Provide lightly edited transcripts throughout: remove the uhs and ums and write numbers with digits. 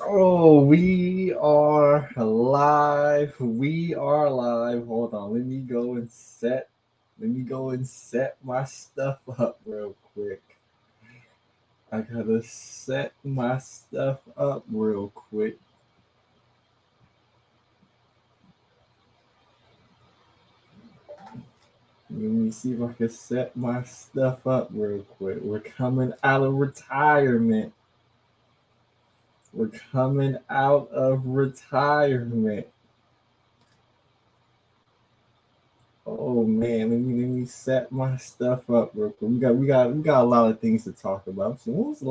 Oh, we are live. We are live. Hold on. Let me go and set my stuff up real quick. I gotta set my stuff up real quick. Let me see if I can set my stuff up real quick. We're coming out of retirement. We're coming out of retirement. Oh man, let me set my stuff up real quick. We got a lot of things to talk about. So when was the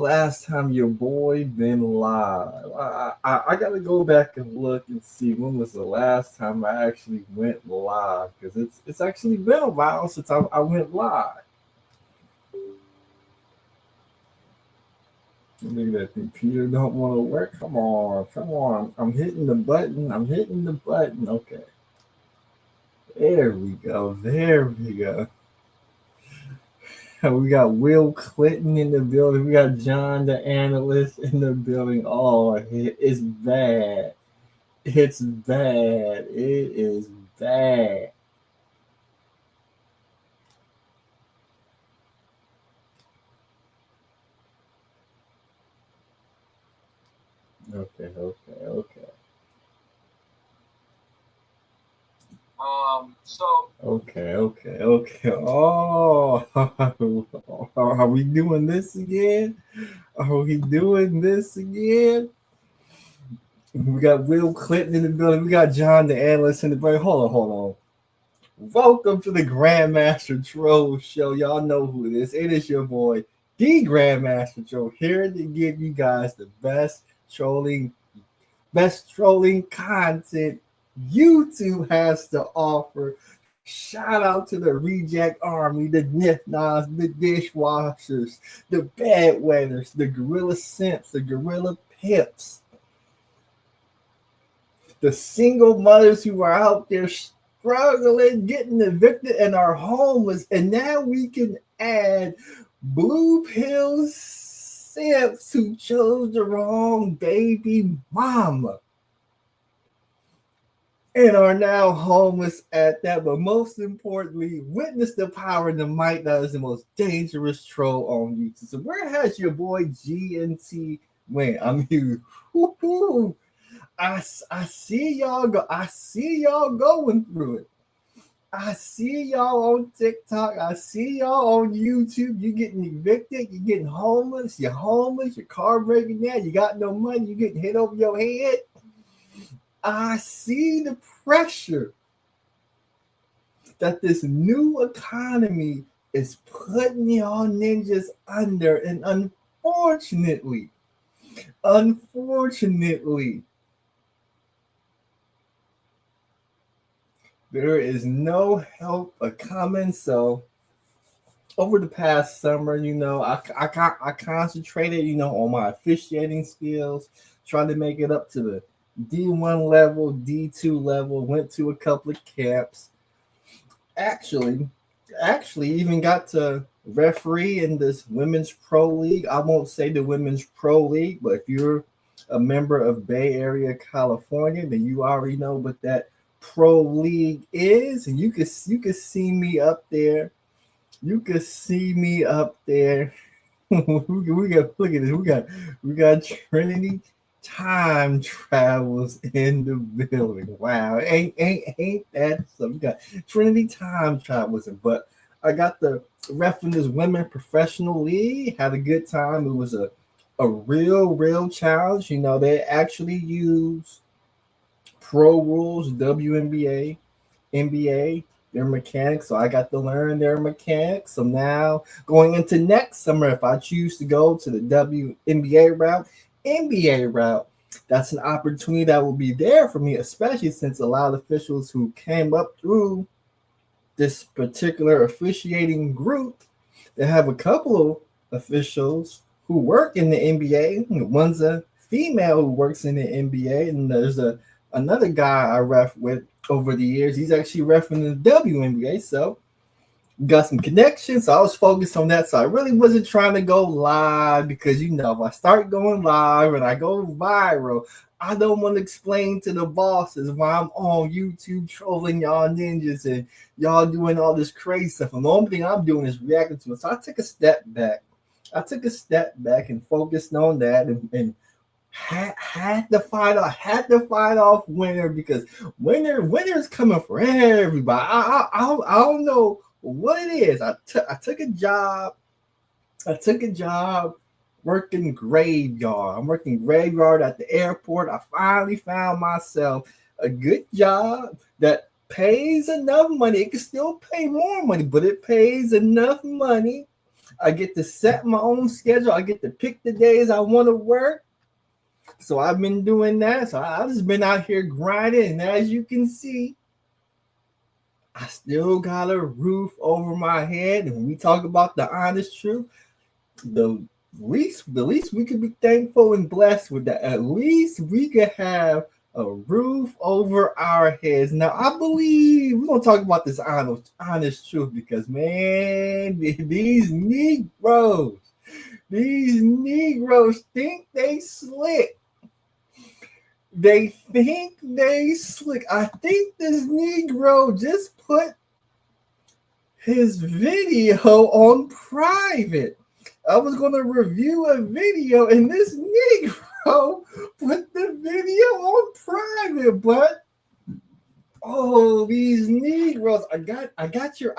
last time your boy been live? I gotta go back and look and see when was the last time I actually went live because it's actually been a while since I went live. Look at that computer don't want to work. Come on, come on. I'm hitting the button. I'm hitting the button. Okay. There we go. There we go. We got Will Clinton in the building. We got John, the analyst, in the building. Oh, it's bad. It's bad. It is bad. Okay, okay, okay. Okay, okay, okay. Oh, are we doing this again? Are we doing this again? We got Will Clinton in the building. We got John, the analyst, in the building. Hold on, hold on. Welcome to the Grandmaster Troll Show. Y'all know who it is. It is your boy, the Grandmaster Troll, here to give you guys the best trolling content YouTube has to offer. Shout out to the Reject Army, the Nifnas, the Dishwashers, the Bedwetters, the Gorilla Simps, the Gorilla Pips, the single mothers who are out there struggling, getting evicted, and are homeless. And now we can add blue pill simps who chose the wrong baby mama and are now homeless at that. But most importantly, witness the power and the might that is the most dangerous troll on YouTube. So where has your boy GNT went? I mean, whoo, I see y'all go. I see y'all going through it. I see y'all on TikTok. I see y'all on YouTube. You getting evicted. You getting homeless. You're homeless. Your car breaking down. You got no money. You getting hit over your head. I see the pressure that this new economy is putting y'all ninjas under, and unfortunately, there is no help coming. So over the past summer, I concentrated, on my officiating skills, trying to make it up to the D1 level, D2 level. Went to a couple of camps. Actually, actually even got to referee in this women's pro league. I won't say the women's pro league, but if you're a member of Bay Area, California, then you already know what that pro league is, and you can see me up there. You can see me up there. We got look at this. We got Trinity time travels in the building. Wow, ain't that something? We got Trinity time travels, but I got the ref in this women professional league. Had a good time. It was a real challenge. They actually use pro rules, WNBA, NBA, their mechanics. So I got to learn their mechanics. So now going into next summer, if I choose to go to the NBA route, that's an opportunity that will be there for me, especially since a lot of officials who came up through this particular officiating group, they have a couple of officials who work in the NBA. One's a female who works in the NBA, and there's another guy I ref with over the years. He's actually ref in the WNBA. So got some connections, so I was focused on that. So I really wasn't trying to go live because if I start going live and I go viral, I don't want to explain to the bosses why I'm on YouTube trolling y'all ninjas and y'all doing all this crazy stuff. And the only thing I'm doing is reacting to it. So I took a step back. And focused on that and had to fight off winner because winner's coming for everybody. I don't know what it is. I took a job. Working graveyard. I'm working graveyard at the airport. I finally found myself a good job that pays enough money. It can still pay more money, but it pays enough money. I get to set my own schedule. I get to pick the days I want to work. So I've been doing that. So I've just been out here grinding. And as you can see, I still got a roof over my head. And when we talk about the honest truth, the least we could be thankful and blessed with that. At least we could have a roof over our heads. Now I believe we're gonna talk about this honest truth because man, these Negroes think they slick. They think they slick. I think this Negro just put his video on private. I was going to review a video and this Negro put the video on private, but these Negroes, I got you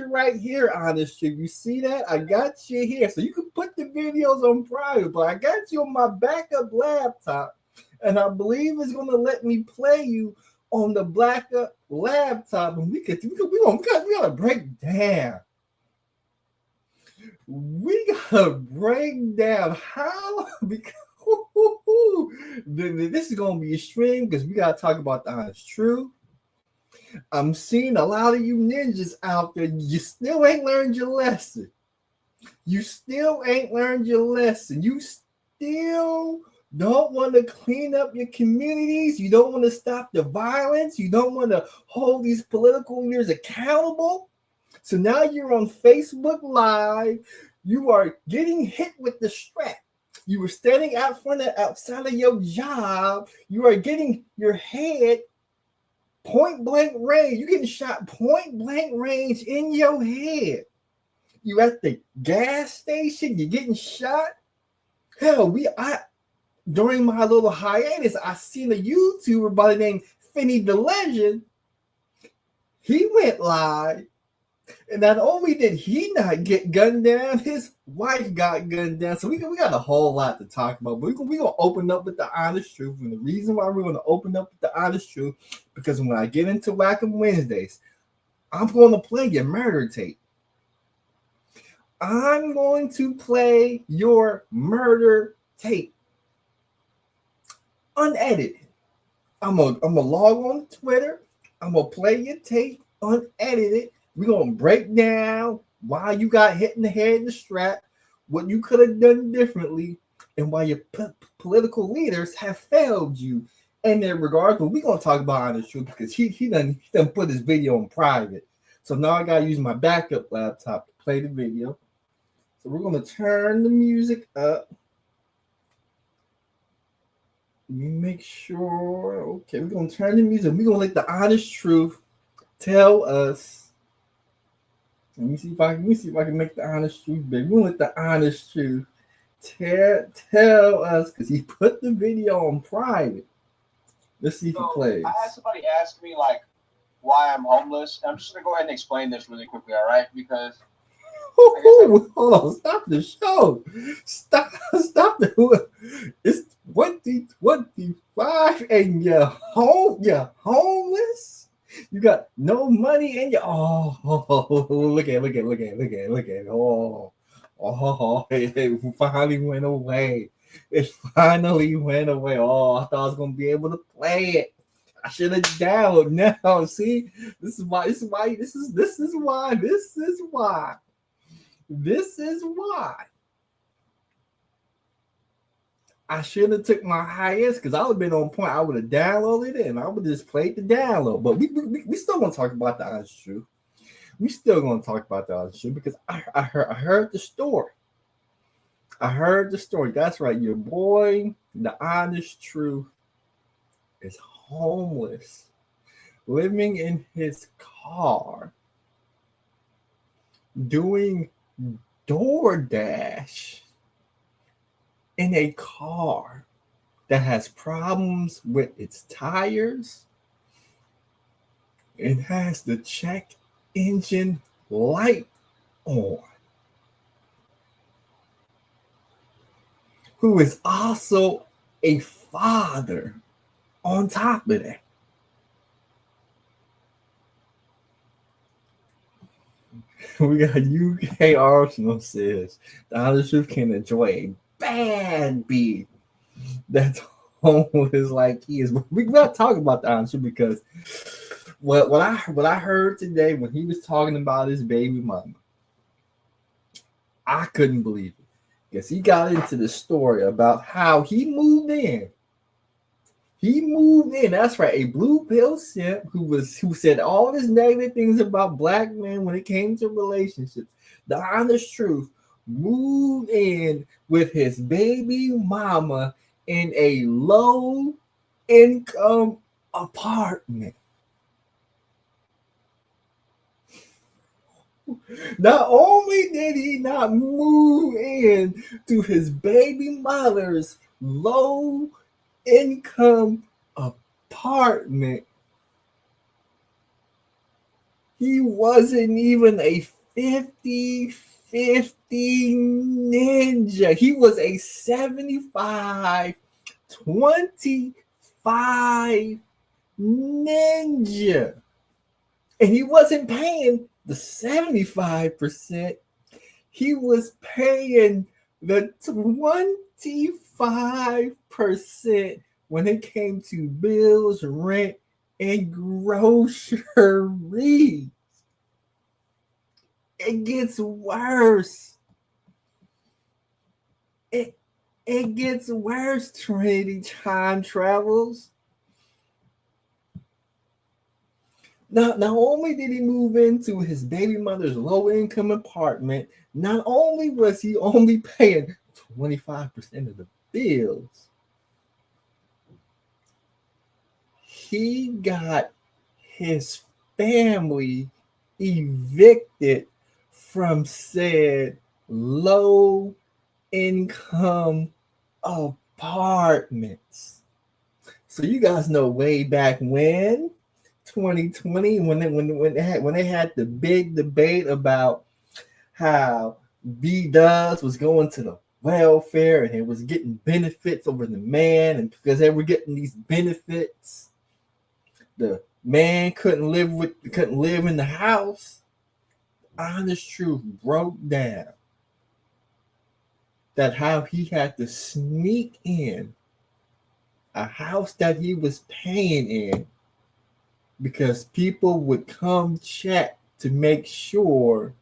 right here, honestly. You see that? I got you here. So you can put the videos on private, but I got you on my backup laptop. And I believe it's gonna let me play you on the backup laptop, and we gotta break down. We gotta break down how because this is gonna be a stream because we gotta talk about the honest truth. I'm seeing a lot of you ninjas out there. You still ain't learned your lesson. You still don't want to clean up your communities. You don't want to stop the violence. You don't want to hold these political leaders accountable. So now you're on Facebook Live. You are getting hit with the strap. You were standing outside of your job. You are getting your head point blank range. You're getting shot point blank range in your head. You at the gas station. You're getting shot. Hell, during my little hiatus, I seen a YouTuber by the name Finny the Legend. He went live, and not only did he not get gunned down, his wife got gunned down. So we got a whole lot to talk about. But we're gonna open up with the honest truth, and the reason why we're gonna open up with the honest truth because when I get into Wack Wednesdays, I'm going to play your murder tape. I'm going to play your murder tape. Unedited. I'm gonna log on to Twitter. I'm gonna play your tape unedited. We're gonna break down why you got hit in the head in the strap, what you could have done differently, and why your political leaders have failed you in their regards. But we're gonna talk about honest truth because he done put his video on private. So now I gotta use my backup laptop to play the video. So we're gonna turn the music up. Make sure. Okay, we're gonna turn the music. We're gonna let the honest truth tell us. Let me see if I can make the honest truth big. We're gonna let the honest truth tell us because he put the video on private. Let's see if he plays. I had somebody ask me like why I'm homeless. I'm just gonna go ahead and explain this really quickly, all right? Because hold on, stop the show. Stop the it's 2025 and you're homeless. You got no money and look at it finally went away. It finally went away. Oh, I thought I was gonna be able to play it. I should have downloaded. Now, see, this is why. I should have took my highest because I would have been on point. I would have downloaded it and I would have just played the download. But we still want to talk about the honest truth. we still gonna talk about the honest truth because I heard the story. I heard the story. That's right. Your boy, the honest truth, is homeless, living in his car, doing DoorDash in a car that has problems with its tires. It has the check engine light on. Who is also a father on top of that. We got UK Arsenal says the honest truth can enjoy a bad beat that's homeless like he is. We got to talk about the honest truth because what I heard today when he was talking about his baby mama, I couldn't believe it because he got into the story about how he moved in. He moved in. That's right, a blue pill simp who said all these negative things about black men when it came to relationships. The honest truth, moved in with his baby mama in a low income apartment. Not only did he not move in to his baby mother's low income apartment, he wasn't even a 50-50 ninja. He was a 75-25 ninja. And he wasn't paying the 75%. He was paying the 25% when it came to bills, rent, and groceries. It gets worse. It gets worse, Trinity Time Travels. Not only did he move into his baby mother's low-income apartment, not only was he only paying 25% of the bills, he got his family evicted from said low-income apartments. So you guys know way back when 2020 when they had the big debate about how B-Dubs was going to the welfare and it was getting benefits over the man, and because they were getting these benefits, the man couldn't live in the house. Honest Truth broke down that how he had to sneak in a house that he was paying in because people would come check to make sure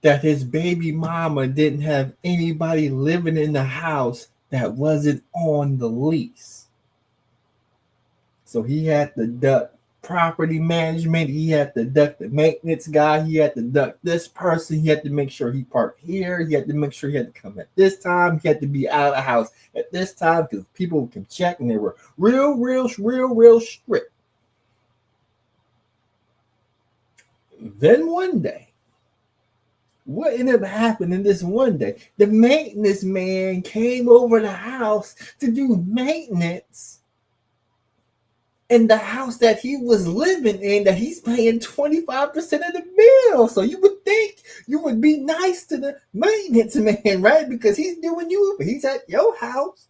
that his baby mama didn't have anybody living in the house that wasn't on the lease. So he had to duck property management, he had to duck the maintenance guy, he had to duck this person, he had to make sure he parked here, he had to make sure he had to come at this time, he had to be out of the house at this time because people can check and they were real strict. Then one day, what ended up happening this one day? The maintenance man came over the house to do maintenance in the house that he was living in, that he's paying 25% of the bill. So you would think you would be nice to the maintenance man, right? Because he's doing you, he's at your house,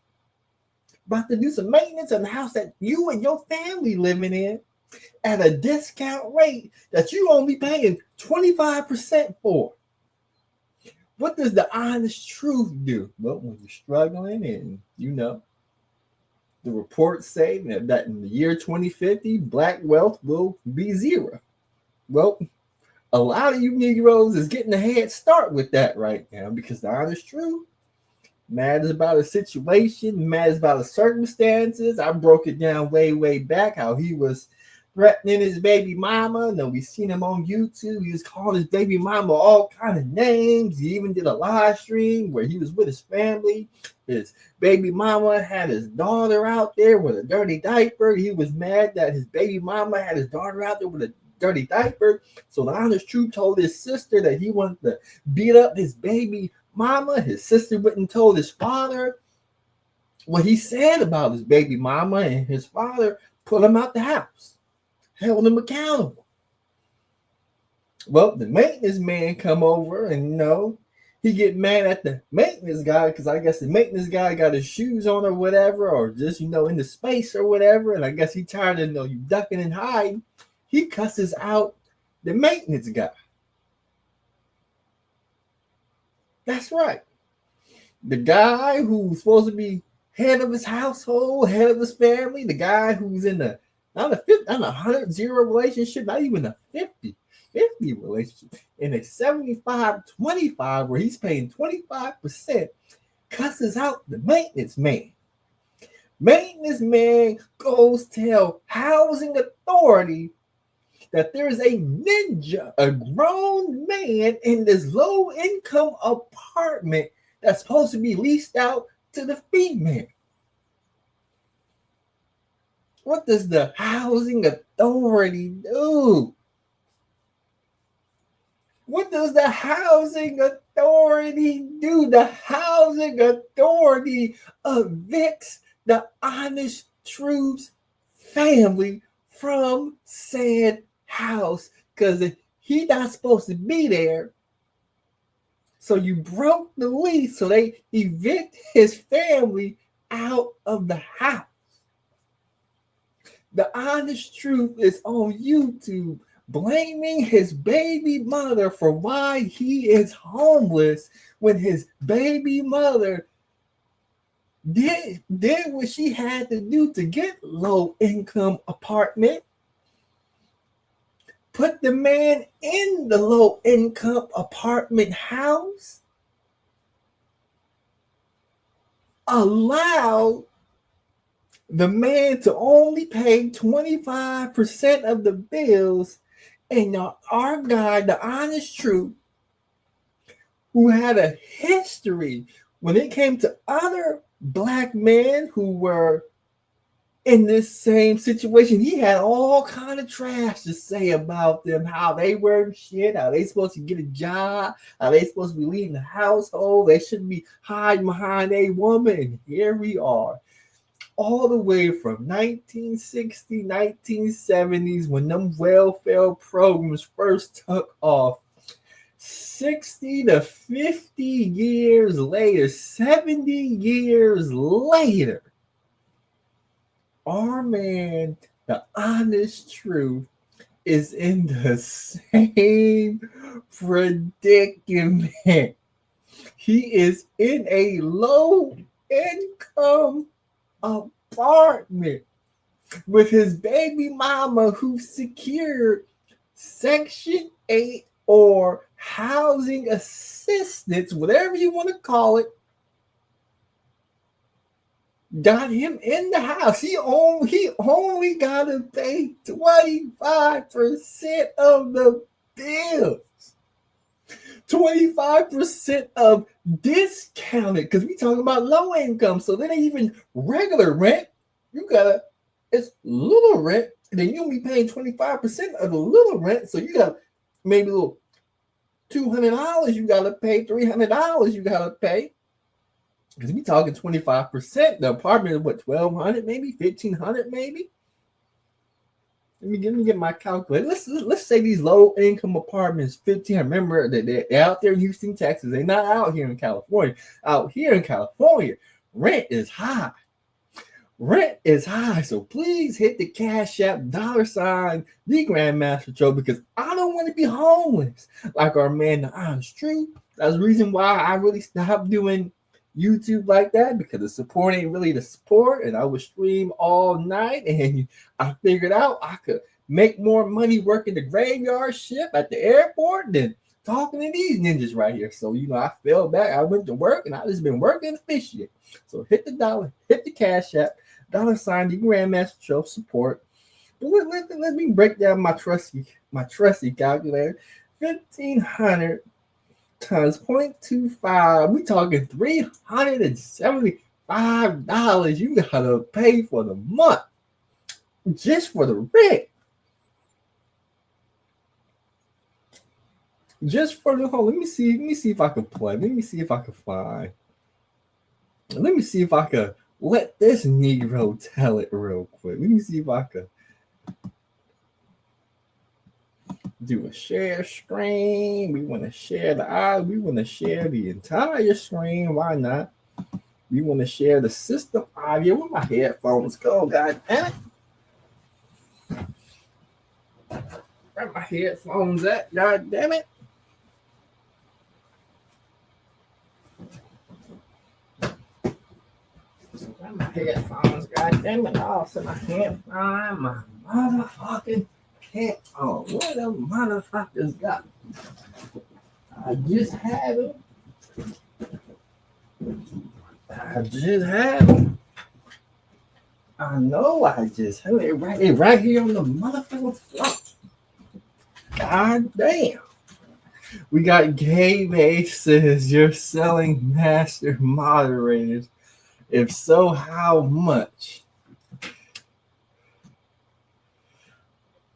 about to do some maintenance on the house that you and your family living in at a discount rate that you only paying 25% for. What does the honest truth do? Well, when you're struggling and the reports say that in the year 2050, black wealth will be zero. Well, a lot of you Negroes is getting a head start with that right now because the honest truth matters about a situation, matters about the circumstances. I broke it down way back how he was threatening his baby mama. No, we seen him on YouTube. He was calling his baby mama all kind of names. He even did a live stream where he was with his family. His baby mama had his daughter out there with a dirty diaper. He was mad that his baby mama had his daughter out there with a dirty diaper. So the honest truth told his sister that he wanted to beat up his baby mama. His sister went and told his father what he said about his baby mama, and his father put him out the house, held him accountable. Well, the maintenance man come over, and he get mad at the maintenance guy because I guess the maintenance guy got his shoes on or whatever, or just in the space or whatever, and I guess he tired of you ducking and hiding. He cusses out the maintenance guy. That's right. The guy who's supposed to be head of his household, head of his family, the guy who's in the not a 100-0 relationship, not even a 50 relationship, in a 75-25 where he's paying 25%, cusses out the maintenance man. Maintenance man goes tell housing authority that there's a ninja, a grown man in this low-income apartment that's supposed to be leased out to the female. What does the housing authority do? What does the housing authority do? The housing authority evicts the honest truth's family from said house because he not supposed to be there. So you broke the lease, so they evict his family out of the house. The honest truth is on YouTube blaming his baby mother for why he is homeless when his baby mother did what she had to do to get low-income apartment. Put the man in the low-income apartment house. Allow the man to only pay 25% of the bills, and our guy, the honest truth, who had a history when it came to other black men who were in this same situation, he had all kind of trash to say about them, how they were shit, how they supposed to get a job, how they supposed to be leading the household, they shouldn't be hiding behind a woman. And here we are, all the way from 1960, 1970s, when them welfare programs first took off, 60 to 50 years later, 70 years later, our man, the honest truth, is in the same predicament. He is in a low-income apartment with his baby mama who secured Section 8 or housing assistance, whatever you want to call it, got him in the house. He only got to pay 25% of the bills. 25% of discounted, because we talking about low income. So then even regular rent, it's little rent, and then you'll be paying 25% of the little rent. So you got maybe a little $200 you got to pay, $300 you got to pay. Because we talking 25%. The apartment is what, $1,200 maybe, $1,500 maybe. Let me get my calculator. Let's say these low income apartments, 15. Remember that they're out there in Houston, Texas. They're not out here in California. Out here in California, rent is high. Rent is high. So please hit the Cash App $, the Grandmaster Joe, because I don't want to be homeless like our man, the honest truth. That's the reason why I really stopped doing YouTube like that, because the support ain't really the support, and I would stream all night, and I figured out I could make more money working the graveyard shift at the airport than talking to these ninjas right here. So I fell back, I went to work, and I just been working fishing. So hit the $, hit the Cash App $, the Grandmaster Show support, Let me break down my trusty calculator. 1,500 times 0.25. We talking $375 you gotta pay for the month just for the rent. Just for the home. Let me see if I can play. Let me see if I can find. Let me see if I can let this Negro tell it real quick. Let me see if I can do a share screen. We want to share the eye. We want to share the entire screen. Why not? We want to share the system audio. Where my headphones go? God damn it! Where my headphones at? God damn it! Where my headphones? God damn it! All of a sudden I can't find my motherfucking headphones. Where the motherfuckers got? I just had them. I know I just had it right here on the motherfucking floor. God damn. We got Gabe A says you're selling master moderators. If so, how much?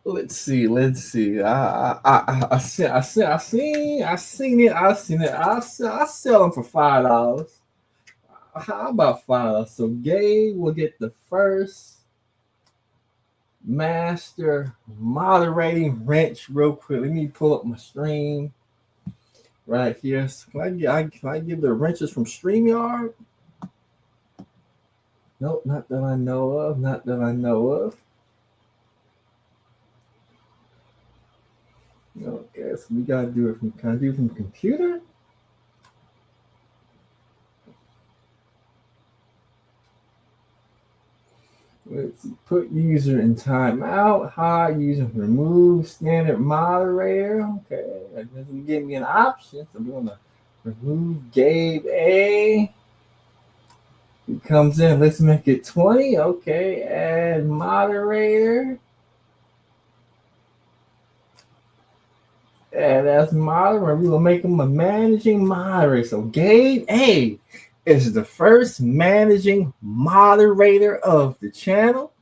Let's see. I seen it. I sell them for $5. How about $5? So Gabe will get the first master moderating wrench real quick. Let me pull up my stream right here. So can I give the wrenches from StreamYard? Nope, not that I know of. Okay, so we gotta do it from. Can I do it from the computer? Let's see, put user in timeout. Hide user, remove standard moderator. Okay, that doesn't give me an option. So we're gonna remove Gabe A. He comes in. Let's make it 20. Okay, add moderator. And as moderator, we will make him a managing moderator. So Gabe A is the first managing moderator of the channel.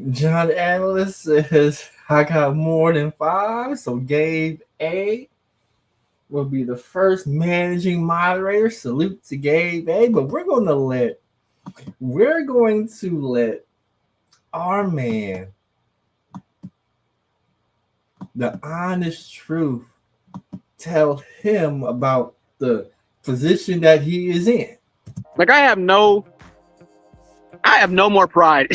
John Analyst says, I got more than 5. So Gabe A will be the first managing moderator. Salute to Gabe A. But we're going to let our man, the honest truth, tell him about the position that he is in. Like I have no more pride.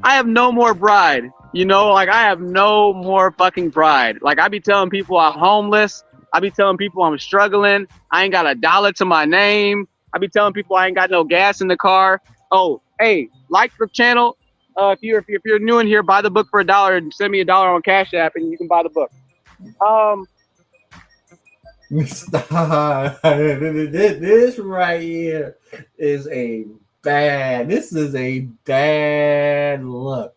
I have no more pride. You know, like I have no more fucking pride. Like I be telling people I'm homeless. I be telling people I'm struggling. I ain't got $1 to my name. I be telling people I ain't got no gas in the car. Oh, hey, like the channel. If you're new in here, buy the book for $1 and send me $1 on Cash App and you can buy the book. Stop. This right here is a bad look.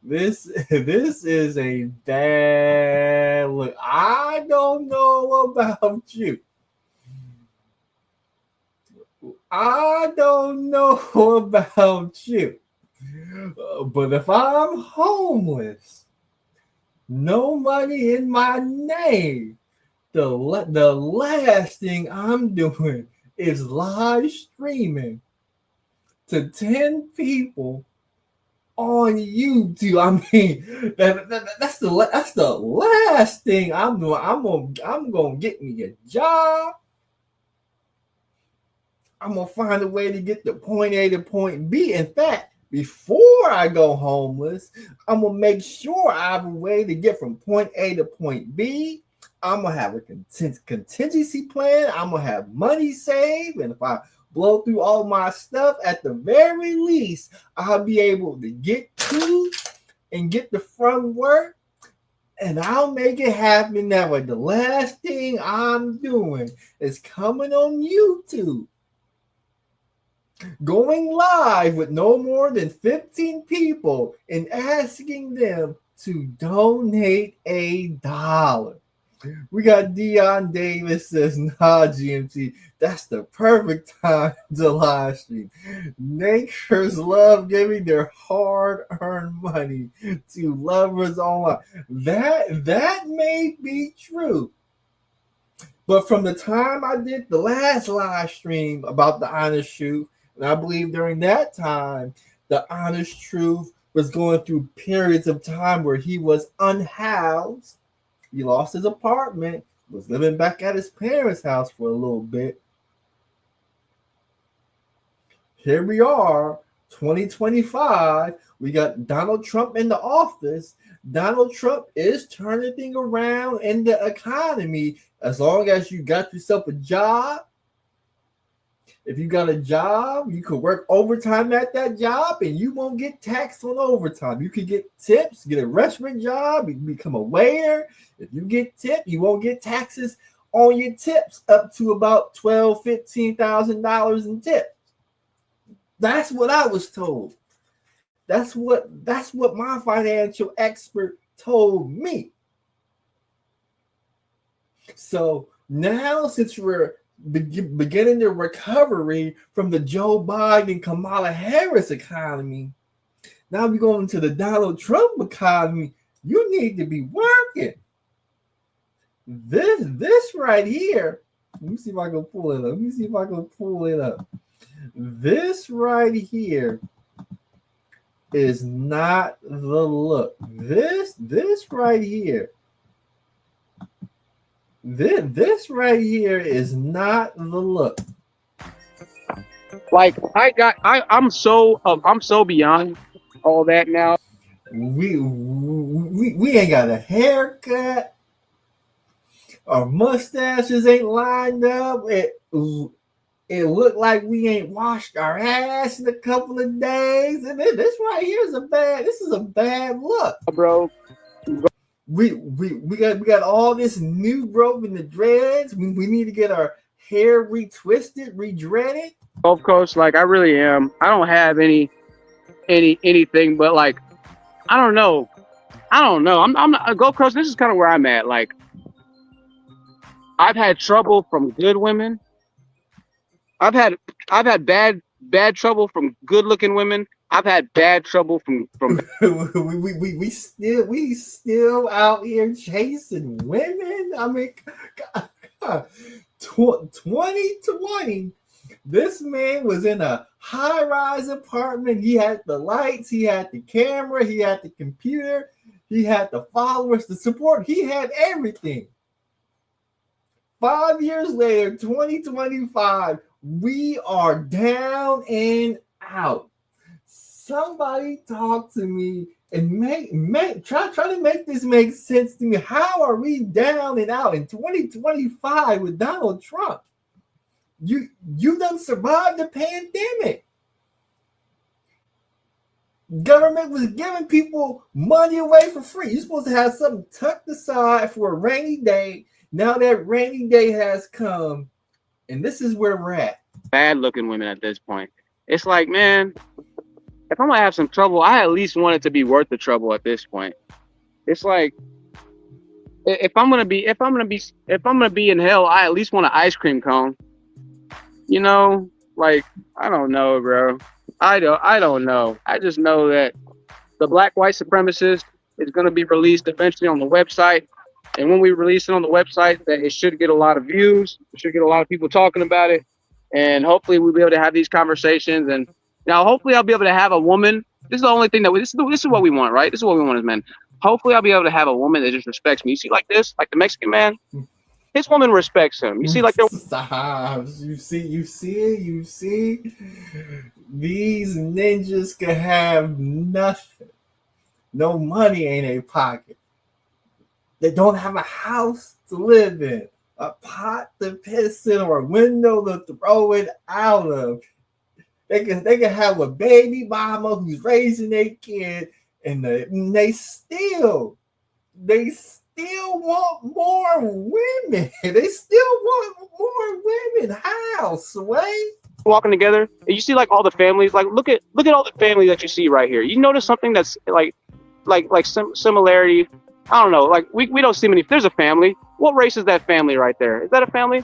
This is a bad look. I don't know about you. But if I'm homeless, no money in my name, the last thing I'm doing is live streaming to 10 people on YouTube. I mean, that's the last thing I'm doing. I'm gonna get me a job. I'm gonna find a way to get to point A to point B. In fact, before I go homeless, I'm gonna make sure I have a way to get from point A to point B. I'm gonna have a contingency plan. I'm gonna have money saved, and if I blow through all my stuff, at the very least, I'll be able to get to and get the front work, and I'll make it happen that way. The last thing I'm doing is coming on YouTube going live with no more than 15 people and asking them to donate $1. We got Dion Davis says, nah, GMT, that's the perfect time to live stream. Nakers love giving their hard-earned money to lovers online. That may be true. But from the time I did the last live stream about the honest truth, and I believe during that time, the honest truth was going through periods of time where he was unhoused. He lost his apartment, was living back at his parents' house for a little bit. Here we are, 2025. We got Donald Trump in the office. Donald Trump is turning things around in the economy as long as you got yourself a job. If you got a job, you could work overtime at that job and you won't get taxed on overtime. You could get tips, get a restaurant job, you can become a waiter. If you get tips, you won't get taxes on your tips up to about $12,000, $15,000 in tips. That's what I was told. That's what my financial expert told me. So now, since we're beginning the recovery from the Joe Biden, Kamala Harris economy, now we're going to the Donald Trump economy. You need to be working. This right here, let me see if I can pull it up. This right here is not the look. This right here. This right here is not the look. Like I'm so beyond all that now. We ain't got a haircut. Our mustaches ain't lined up. It looked like we ain't washed our ass in a couple of days. And this right here is a bad look, Bro. We got all this new growth in the dreads. We need to get our hair retwisted, redreaded. Gulf Coast, like I really am. I don't have anything, but like I don't know. I'm not Gulf Coast. This is kind of where I'm at. Like I've had trouble from good women. I've had bad trouble from good looking women. I've had bad trouble from we still out here chasing women. I mean, God, 2020. This man was in a high-rise apartment. He had the lights, he had the camera, he had the computer, he had the followers, the support. He had everything. 5 years later, 2025, we are down and out. Somebody talk to me and try to make this make sense to me. How are we down and out in 2025 with Donald Trump? You done survived the pandemic. Government was giving people money away for free. You're supposed to have something tucked aside for a rainy day. Now that rainy day has come, and this is where we're at. Bad looking women at this point. It's like, man, if I'm gonna have some trouble, I at least want it to be worth the trouble at this point. It's like if I'm gonna be in hell, I at least want an ice cream cone. You know, like I don't know, bro. I don't know. I just know that the Black White Supremacist is gonna be released eventually on the website. And when we release it on the website, that it should get a lot of views. It should get a lot of people talking about it. And hopefully we'll be able to have these conversations. And now hopefully I'll be able to have a woman. This is the only thing this is what we want, right? This is what we want as men. Hopefully I'll be able to have a woman that just respects me. You see like this, like the Mexican man? His woman respects him. You see like stop. You see. These ninjas can have nothing. No money in their pocket. They don't have a house to live in, a pot to piss in, or a window to throw it out of. They can have a baby mama who's raising their kid, and they still want more women. They still want more women. How, Sway? walking together, and you see like all the families. Like look at all the families that you see right here. You notice something that's similarity. I don't know. Like we don't see many. There's a family. What race is that family right there? Is that a family?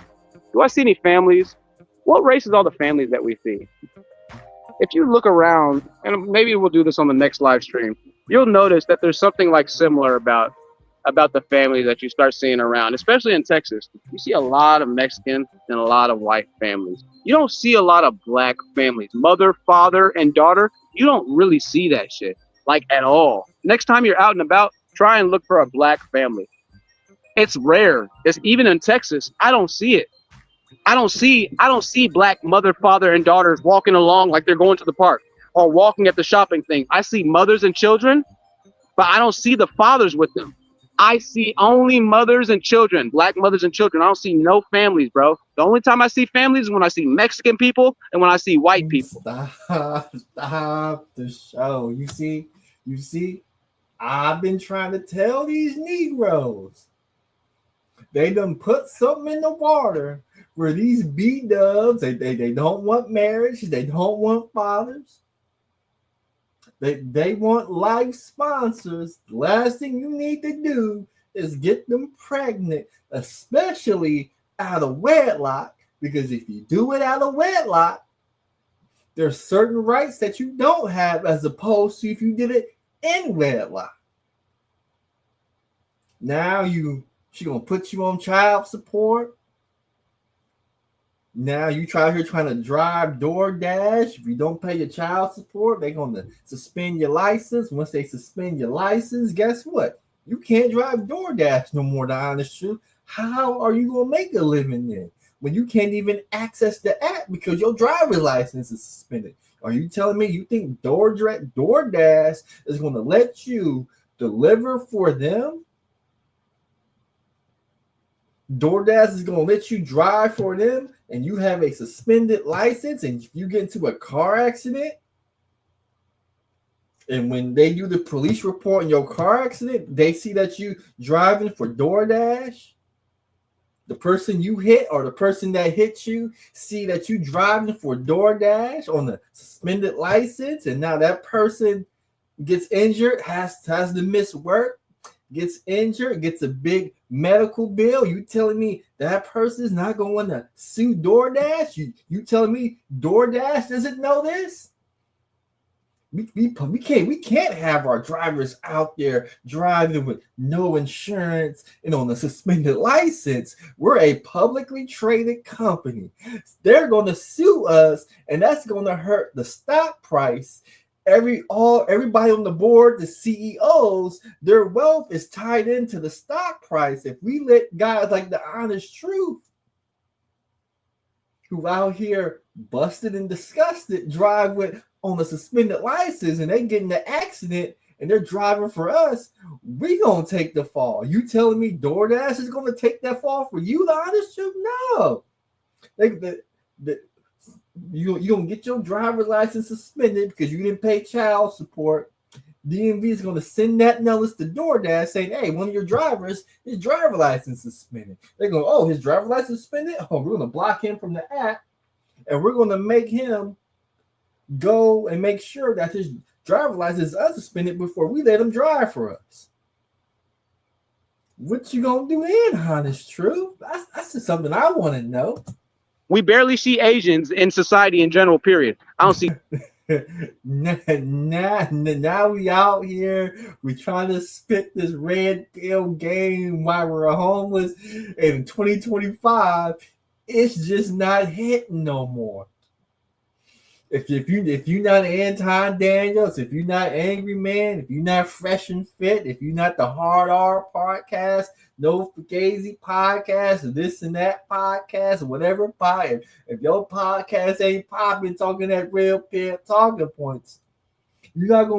Do I see any families? What race is all the families that we see? If you look around, and maybe we'll do this on the next live stream, you'll notice that there's something like similar about the families that you start seeing around, especially in Texas. You see a lot of Mexican and a lot of white families. You don't see a lot of black families, mother, father, and daughter. You don't really see that shit like at all. Next time you're out and about, try and look for a black family. It's rare. It's even in Texas. I don't see it. I don't see black mother, father, and daughters walking along like they're going to the park or walking at the shopping thing. I see mothers and children, but I don't see the fathers with them. I see only mothers and children, black mothers and children. I don't see no families, bro. The only time I see families is when I see Mexican people and when I see white people. Stop the show. You see, I've been trying to tell these Negroes. They done put something in the water where these B-dubs, they don't want marriage, they don't want fathers. They want life sponsors. The last thing you need to do is get them pregnant, especially out of wedlock, because if you do it out of wedlock, there's certain rights that you don't have as opposed to if you did it in wedlock. Now she gonna put you on child support. Now you trying to drive DoorDash. If you don't pay your child support, they're gonna suspend your license. Once they suspend your license, guess what? You can't drive DoorDash no more. The honest truth. How are you gonna make a living then when you can't even access the app because your driver's license is suspended? Are you telling me you think DoorDash is gonna let you deliver for them? DoorDash is going to let you drive for them and you have a suspended license, and if you get into a car accident, and when they do the police report on your car accident, they see that you driving for DoorDash, the person you hit or the person that hit you see that you driving for DoorDash on a suspended license, and now that person gets injured, has to miss work, gets injured, gets a big medical bill. You telling me that person is not going to want to sue DoorDash? You telling me DoorDash doesn't know this? We can't have our drivers out there driving with no insurance and on a suspended license. We're a publicly traded company. They're going to sue us, and that's going to hurt the stock price. Everybody on the board, the CEOs, their wealth is tied into the stock price. If we let guys like the Honest Truth, who out here busted and disgusted, drive with on a suspended license, and they get in the accident and they're driving for us, we gonna take the fall. You telling me DoorDash is gonna take that fall for you, the Honest Truth? No. You're going to get your driver's license suspended because you didn't pay child support. DMV is going to send that notice to DoorDash saying, hey, one of your drivers, his driver license is suspended. They're going, oh, his driver license suspended? Oh, we're going to block him from the app, and we're going to make him go and make sure that his driver license is unsuspended before we let him drive for us. What you going to do then, Honest Truth? That's just something I want to know. We barely see Asians in society in general, period. I don't see. Now we out here. We trying to spit this red pill game while we're homeless. In 2025, it's just not hitting no more. If you're not Anton Daniels, if you're not Angry Man, if you're not Fresh and Fit, if you're not the Hard R podcast, No Fugazi podcast, or this and that podcast, or whatever podcast, if your podcast ain't popping, talking that real pill talking points, you're not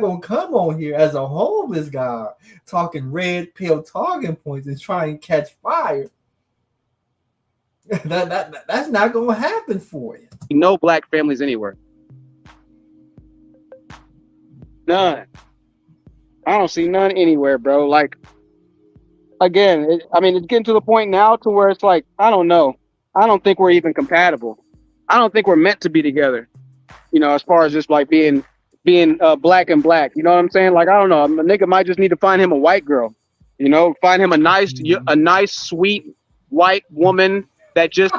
gonna come on here as a homeless guy talking red pill talking points and try and catch fire. That's not gonna happen for you. No black families anywhere. None. I don't see none anywhere, bro. Like, again, it's getting to the point now to where it's like, I don't know. I don't think we're even compatible. I don't think we're meant to be together. You know, as far as just like being black and black. You know what I'm saying? Like I don't know, a nigga might just need to find him a white girl. You know, find him a nice, sweet white woman that just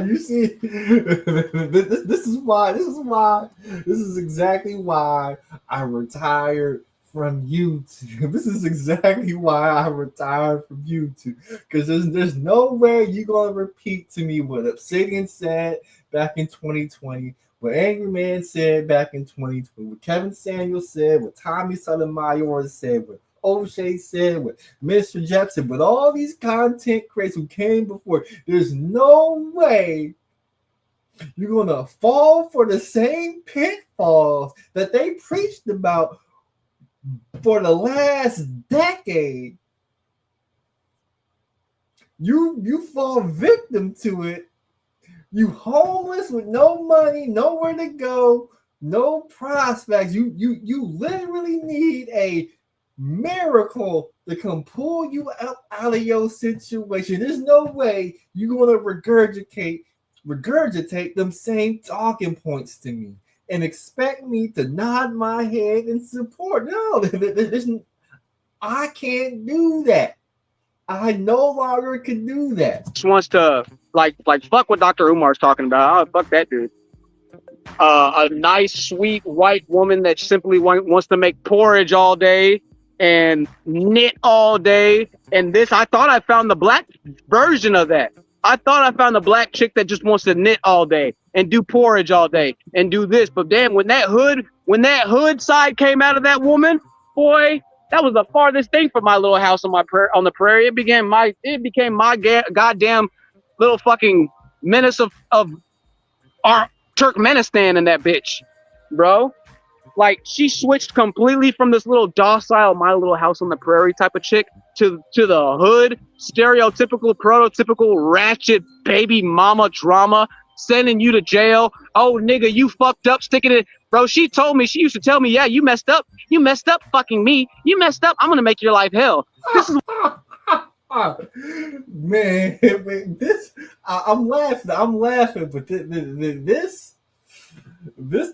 You see, this is why. This is exactly why I retired from YouTube. This is exactly why I retired from YouTube. Because there's no way you're gonna repeat to me what Obsidian said back in 2020, what Angry Man said back in 2020, what Kevin Samuels said, what Tommy Sotomayor said, what O'Shea said, what Mr. Jepson, with all these content creators who came before. There's no way you're gonna fall for the same pitfalls that they preached about for the last decade. You fall victim to it. You homeless with no money, nowhere to go, no prospects. You literally need a miracle to come pull you up out of your situation. There's no way you're gonna regurgitate them same talking points to me and expect me to nod my head in support. No, I can't do that. I no longer can do that. just wants to like fuck what Dr. Umar's talking about. Oh, fuck that dude. A nice, sweet white woman that simply wants to make porridge all day and knit all day. And this, I thought I found the black version of that. I thought I found the black chick that just wants to knit all day and do porridge all day and do this. But damn, when that hood side came out of that woman, boy, that was the farthest thing from my little house on the prairie. It became my goddamn little fucking menace of our Turkmenistan in that bitch, bro. Like she switched completely from this little docile my little house on the prairie type of chick to the hood, stereotypical, prototypical ratchet baby mama drama, sending you to jail. Oh nigga, you fucked up, sticking it. Bro, she used to tell me, yeah, you messed up fucking me. You messed up. I'm gonna make your life hell. This is Man, this I'm laughing, but this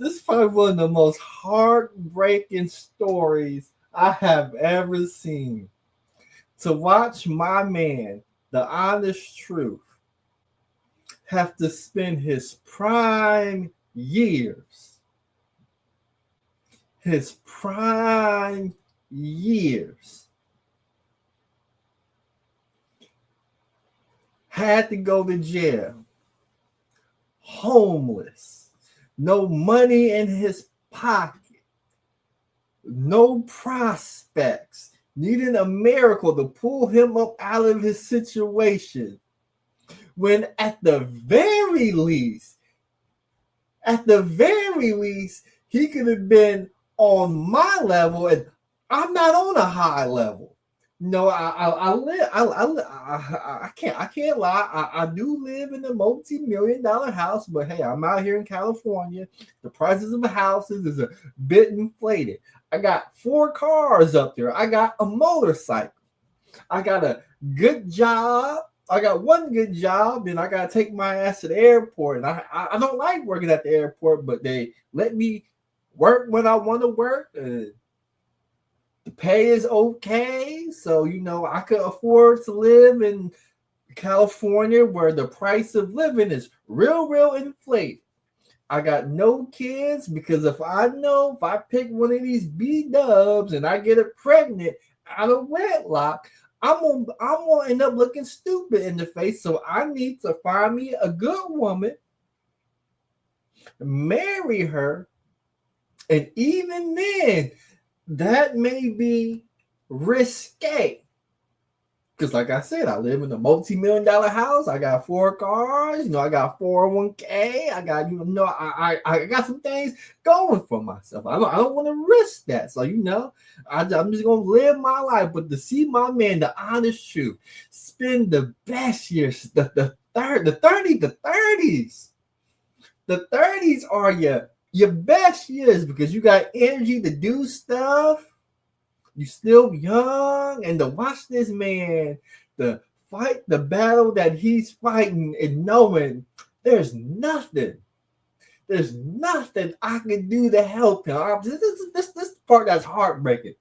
is probably one of the most heartbreaking stories I have ever seen. To watch my man, the honest truth, have to spend his prime years, had to go to jail, homeless, no money in his pocket, no prospects, needing a miracle to pull him up out of his situation. When at the very least, he could have been on my level, and I'm not on a high level. No, I can't lie. I do live in a multi-million-dollar house, but hey, I'm out here in California. The prices of houses is a bit inflated. I got 4 cars up there. I got a motorcycle. I got a good job. I got one good job, and I gotta take my ass to the airport. And I don't like working at the airport, but they let me work when I want to work. The pay is okay, so I could afford to live in California, where the price of living is real inflated. I got no kids, because if I pick one of these B-dubs and I get it pregnant out of wedlock, I'm gonna end up looking stupid in the face. So I need to find me a good woman, marry her, and even then, that may be risque. Because like I said, I live in a multi-million-dollar house. I got 4 cars. I got 401k. I got, I got some things going for myself. I don't want to risk that. So, I'm just going to live my life. But to see my man, the honest truth, spend the best years, the 30s. The 30s are your best years, because you got energy to do stuff. You still young, and to watch this man to fight the battle that he's fighting, and knowing there's nothing There's nothing I can do to help him. This part that's heartbreaking.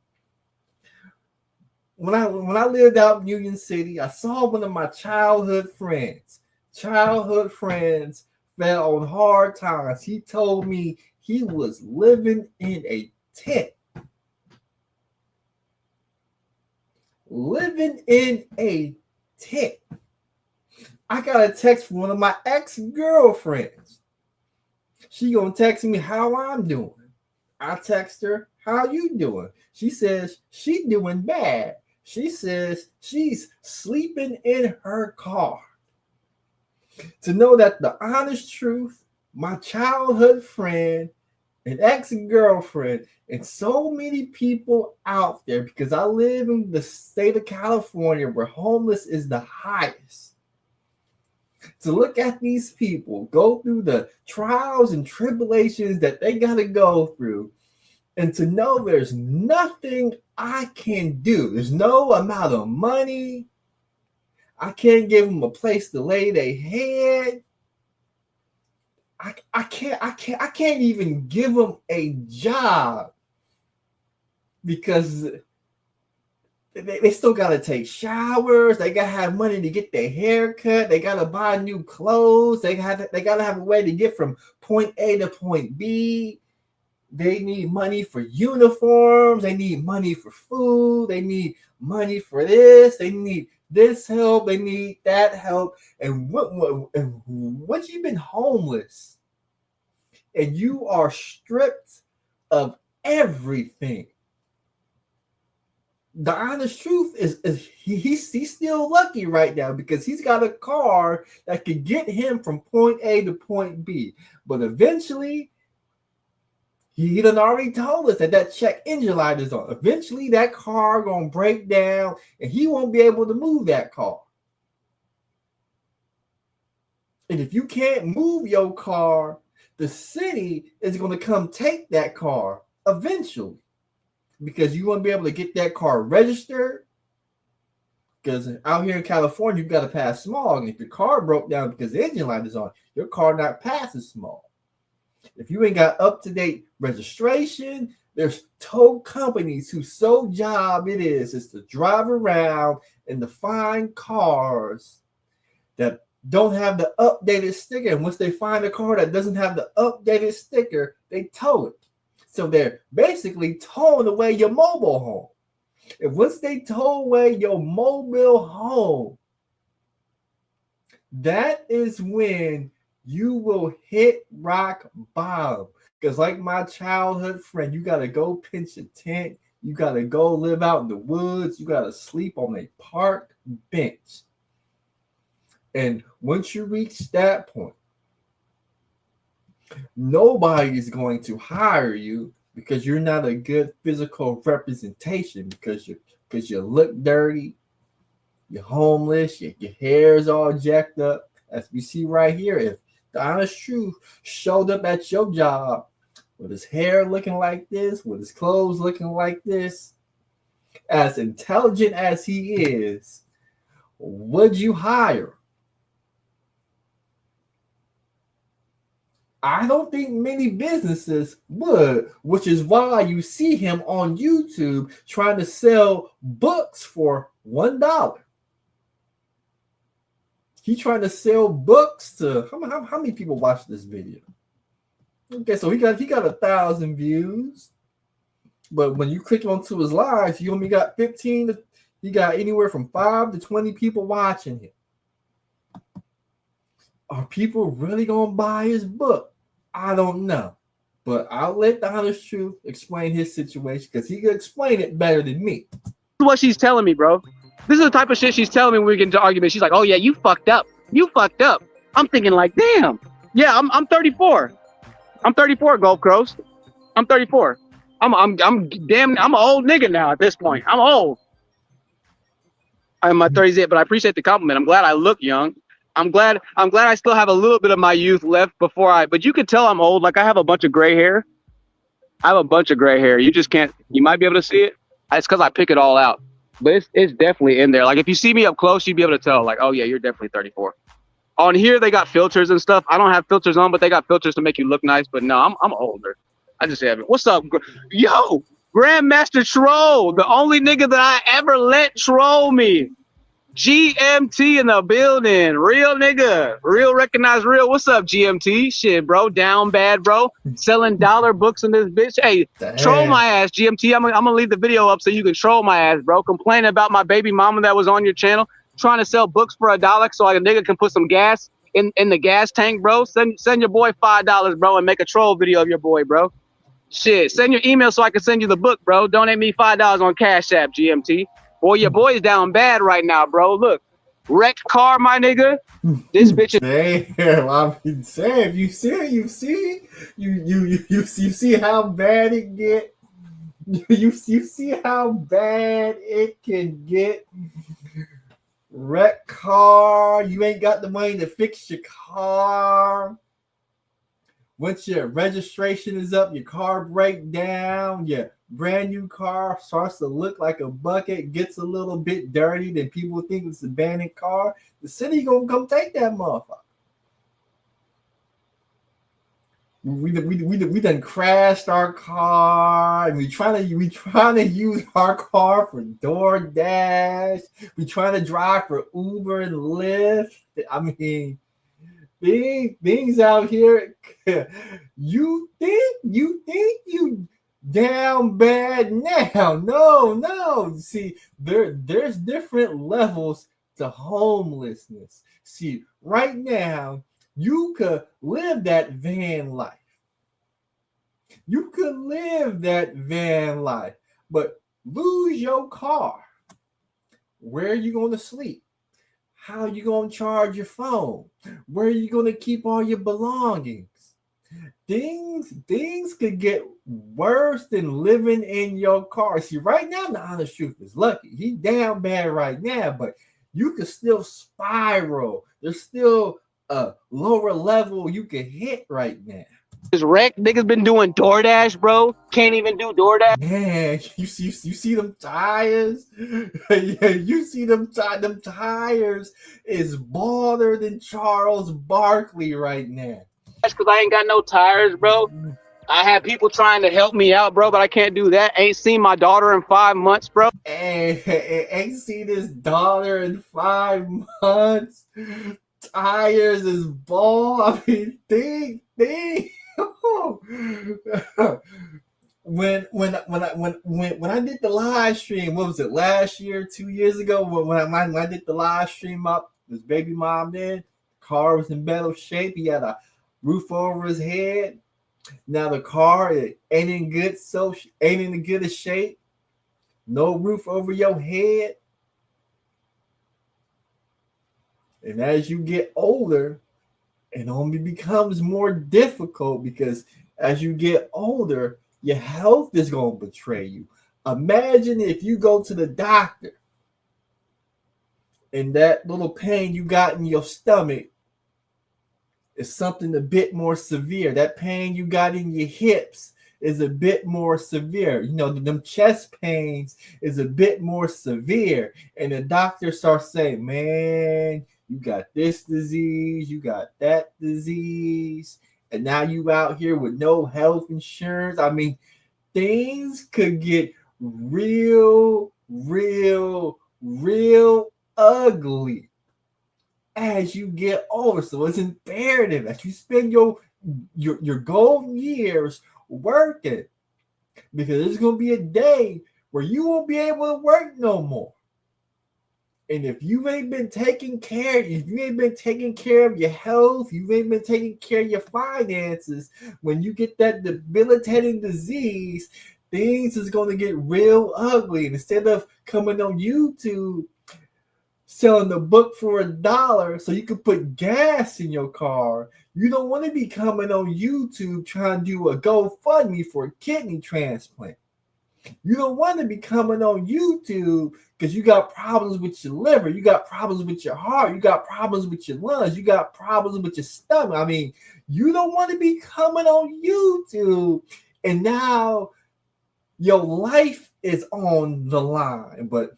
When I lived out in Union City, I saw one of my childhood friends fell on hard times. He told me he was living in a tent. Living in a tent. I got a text from one of my ex-girlfriends. She gonna text me how I'm doing. I text her, how you doing? She says she doing bad. She says she's sleeping in her car. To know that the honest truth, my childhood friend, an ex-girlfriend, and so many people out there, because I live in the state of California where homeless is the highest. To look at these people go through the trials and tribulations that they got to go through, and to know there's nothing I can do. There's no amount of money. I can't give them a place to lay their head. I can't even give them a job because they still got to take showers. They got to have money to get their hair cut. They got to buy new clothes. They got to have a way to get from point A to point B. They need money for uniforms. They need money for food. They need money for this. They need this help. They need that help. And once you've been homeless and you are stripped of everything, the honest truth is he's still lucky right now because he's got a car that could get him from point A to point B. But eventually, he done already told us that check engine light is on. Eventually, that car gonna break down and he won't be able to move that car. And if you can't move your car, the city is going to come take that car eventually because you won't be able to get that car registered. Because out here in California, you've got to pass smog. And if your car broke down because the engine light is on, your car not passing smog. If you ain't got up-to-date registration, there's tow companies whose sole job it is to drive around and to find cars that don't have the updated sticker. And once they find a car that doesn't have the updated sticker, they tow it. So they're basically towing away your mobile home. And once they tow away your mobile home, that is when you will hit rock bottom. Because like my childhood friend, you got to go pinch a tent. You got to go live out in the woods. You got to sleep on a park bench. And once you reach that point, nobody is going to hire you because you're not a good physical representation because you look dirty, you're homeless, your hair is all jacked up. As we see right here, if the honest truth showed up at your job with his hair looking like this, with his clothes looking like this, as intelligent as he is, would you hire? I don't think many businesses would, which is why you see him on YouTube trying to sell books for $1. He's trying to sell books to how many people watched this video? Okay, so he got 1,000 views, but when you click onto his live, you only got 15. He got anywhere from 5 to 20 people watching him. Are people really gonna buy his book? I don't know, but I'll let the honest truth explain his situation because he can explain it better than me. This is what she's telling me, bro. This is the type of shit she's telling me when we get into arguments. She's like, "Oh yeah, you fucked up. You fucked up." I'm thinking like, "Damn, yeah, I'm 34. I'm 34, Gulf Coast. I'm 34. I'm an old nigga now at this point. I'm old. I'm in my 30s yet, but I appreciate the compliment. I'm glad I look young. I'm glad I still have a little bit of my youth left but you could tell I'm old. Like I have a bunch of gray hair. You just can't, you might be able to see it. It's because I pick it all out, but it's definitely in there. Like if you see me up close, you'd be able to tell like, oh yeah, you're definitely 34. On here they got filters and stuff. I don't have filters on, but they got filters to make you look nice. But no, I'm older. I just have it. What's up, yo, Grandmaster Troll, the only nigga that I ever let troll me. GMT in the building, real nigga, real recognize real. What's up, GMT? Shit, bro, down bad, bro. Selling dollar books in this bitch. Hey, troll my ass, GMT. I'm gonna leave the video up so you can troll my ass, bro. Complaining about my baby mama that was on your channel trying to sell books for $1 so like a nigga can put some gas in the gas tank, bro. Send your boy $5, bro, and make a troll video of your boy, bro. Shit, send your email so I can send you the book, bro. Donate me $5 on Cash App, GMT. Boy, your boy's down bad right now, bro. Look, wrecked car, my nigga. This bitch is. Damn, I mean, Sam, you see how bad it get. You see how bad it can get. Wrecked car. You ain't got the money to fix your car. Once your registration is up, your car break down, your brand new car starts to look like a bucket, gets a little bit dirty, then people think it's an abandoned car. The city gonna come take that motherfucker. We done crashed our car, and we trying to use our car for DoorDash. We trying to drive for Uber and Lyft. I mean, things out here. You think you down bad now? No. See, there's different levels to homelessness. See, right now you could live that van life. But lose your car. Where are you going to sleep? How are you going to charge your phone? Where are you going to keep all your belongings? Things could get worse than living in your car. See, right now, the honest truth is Lucky. He down bad right now, but you can still spiral. There's still a lower level you can hit right now. This wreck niggas been doing DoorDash, bro. Can't even do DoorDash. Man, you see them tires? Yeah, you see them tires is balder than Charles Barkley right now. That's because I ain't got no tires, bro. I have people trying to help me out, bro, but I can't do that. Ain't seen my daughter in 5 months, bro. Ain't seen his daughter in 5 months. Tires is bald. I mean, thing. When I did the live stream, what was it, last year, 2 years ago? When I did the live stream up, his baby mom did. Car was in better shape. He had a roof over his head. Now the car ain't in the goodest shape. No roof over your head. And as you get older, it only becomes more difficult because as you get older, your health is going to betray you. Imagine if you go to the doctor and that little pain you got in your stomach is something a bit more severe. That pain you got in your hips is a bit more severe. You know, them chest pains is a bit more severe. And the doctor starts saying, man, you got this disease, you got that disease, and now you out here with no health insurance. I mean, things could get real ugly as you get older. So it's imperative that you spend your golden years working, because there's going to be a day where you won't be able to work no more. And if you ain't been taking care of your health, you ain't been taking care of your finances, when you get that debilitating disease, things is going to get real ugly. And instead of coming on YouTube selling the book for $1 so you can put gas in your car, you don't want to be coming on YouTube trying to do a GoFundMe for a kidney transplant. You don't want to be coming on YouTube because you got problems with your liver, you got problems with your heart, you got problems with your lungs, you got problems with your stomach. I mean, you don't want to be coming on YouTube and now your life is on the line. But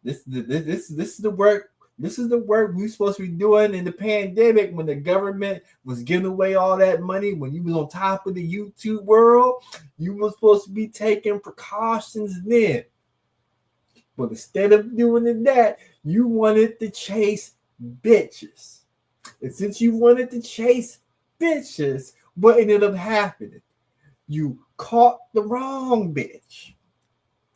this is the work This is the work we supposed to be doing in the pandemic when the government was giving away all that money. When you was on top of the YouTube world, you was supposed to be taking precautions then. But instead of doing that, you wanted to chase bitches. And since you wanted to chase bitches, what ended up happening? You caught the wrong bitch.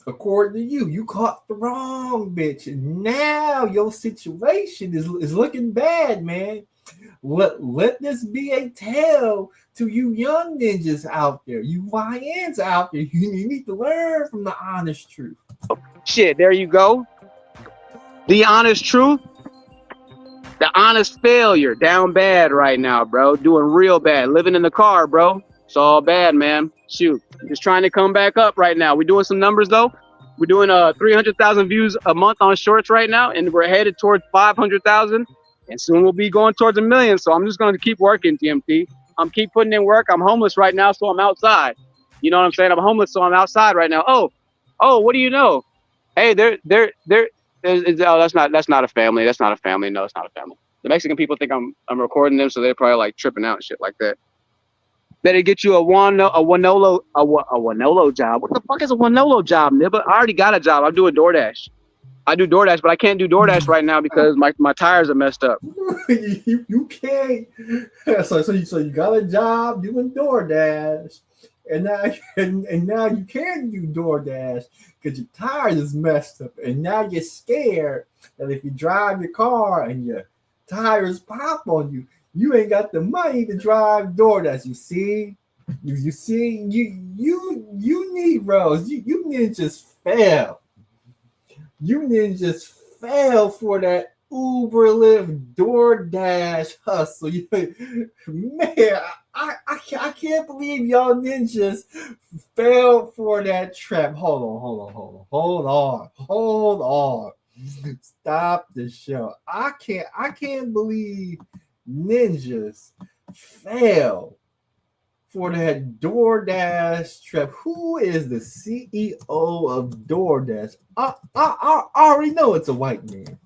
According to you, you caught the wrong bitch. And now your situation is looking bad, man. Let this be a tale to you young ninjas out there, you YNs out there. You need to learn from the honest truth. Shit, there you go. The honest truth. The honest failure. Down bad right now, bro. Doing real bad. Living in the car, bro. It's all bad, man. Shoot. Just trying to come back up right now. We're doing some numbers, though. We're doing 300,000 views a month on shorts right now, and we're headed towards 500,000. And soon we'll be going towards 1 million. So I'm just going to keep working, TMT. I'm keep putting in work. I'm homeless right now, so I'm outside. You know what I'm saying? I'm homeless, so I'm outside right now. Oh, what do you know? Hey, oh, that's not a family. That's not a family. No, it's not a family. The Mexican people think I'm recording them, so they're probably like tripping out and shit like that. Better get you a Wanolo job. What the fuck is a Wanolo job, nigga? I already got a job. I'm doing DoorDash. I do DoorDash, but I can't do DoorDash right now because my tires are messed up. you can't. So you got a job doing DoorDash, and now you can't do DoorDash because your tires is messed up, and now you're scared that if you drive your car and your tires pop on you, you ain't got the money to drive DoorDash. You see, you Negroes, you ninjas fail. You ninjas fail for that Uber, Lyft, DoorDash hustle. Man, I can't believe y'all ninjas fell for that trap. Hold on. Stop the show. I can't believe ninjas fell for that DoorDash trap. Who is the CEO of DoorDash? I already know it's a white man.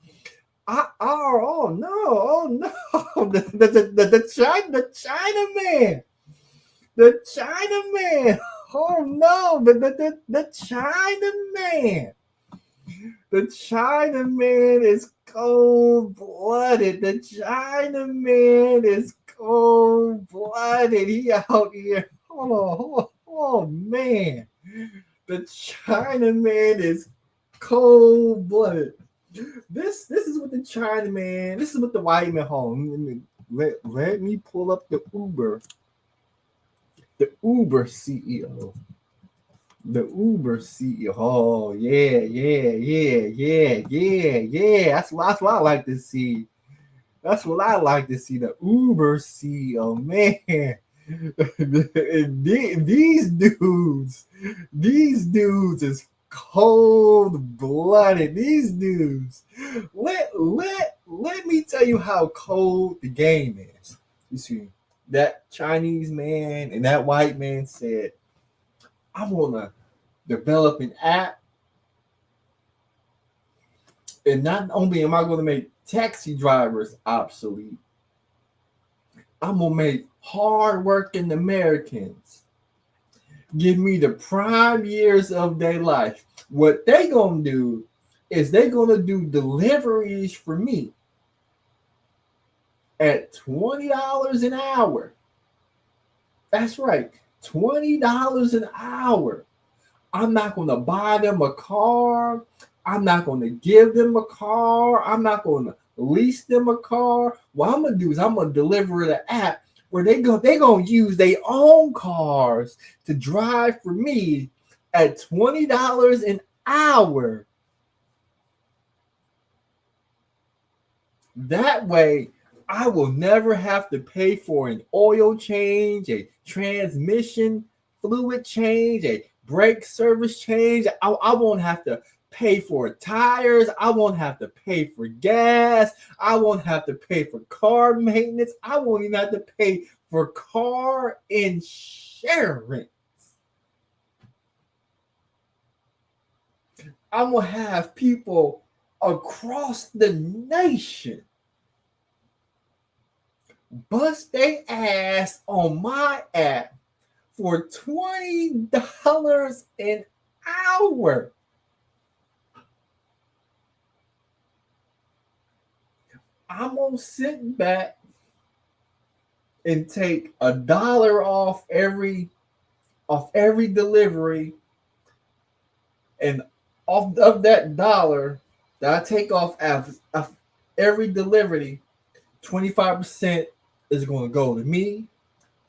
Oh no, the China man. Oh no, the China man. The Chinaman is cold-blooded. The Chinaman is cold-blooded. He out here. Hold on. Oh, man. The Chinaman is cold-blooded. This is what the Chinaman, this is what the white man home. Let me pull up the Uber CEO. The Uber CEO. Oh, yeah. That's what I like to see. That's what I like to see. The Uber CEO, man. These dudes is cold-blooded. These dudes. Let me tell you how cold the game is. You see, that Chinese man and that white man said, I want to develop an app, and not only am I going to make taxi drivers obsolete, I'm going to make hardworking Americans give me the prime years of their life. What they going to do is they going to do deliveries for me at $20 an hour. That's right, $20 an hour. I'm not going to buy them a car. I'm not going to give them a car. I'm not going to lease them a car. What I'm going to do is I'm going to deliver the app where they're going to use their own cars to drive for me at $20 an hour. That way, I will never have to pay for an oil change, a transmission fluid change, a brake service change. I won't have to pay for tires. I won't have to pay for gas. I won't have to pay for car maintenance. I won't even have to pay for car insurance. I'm going to have people across the nation bust they ass on my app for $20 an hour. I'm gonna sit back and take $1 off every delivery, and off of that dollar that I take off of every delivery, 25% is going to go to me,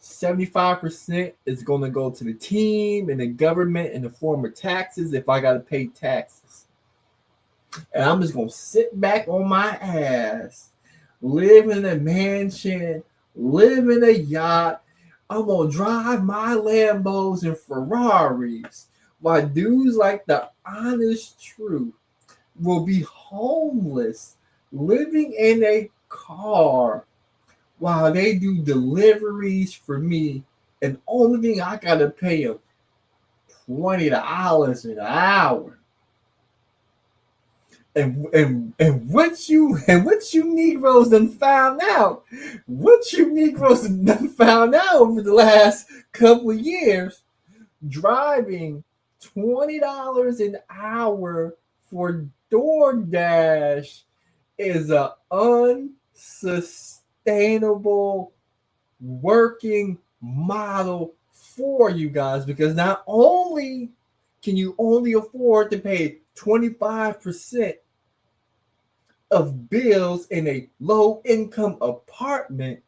75% is going to go to the team and the government in the form of taxes if I got to pay taxes. And I'm just going to sit back on my ass, live in a mansion, live in a yacht. I'm going to drive my Lambos and Ferraris while dudes like the Honest Truth will be homeless, living in a car while they do deliveries for me, and only thing I gotta pay them $20 an hour. And what you Negroes done found out, over the last couple of years, driving $20 an hour for DoorDash is a unsustainable working model for you guys, because not only can you only afford to pay 25% of bills in a low income apartment,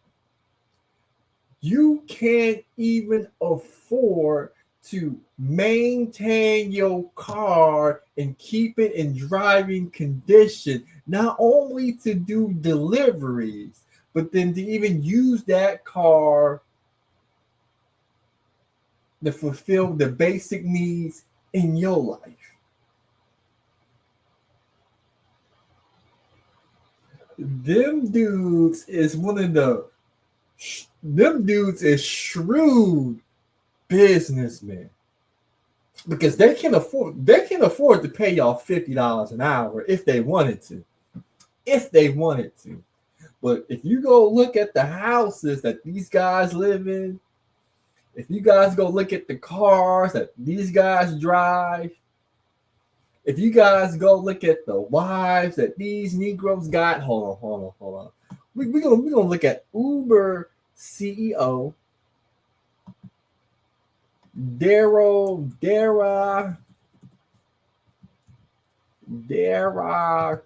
you can't even afford to maintain your car and keep it in driving condition, not only to do deliveries, but then to even use that car to fulfill the basic needs in your life. Them dudes is shrewd businessmen, because they can afford to pay y'all $50 an hour if they wanted to. But if you go look at the houses that these guys live in, if you guys go look at the cars that these guys drive, if you guys go look at the wives that these Negroes got, hold on. We're gonna look at Uber CEO Dara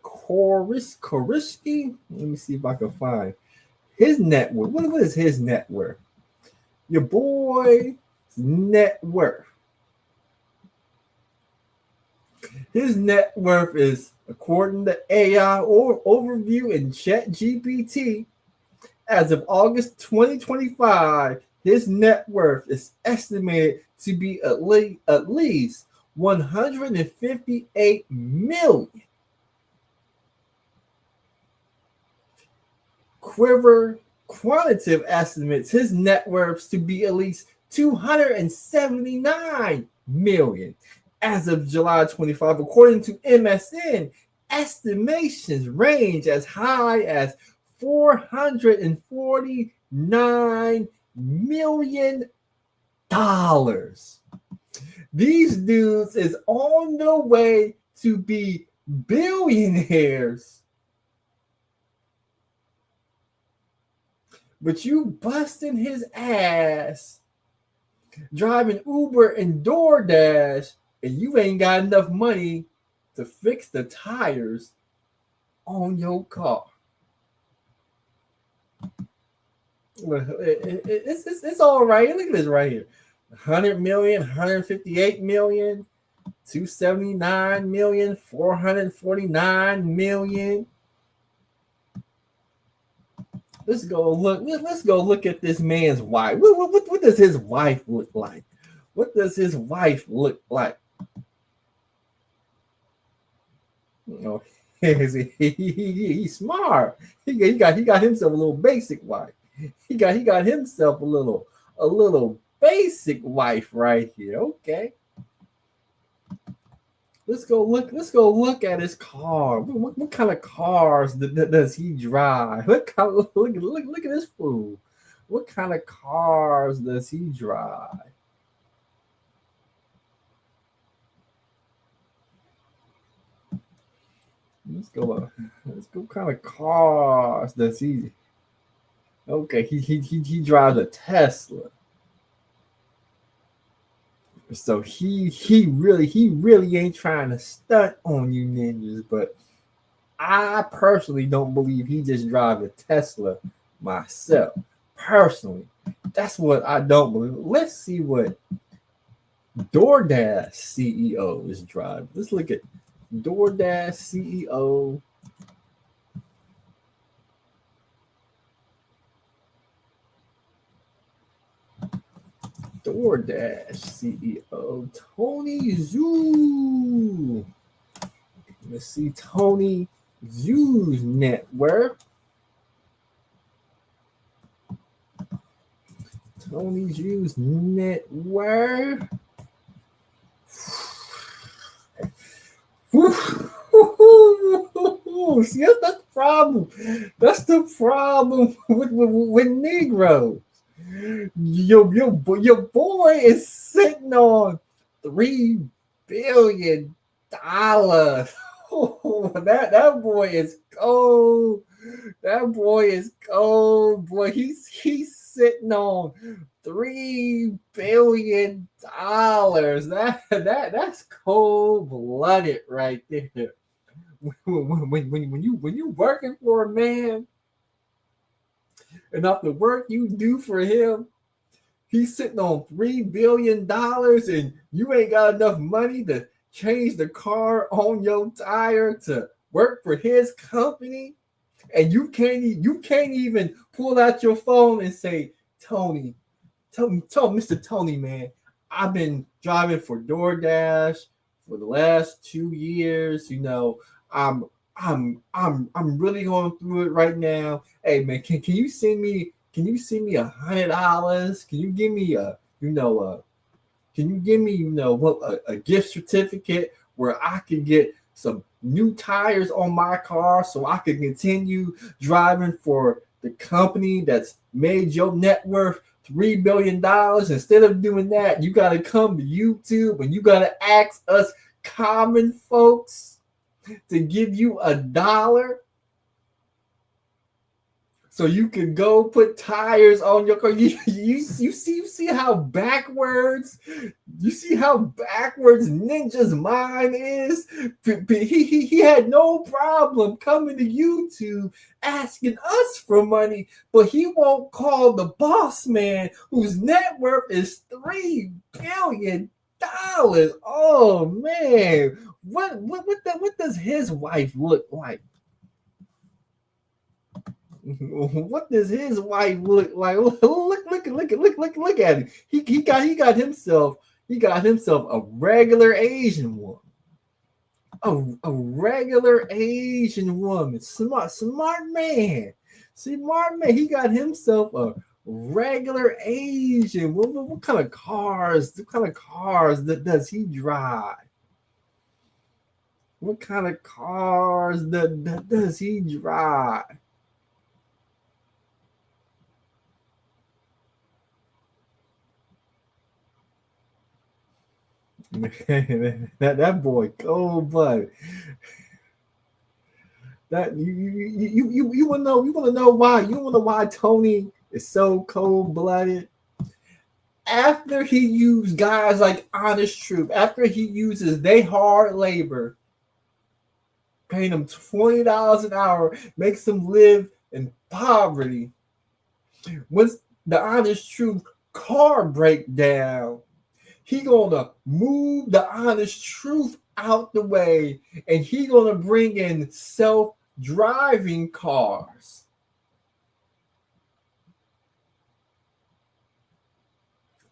Korisky. Let me see if I can find his net worth. What is his net worth? Your boy's net worth. His net worth is, according to AI or Overview and ChatGPT, as of August 2025, his net worth is estimated to be at least $158 million. Quiver Quantitative estimates his net worth to be at least $279 million as of July 25. According to MSN, estimations range as high as $449 million. These dudes is on the way to be billionaires. But you busting his ass driving Uber and DoorDash, and you ain't got enough money to fix the tires on your car. It's all right. Look at this right here. 100 million, 158 million, 279 million, 449 million. Let's go look at this man's wife. What does his wife look like? What does his wife look like? Oh, he's smart. He got himself a little basic wife. He got himself a little basic wife right here. Okay. Let's go look. Let's go look at his car. What kind of cars does he drive? Look at this fool. What kind of cars does he drive? Let's go. Let's go. What kind of cars does he? Okay, he drives a Tesla. So he really ain't trying to stunt on you ninjas, but I personally don't believe he just drives a Tesla myself. Personally, that's what I don't believe. Let's see what DoorDash CEO is driving. Let's look at DoorDash CEO. DoorDash CEO Tony Zhu. Let's see Tony Zhu's net worth. Tony Zhu's net worth. See, that's the problem. That's the problem with Negroes. Your boy is sitting on $3 billion. That boy is cold. That boy is cold. Boy, he's sitting on $3 billion. That's cold blooded right there. When you working for a man, and off the work you do for him, he's sitting on $3 billion, and you ain't got enough money to change the car on your tire to work for his company, and you can't even pull out your phone and say, Tony, tell Mr. Tony, man, I've been driving for DoorDash for the last 2 years. I'm really going through it right now. Hey man, can you send me $100? Can you give me a gift certificate where I can get some new tires on my car so I can continue driving for the company that's made your net worth $3 billion? Instead of doing that, you got to come to YouTube and you got to ask us common folks to give you $1 so you can go put tires on your car. You see how backwards Ninja's mind is. He had no problem coming to YouTube asking us for money, but he won't call the boss man whose net worth is $3 billion. Oh man, what does his wife look like? What does his wife look like? Look at him. He got himself a regular Asian woman. A regular Asian woman. Smart man. Smart man. He got himself a regular Asian. What kind of cars? What kind of cars does he drive? What kind of cars does he drive? that boy cold blooded. That you want to know why? You want to know why Tony is so cold blooded? After he used guys like Honest Truth, after he uses they hard labor, paying them $20 an hour, makes them live in poverty. Once the Honest Truth car break down, he gonna move the Honest Truth out the way, and he gonna bring in self-driving cars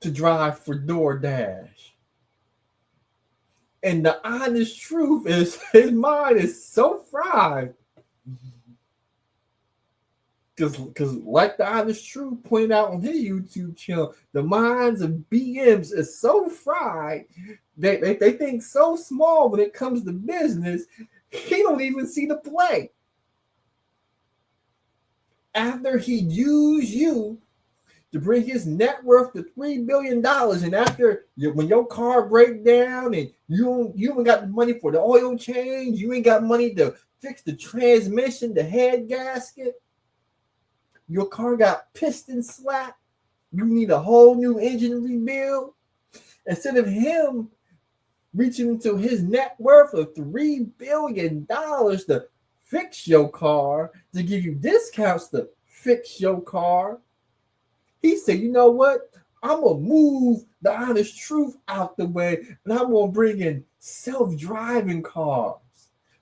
to drive for DoorDash. And the Honest Truth is his mind is so fried Because like the honest truth pointed out on his YouTube channel, the minds of BMs is so fried. They think so small when it comes to business, he don't even see the play. After he used you to bring his net worth to $3 billion, and after when your car break down and you ain't got the money for the oil change, you ain't got money to fix the transmission, the head gasket, your car got piston slapped, you need a whole new engine rebuild. Instead of him reaching into his net worth of $3 billion to fix your car, to give you discounts to fix your car, he said, you know what? I'm going to move the honest truth out the way, and I'm going to bring in self-driving cars.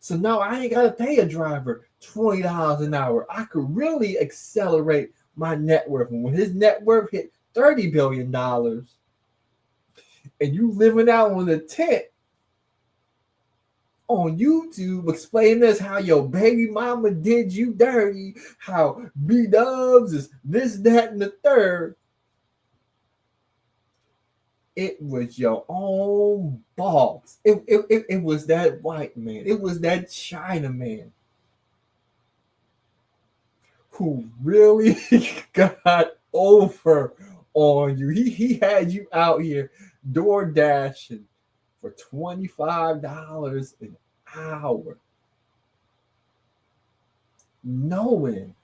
So now I ain't got to pay a driver $20 an hour. I could really accelerate my net worth. And when his net worth hit $30 billion, and you living out on a tent on YouTube explaining this, how your baby mama did you dirty, how B-dubs is this, that, and the third, it was your own boss. It was that white man. It was that China man who really got over on you. He had you out here door dashing for $25 an hour, knowing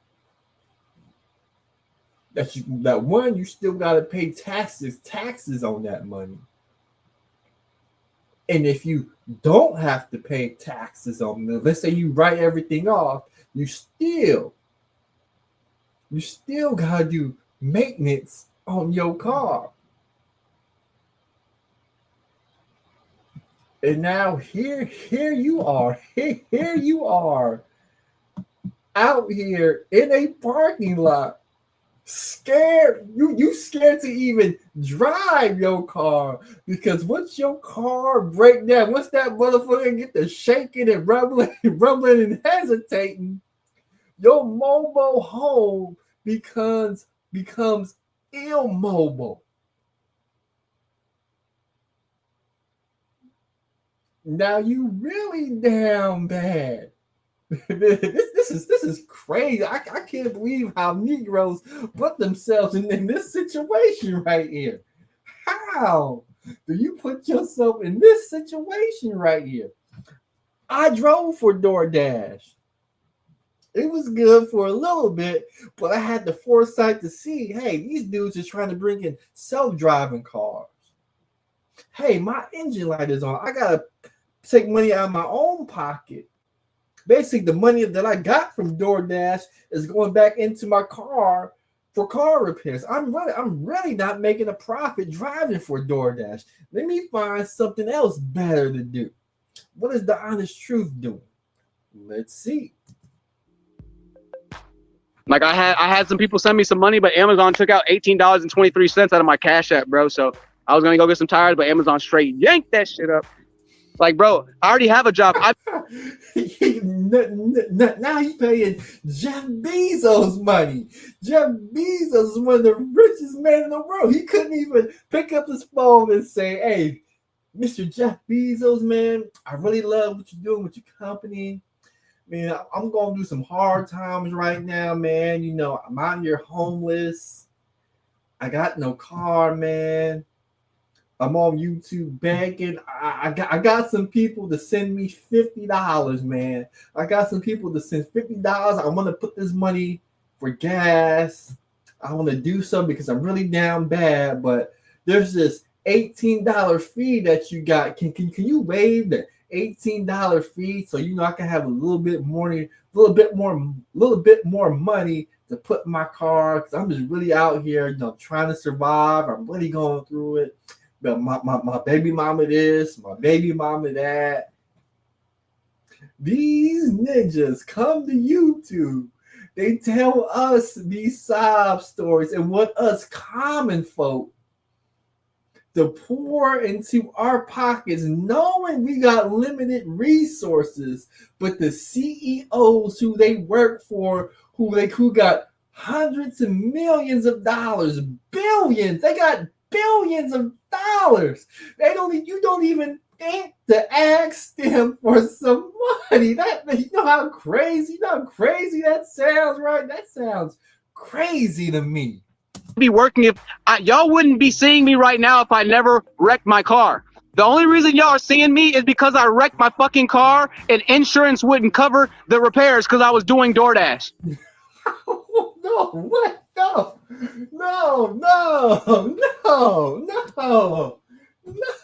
that you still got to pay taxes on that money. And if you don't have to pay taxes on them, let's say you write everything off, you still got to do maintenance on your car. And now here you are out here in a parking lot, scared. You scared to even drive your car, because once your car break down, once that motherfucker get to shaking and rumbling and hesitating, your mobile home becomes immobile. Now you really down bad. This is crazy. I can't believe how Negroes put themselves in this situation right here. How do you put yourself in this situation right here? I drove for DoorDash. It was good for a little bit, but I had the foresight to see, hey, these dudes are trying to bring in self-driving cars. Hey, my engine light is on. I gotta take money out of my own pocket. Basically, the money that I got from DoorDash is going back into my car for car repairs. I'm really not making a profit driving for DoorDash. Let me find something else better to do. What is the honest truth doing? Let's see. Like I had some people send me some money, but Amazon took out $18.23 out of my Cash App, bro. So I was gonna go get some tires, but Amazon straight yanked that shit up. Like, bro, I already have a job. Now he's paying Jeff Bezos money. Jeff Bezos is one of the richest men in the world. He couldn't even pick up his phone and say, hey, Mr. Jeff Bezos, man, I really love what you're doing with your company. Man, I'm going through some hard times right now, man. You know, I'm out here homeless. I got no car, man. I'm on YouTube begging. I got some people to send me $50, man. I got some people to send $50. I want to put this money for gas. I want to do something because I'm really down bad. But there's this $18 fee that you got. Can you waive the $18 fee so I can have a little bit more money to put in my car? Because I'm just really out here, trying to survive. I'm really going through it. My baby mama this, my baby mama that. These ninjas come to YouTube. They tell us these sob stories and want us common folk to pour into our pockets, knowing we got limited resources, but the CEOs who they work for, who got hundreds of millions of dollars, billions. They got billions of dollars. You don't even think to ask them for some money. You know how crazy that sounds, right? That sounds crazy to me. Be working if y'all wouldn't be seeing me right now if I never wrecked my car. The only reason y'all are seeing me is because I wrecked my fucking car and insurance wouldn't cover the repairs because I was doing DoorDash. No, what? No, no, no, no, no,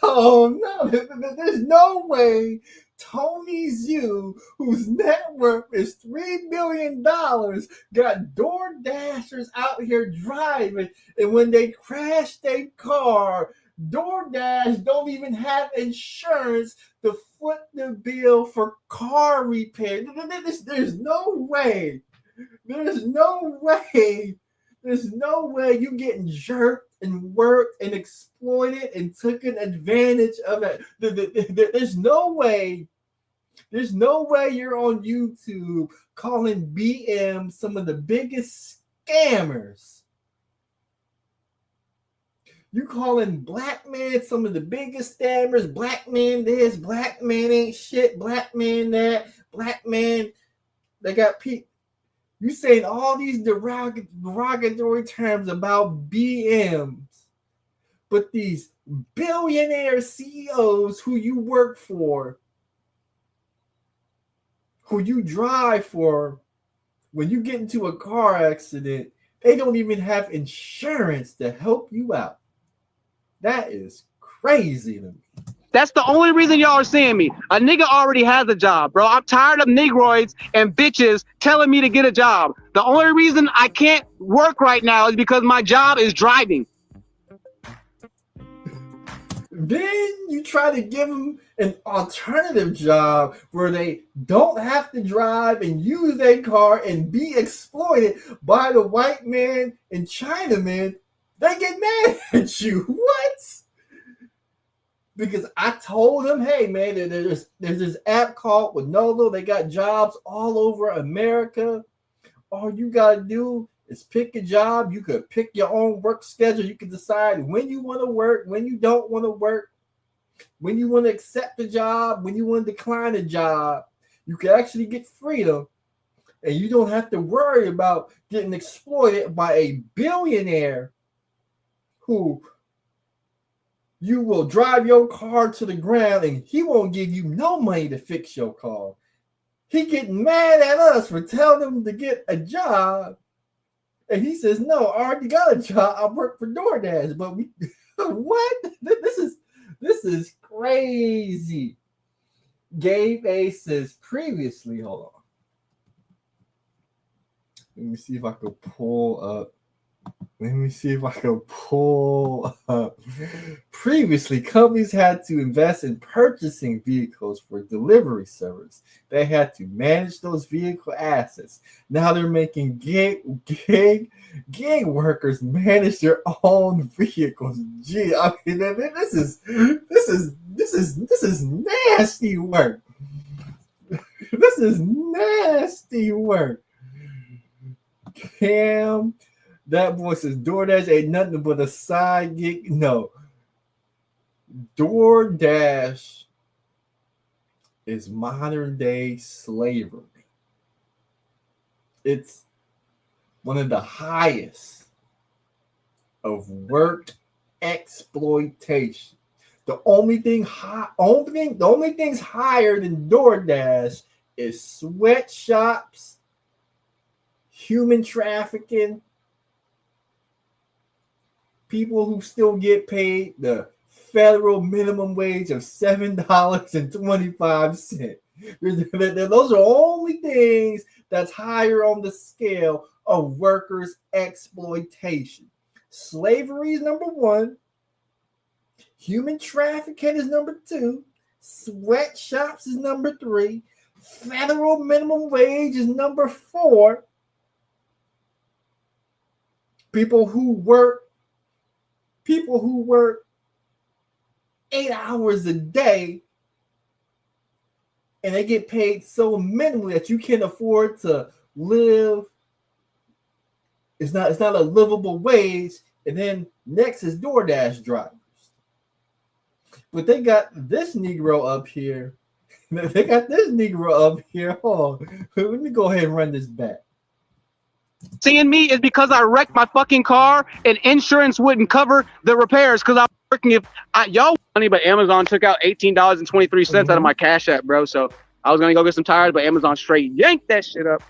no. There's no way Tony Zhu, whose net worth is $3 billion, got door dashers out here driving, and when they crash their car, DoorDash don't even have insurance to foot the bill for car repair. There's no way. There's no way. There's no way you getting jerked and worked and exploited and taken advantage of it. There's no way. There's no way you're on YouTube calling BM some of the biggest scammers. You calling black men some of the biggest scammers. Black man this, black man ain't shit, black man that, black man. They got people. You saying all these derogatory terms about BMs, but these billionaire CEOs who you work for, who you drive for, when you get into a car accident, they don't even have insurance to help you out. That is crazy to me. That's the only reason y'all are seeing me. A nigga already has a job, bro. I'm tired of negroids and bitches telling me to get a job. The only reason I can't work right now is because my job is driving. Then you try to give them an alternative job where they don't have to drive and use their car and be exploited by the white man and Chinaman. They get mad at you. What? Because I told them, hey, man, there's this app called Winolo. They got jobs all over America. All you got to do is pick a job. You could pick your own work schedule. You can decide when you want to work, when you don't want to work, when you want to accept the job, when you want to decline a job. You can actually get freedom, and you don't have to worry about getting exploited by a billionaire who you will drive your car to the ground and he won't give you no money to fix your car. He getting mad at us for telling him to get a job. And he says, no, I already got a job. I work for DoorDash. But we what? This is crazy. Gabe A says previously, hold on. Let me see if I can pull up. Previously, companies had to invest in purchasing vehicles for delivery service. They had to manage those vehicle assets. Now they're making gig workers manage their own vehicles. Gee, I mean, this is nasty work. This is nasty work. Cam. That boy says DoorDash ain't nothing but a side gig. No. DoorDash is modern day slavery. It's one of the highest of work exploitation. The only things higher than DoorDash is sweatshops, human trafficking, people who still get paid the federal minimum wage of $7.25. Those are only things that's higher on the scale of workers' exploitation. Slavery is number one. Human trafficking is number two. Sweatshops is number three. Federal minimum wage is number four. People who work 8 hours a day and they get paid so minimally that you can't afford to live It's not a livable wage. And then next is DoorDash drivers. But they got this Negro up here. They got this Negro up here. Hold on. Let me go ahead and run this back. Seeing me is because I wrecked my fucking car and insurance wouldn't cover the repairs because I'm working. If y'all money, but Amazon took out $18.23 out of my Cash App, bro. So I was gonna go get some tires, but Amazon straight yanked that shit up.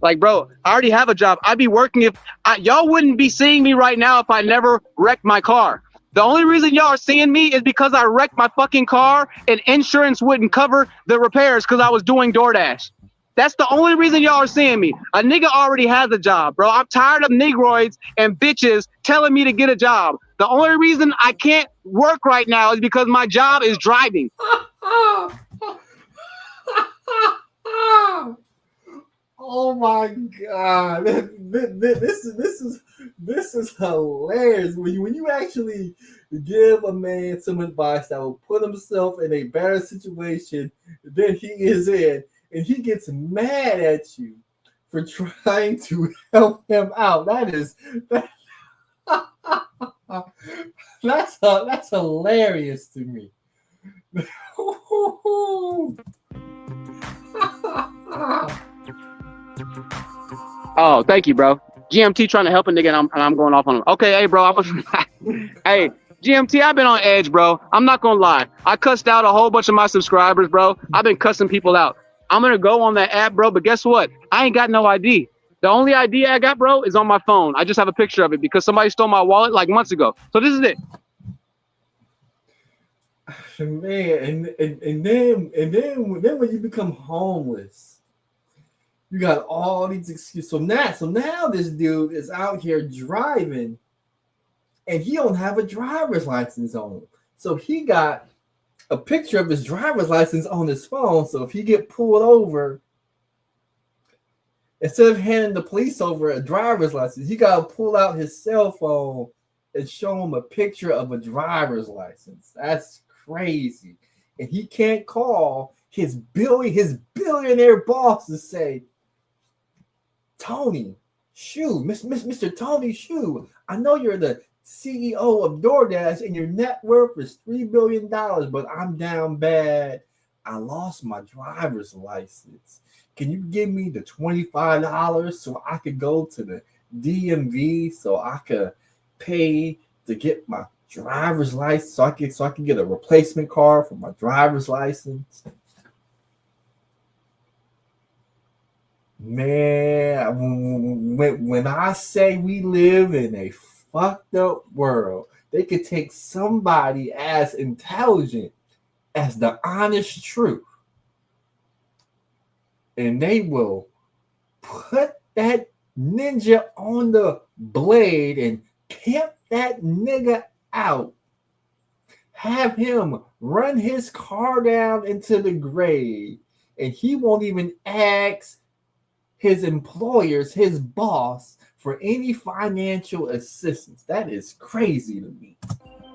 Like, bro, I already have a job. I'd be working if y'all wouldn't be seeing me right now if I never wrecked my car. The only reason y'all are seeing me is because I wrecked my fucking car and insurance wouldn't cover the repairs because I was doing DoorDash. That's the only reason y'all are seeing me. A nigga already has a job, bro. I'm tired of negroids and bitches telling me to get a job. The only reason I can't work right now is because my job is driving. Oh my god, this is hilarious. When you actually give a man some advice that will put himself in a better situation than he is in, and he gets mad at you for trying to help him out. That's hilarious to me. Oh, thank you, bro. GMT trying to help a nigga and I'm going off on him. Okay, hey, bro. Hey, GMT, I've been on edge, bro. I'm not going to lie. I cussed out a whole bunch of my subscribers, bro. I've been cussing people out. I'm going to go on that app, bro. But guess what? I ain't got no ID. The only ID I got, bro, is on my phone. I just have a picture of it because somebody stole my wallet like months ago. So this is it. Man, and then when you become homeless, you got all these excuses. So now this dude is out here driving, and he don't have a driver's license on him. So he got a picture of his driver's license on his phone. So if he get pulled over, instead of handing the police over a driver's license, he got to pull out his cell phone and show him a picture of a driver's license. That's crazy. And he can't call his billionaire boss to say, Tony Shu, Mr. Tony Shu, I know you're the CEO of DoorDash and your net worth is $3 billion, but I'm down bad. I lost my driver's license. Can you give me the $25 so I could go to the DMV so I could pay to get my driver's license so I can get a replacement card for my driver's license? Man, when I say we live in a fucked up world, they could take somebody as intelligent as the honest truth, and they will put that ninja on the blade and pimp that nigga out. Have him run his car down into the grave, and he won't even ask his employers, his boss, for any financial assistance. That is crazy to me.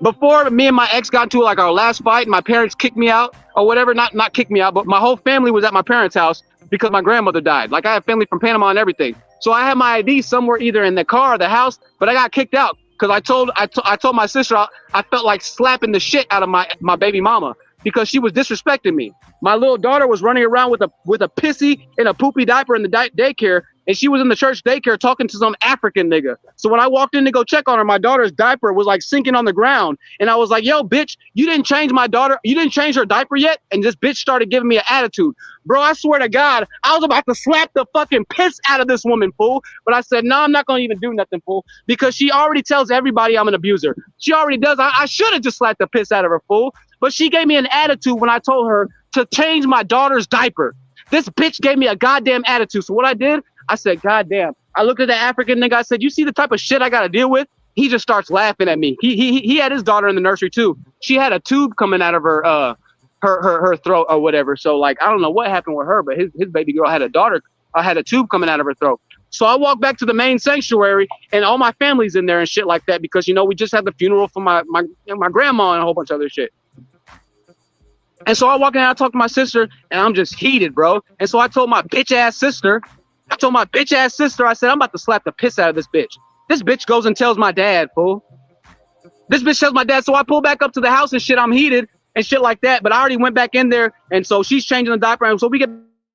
Before me and my ex got into like our last fight, my parents kicked me out or whatever. Not kicked me out, but my whole family was at my parents' house because my grandmother died. Like I have family from Panama and everything. So I had my ID somewhere either in the car or the house, but I got kicked out because I told my sister I felt like slapping the shit out of my baby mama because she was disrespecting me. My little daughter was running around with a pissy and a poopy diaper in the daycare, and she was in the church daycare talking to some African nigga. So when I walked in to go check on her, my daughter's diaper was like sinking on the ground. And I was like, yo, bitch, you didn't change my daughter. You didn't change her diaper yet? And this bitch started giving me an attitude. Bro, I swear to God, I was about to slap the fucking piss out of this woman, fool. But I said, no, I'm not going to even do nothing, fool. Because she already tells everybody I'm an abuser. She already does. I should have just slapped the piss out of her, fool. But she gave me an attitude when I told her to change my daughter's diaper. This bitch gave me a goddamn attitude. So what I did, I said, goddamn. I looked at the African nigga. I said, you see the type of shit I got to deal with? He just starts laughing at me. He had his daughter in the nursery too. She had a tube coming out of her throat or whatever. So like, I don't know what happened with her, but his baby girl had a tube coming out of her throat. So I walked back to the main sanctuary and all my family's in there and shit like that because, you know, we just had the funeral for my grandma and a whole bunch of other shit. And so I walk in and I talk to my sister and I'm just heated, bro. And so I told my bitch ass sister, I told my bitch ass sister, I said, I'm about to slap the piss out of this bitch. This bitch goes and tells my dad, fool. This bitch tells my dad, so I pull back up to the house and shit. I'm heated and shit like that. But I already went back in there, and so she's changing the diaper. And so we get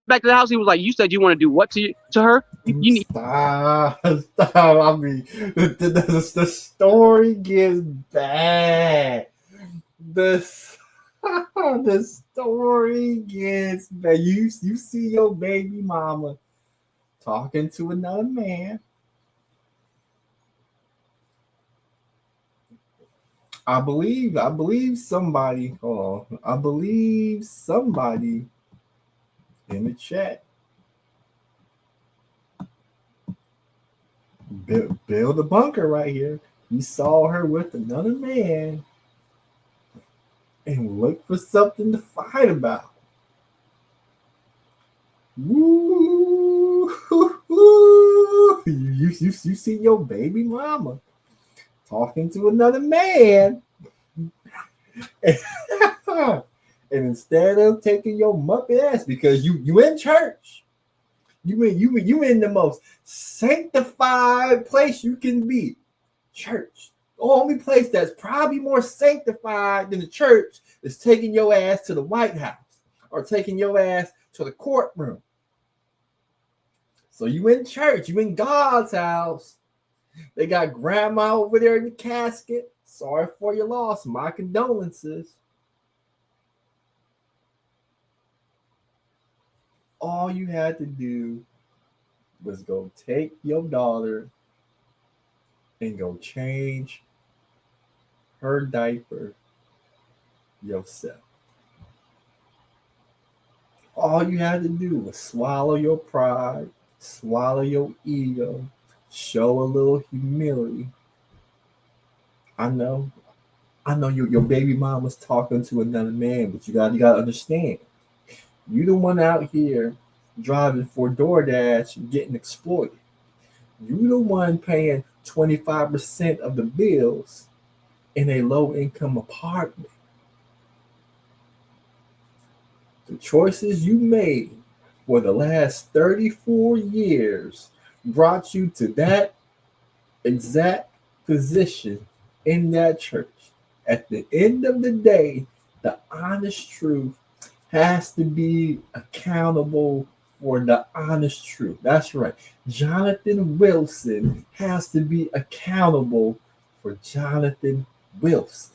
back to the house. He was like, "You said you want to do what to her? You need." Stop. I mean, the story gets bad. The story gets bad. You see your baby mama talking to another man. I believe somebody. Hold on. I believe somebody in the chat build a bunker right here. You saw her with another man and look for something to fight about. Woo! You see your baby mama talking to another man. And instead of taking your muppet ass, because you in church, you in the most sanctified place you can be, church. The only place that's probably more sanctified than the church is taking your ass to the White House or taking your ass to the courtroom. So you in church, you in God's house. They got grandma over there in the casket. Sorry for your loss. My condolences. All you had to do was go take your daughter and go change her diaper yourself. All you had to do was swallow your pride, swallow your ego, show a little humility. I know your baby mom was talking to another man, but you gotta understand. You the one out here driving for DoorDash and getting exploited. You the one paying 25% of the bills in a low income apartment. The choices you made for the last 34 years brought you to that exact position in that church. At the end of the day, the honest truth has to be accountable for the honest truth. That's right. Jonathan Wilson has to be accountable for Jonathan Wilson.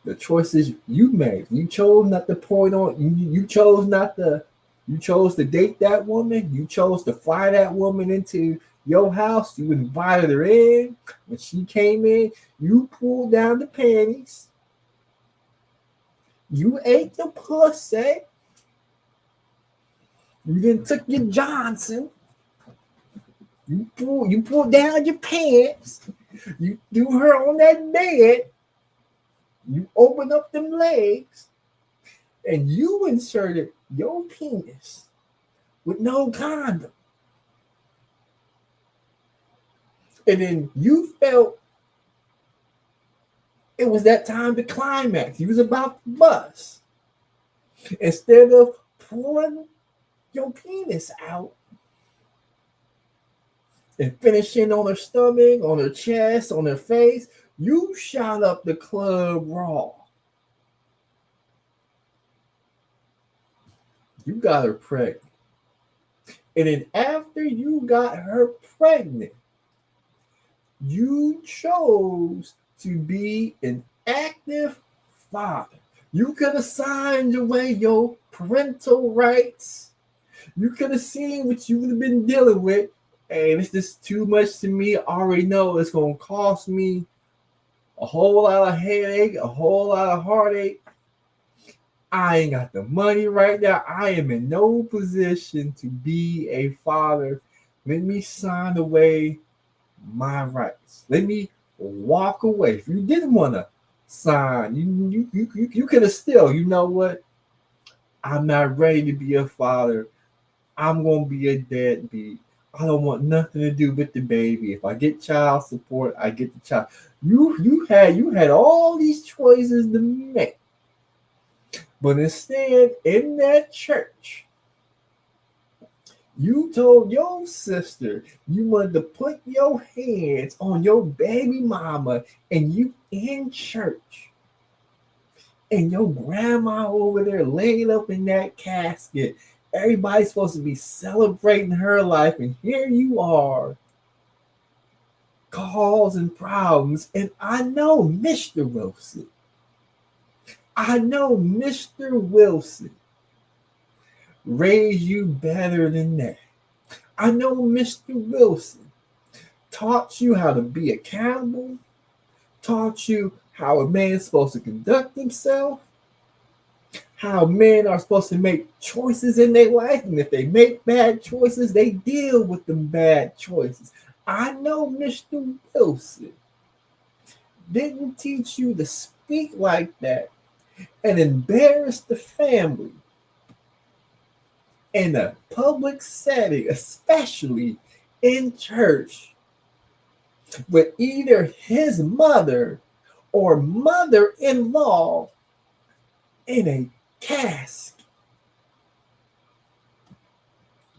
The choices you made. You chose not to point on. You chose not to. You chose to date that woman. You chose to fly that woman into your house. You invited her in. When she came in, you pulled down the panties. You ate the pussy. You then took your Johnson. You pulled down your pants. You threw her on that bed. You opened up them legs. And you inserted your penis with no condom. And then you felt it was that time to climax. You was about to bust. Instead of pulling your penis out and finishing on her stomach, on her chest, on her face, you shot up the club raw. You got her pregnant. And then after you got her pregnant, you chose to be an active father. You could have signed away your parental rights. You could have seen what you would have been dealing with. Hey, this is too much to me. I already know it's going to cost me a whole lot of headache, a whole lot of heartache. I ain't got the money right now. I am in no position to be a father. Let me sign away my rights. Let me walk away. If you didn't want to sign, you could have still, you know what? I'm not ready to be a father. I'm going to be a deadbeat. I don't want nothing to do with the baby. If I get child support, I get the child. You had all these choices to make. But instead, in that church, You told your sister you wanted to put your hands on your baby mama, and you in church, and your grandma over there laid up in that casket. Everybody's supposed to be celebrating her life, and here you are, causing problems. And I know Mr. Wilson. I know Mr. Wilson raised you better than that. I know Mr. Wilson taught you how to be accountable, taught you how a man is supposed to conduct himself, how men are supposed to make choices in their life, and if they make bad choices, they deal with them bad choices. I know Mr. Wilson didn't teach you to speak like that and embarrass the family in a public setting, especially in church, with either his mother or mother-in-law in a cask.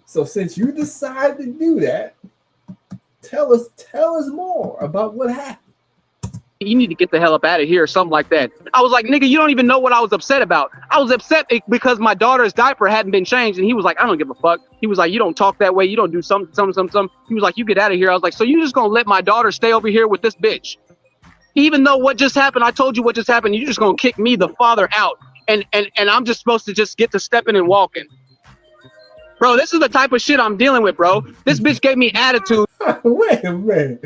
So since you decided to do that, tell us more about what happened. You need to get the hell up out of here or something like that. I was like, nigga, you don't even know what I was upset about. I was upset because my daughter's diaper hadn't been changed. And he was like, I don't give a fuck. He was like, you don't talk that way. You don't do some. He was like, you get out of here. I was like, so you just gonna let my daughter stay over here with this bitch? Even though what just happened, I told you what just happened. You just gonna kick me, the father, out. And I'm just supposed to just get to stepping and walking. Bro, this is the type of shit I'm dealing with, bro. This bitch gave me attitude. Wait a minute.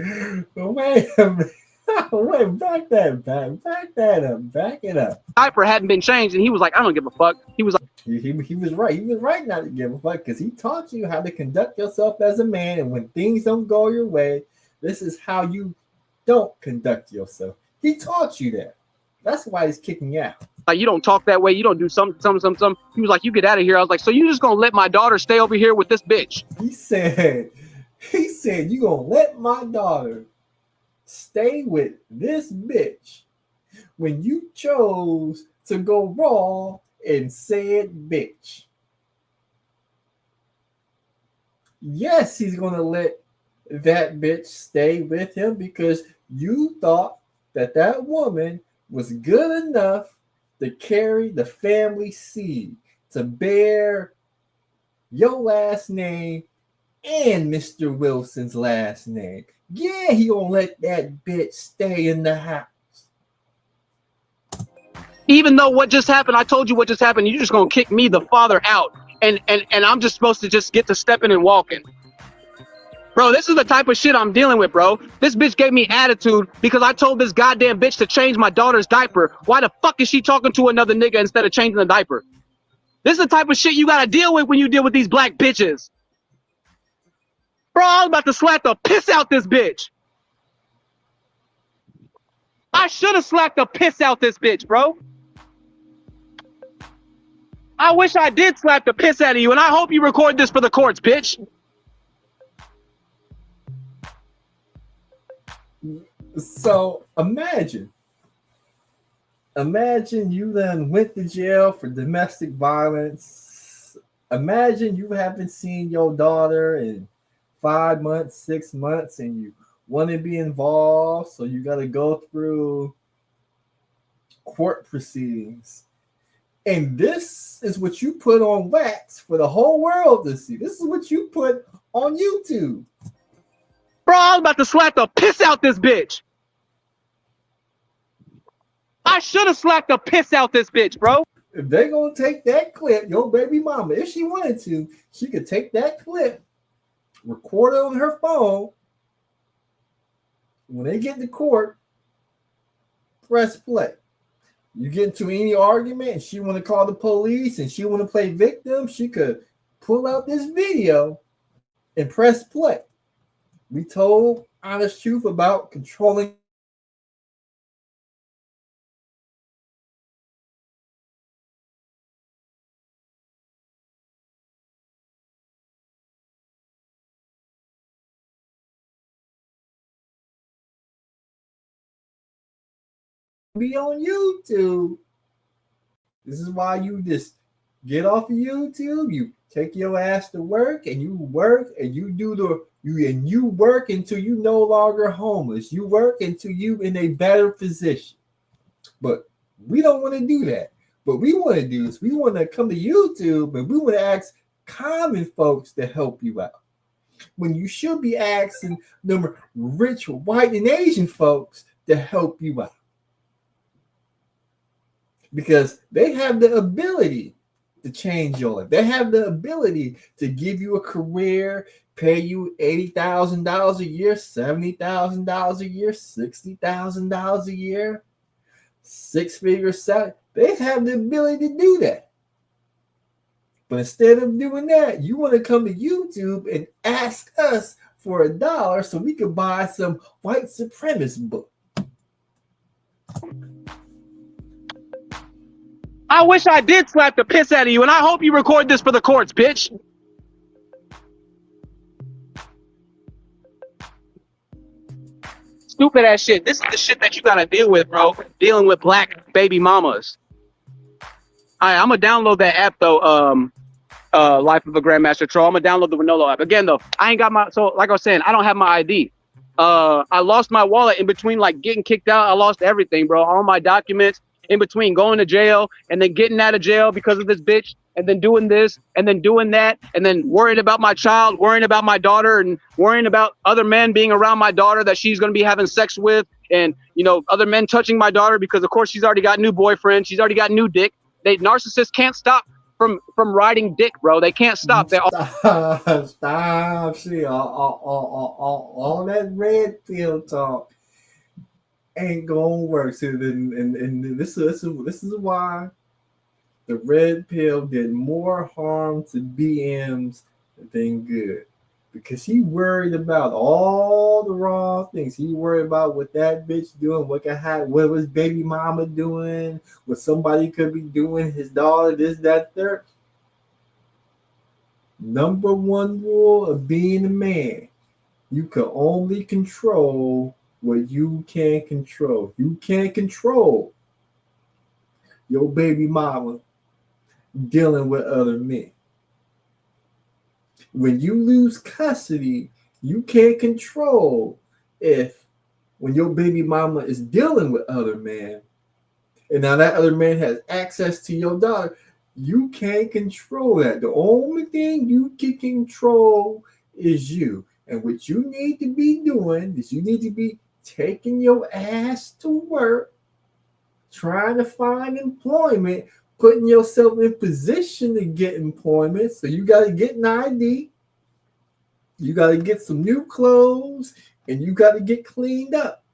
Wait, back that up, back it up. Diaper hadn't been changed, and he was like, I don't give a fuck. He was like, he was right. He was right not to give a fuck because he taught you how to conduct yourself as a man, and when things don't go your way, this is how you don't conduct yourself. He taught you that. That's why he's kicking you out. Like, you don't talk that way. You don't do some. He was like, you get out of here. I was like, so you just gonna let my daughter stay over here with this bitch? He said, you gonna let my daughter stay with this bitch when you chose to go raw and said bitch. Yes, he's gonna let that bitch stay with him because you thought that woman was good enough to carry the family seed, to bear your last name and Mr. Wilson's last name. Yeah, he gonna let that bitch stay in the house. Even though what just happened, I told you what just happened. You just gonna kick me, the father, out. And I'm just supposed to just get to stepping and walking. Bro, this is the type of shit I'm dealing with, bro. This bitch gave me attitude because I told this goddamn bitch to change my daughter's diaper. Why the fuck is she talking to another nigga instead of changing the diaper? This is the type of shit you gotta deal with when you deal with these black bitches. Bro, I was about to slap the piss out this bitch. I should have slapped the piss out this bitch, bro. I wish I did slap the piss out of you, and I hope you record this for the courts, bitch. So imagine you then went to jail for domestic violence. Imagine you haven't seen your daughter in 5 months, 6 months, and you want to be involved, so you got to go through court proceedings. And this is what you put on Wax for the whole world to see. This is what you put on YouTube. Bro, I was about to slap the piss out this bitch. I should have slapped the piss out this bitch, bro. If they're going to take that clip, your baby mama, if she wanted to, she could take that clip, record it on her phone. When they get to court, press play. You get into any argument and she want to call the police and she want to play victim, she could pull out this video and press play. We told honest truth about controlling be on YouTube. This is why you just Get off of YouTube. You take your ass to work, and you work, and you do you work until you no longer homeless. You work until you in a better position. But we don't want to do that. What we want to do is we want to come to YouTube and we want to ask common folks to help you out. When you should be asking them rich white and Asian folks to help you out. Because they have the ability to change your life. They have the ability to give you a career, pay you $80,000 a year, $70,000 a year, $60,000 a year, six-figure salary. They have the ability to do that. But instead of doing that, you want to come to YouTube and ask us for $1 so we could buy some white supremacist book. I wish I did slap the piss out of you, and I hope you record this for the courts, bitch. Stupid ass shit. This is the shit that you gotta deal with, bro. Dealing with black baby mamas. Alright, I'm gonna download that app though. Life of a Grandmaster Troll. I'm gonna download the Renolo app. Again though, I ain't got my, so like I was saying, I don't have my ID. I lost my wallet in between like getting kicked out. I lost everything, bro. All my documents in between going to jail and then getting out of jail because of this bitch, and then doing this and then doing that, and then worrying about my child, worrying about my daughter, and worrying about other men being around my daughter that she's gonna be having sex with, and you know, other men touching my daughter because of course she's already got new boyfriend, she's already got new dick. They narcissists can't stop from riding dick, bro. They can't stop. They Stop. See, all that red pill talk ain't gonna work. So and this is why the red pill did more harm to BMs than good. Because he worried about all the wrong things. He worried about what that bitch doing, what was baby mama doing, what somebody could be doing, his daughter, this, that, third. Number one rule of being a man, you can only control what you can control. You can't control your baby mama dealing with other men. When you lose custody, you can't control when your baby mama is dealing with other men, and now that other man has access to your daughter, you can't control that. The only thing you can control is you. And what you need to be doing is you need to be taking your ass to work, trying to find employment, putting yourself in position to get employment. So you got to get an ID, you got to get some new clothes, and you got to get cleaned up.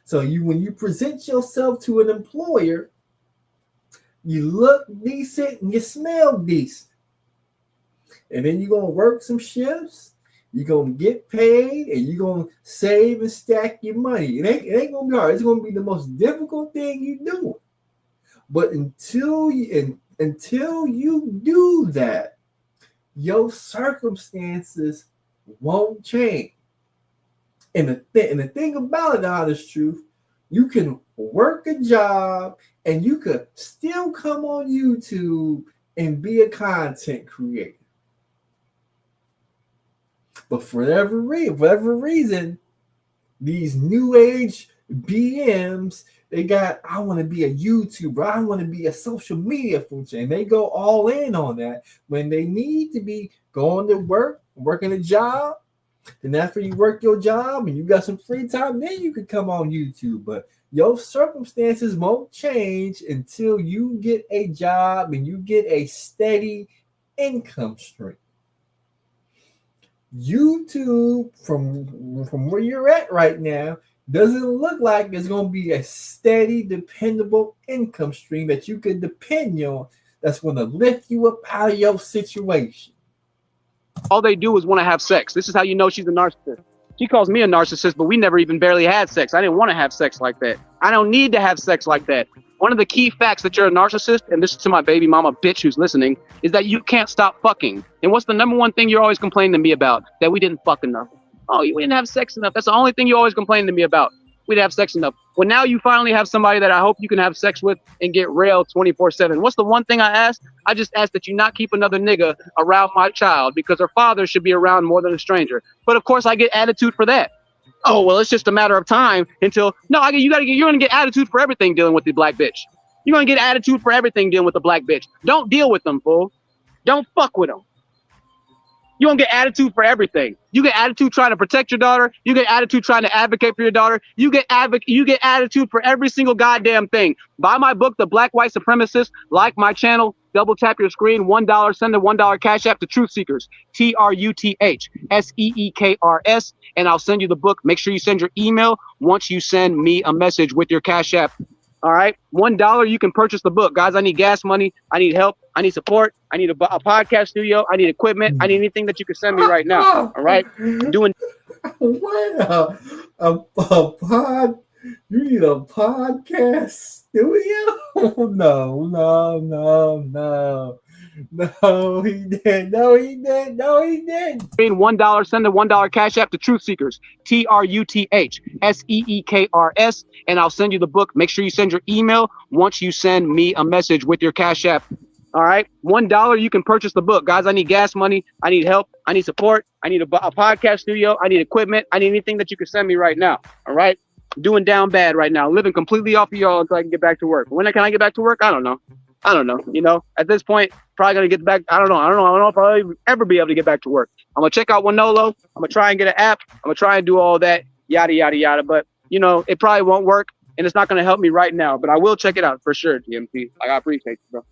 So when you present yourself to an employer, you look decent and you smell decent. And then you're going to work some shifts, you're going to get paid, and you're going to save and stack your money. It ain't going to be hard. It's going to be the most difficult thing you do. But until you do that, your circumstances won't change. And the thing about it, honest truth, you can work a job and you could still come on YouTube and be a content creator. But for whatever reason, these new age BMs, they got, I want to be a YouTuber, I want to be a social media influencer, and they go all in on that when they need to be going to work, working a job. Then after you work your job and you got some free time, then you could come on YouTube. But your circumstances won't change until you get a job and you get a steady income stream. YouTube, from where you're at right now, doesn't look like there's going to be a steady, dependable income stream that you could depend on that's going to lift you up out of your situation. all they do is want to have sex. This is how you know she's a narcissist. She calls me a narcissist, but we never even barely had sex. I didn't want to have sex like that. I don't need to have sex like that. One of the key facts that you're a narcissist, and this is to my baby mama bitch who's listening, is that you can't stop fucking. And what's the number one thing you're always complaining to me about? That we didn't fuck enough. Oh, we didn't have sex enough. That's the only thing you always complain to me about. we'd have sex enough. Well, now you finally have somebody that I hope you can have sex with and get railed 24/7. What's the one thing I asked? I just asked that you not keep another nigga around my child because her father should be around more than a stranger. But of course, I get attitude for that. Oh, well, it's just a matter of time until you're gonna get attitude for everything dealing with the black bitch. You're gonna get attitude for everything dealing with the black bitch. Don't deal with them, fool. Don't fuck with them. You don't get attitude for everything. You get attitude trying to protect your daughter. You get attitude trying to advocate for your daughter. You get attitude for every single goddamn thing. Buy my book, The Black White Supremacist. Like my channel. Double tap your screen. $1. Send a $1 cash app to Truth Seekers. TruthSeekers. And I'll send you the book. Make sure you send your email once you send me a message with your cash app. All right, $1, you can purchase the book. Guys, I need gas money. I need help. I need support. I need a podcast studio. I need equipment. I need anything that you can send me right now. All right, doing. What you need a podcast studio? No, he did. $1, send a $1 cash app to Truth Seekers. TruthSeekers. And I'll send you the book. Make sure you send your email once you send me a message with your cash app. All right, $1, you can purchase the book. Guys, I need gas money. I need help. I need support. I need a podcast studio. I need equipment. I need anything that you can send me right now. All right, doing down bad right now. Living completely off of y'all until I can get back to work. When can I get back to work? I don't know. You know, at this point, probably gonna get back. I don't know if I'll ever be able to get back to work. I'm gonna check out Winolo. I'm gonna try and get an app. I'm gonna try and do all that, yada yada yada. But you know, it probably won't work, and it's not gonna help me right now. But I will check it out for sure, TMT. I appreciate you, bro.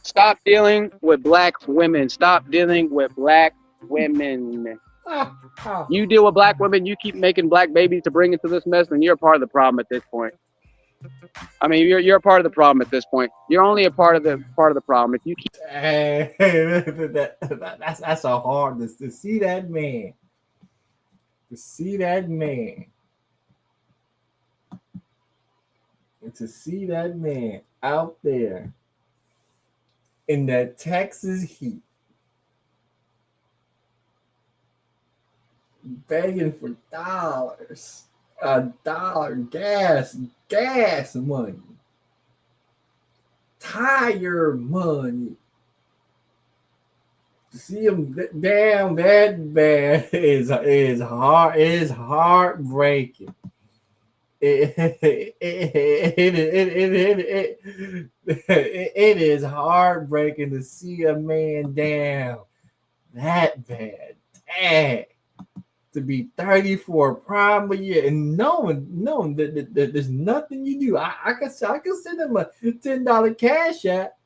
Stop dealing with black women. Stop dealing with black women. You deal with black women. You keep making black babies to bring into this mess, and you're a part of the problem at this point. I mean, you're a part of the problem at this point. You're only a part of the problem. If you keep, that's a hard to see that man. And to see that man out there in that Texas heat, begging for dollars. $1 gas money, tire money. To see him down that bad is heartbreaking. It is heartbreaking to see a man down that bad. Dang. To be 34 prime a year and knowing that there's nothing you do. I can send him a $10 cash app.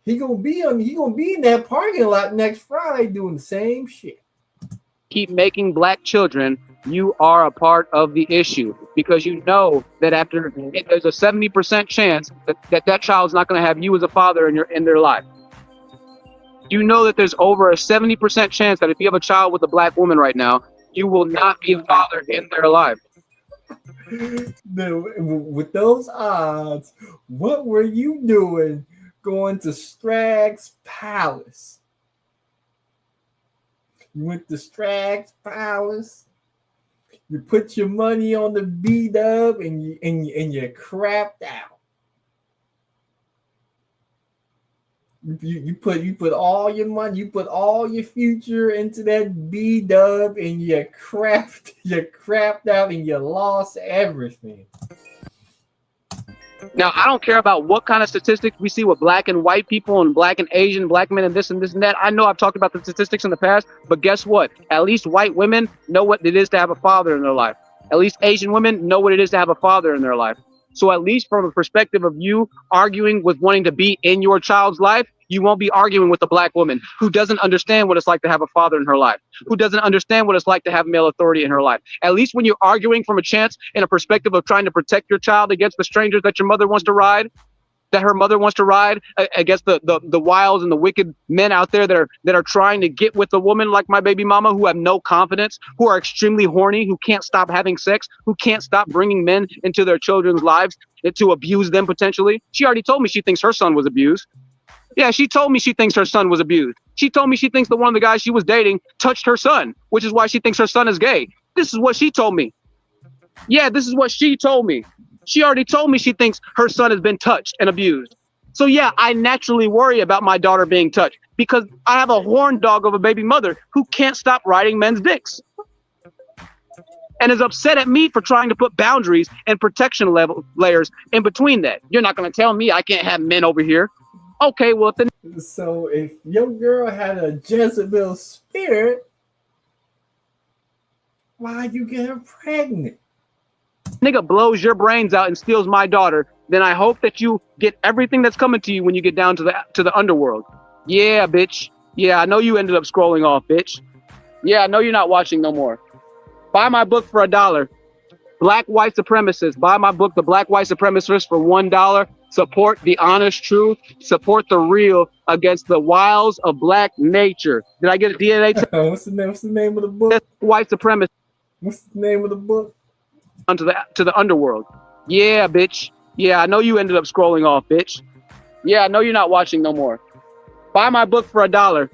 He gonna be in that parking lot next Friday doing the same shit. keep making black children, you are a part of the issue, because you know that after there's a 70% chance that child's not going to have you as a father in their life. You know that there's over a 70% chance that if you have a child with a black woman right now, you will not be a father in their life. With those odds, what were you doing going to Stragg's Palace? You went to Stragg's Palace. You put your money on the B-dub and you crapped out. You put all your money, you put all your future into that B-dub and you crapped out and you lost everything. Now, I don't care about what kind of statistics we see with black and white people and black and Asian, black men and this and that. I know I've talked about the statistics in the past, but guess what? At least white women know what it is to have a father in their life. At least Asian women know what it is to have a father in their life. So at least from a perspective of you arguing with wanting to be in your child's life, you won't be arguing with a black woman who doesn't understand what it's like to have a father in her life, who doesn't understand what it's like to have male authority in her life. At least when you're arguing from a chance in a perspective of trying to protect your child against the strangers that your mother wants to ride, that her mother wants to ride, against the wiles and the wicked men out there that are trying to get with a woman like my baby mama, who have no confidence, who are extremely horny, who can't stop having sex, who can't stop bringing men into their children's lives to abuse them potentially. She already told me she thinks her son was abused. Yeah, she told me she thinks her son was abused. She told me she thinks that one of the guys she was dating touched her son, which is why she thinks her son is gay. This is what she told me. Yeah, this is what she told me. She already told me she thinks her son has been touched and abused. So yeah, I naturally worry about my daughter being touched because I have a horn dog of a baby mother who can't stop riding men's dicks and is upset at me for trying to put boundaries and protection layers in between that. You're not going to tell me I can't have men over here. Okay, well, So if your girl had a Jezebel spirit, why you get her pregnant? nigga blows your brains out and steals my daughter, then I hope that you get everything that's coming to you when you get down to the underworld. Yeah, bitch. Yeah, I know you ended up scrolling off, bitch. Yeah, I know you're not watching no more. Buy my book for $1. Black White Supremacists. Buy my book, The Black White Supremacists, for $1. Support the honest truth. Support the real against the wiles of black nature. Did I get a DNA test? What's the name of the book? White supremacist. What's the name of the book? To the underworld. Yeah, bitch. Yeah, I know you ended up scrolling off, bitch. Yeah, I know you're not watching no more. Buy my book for $1.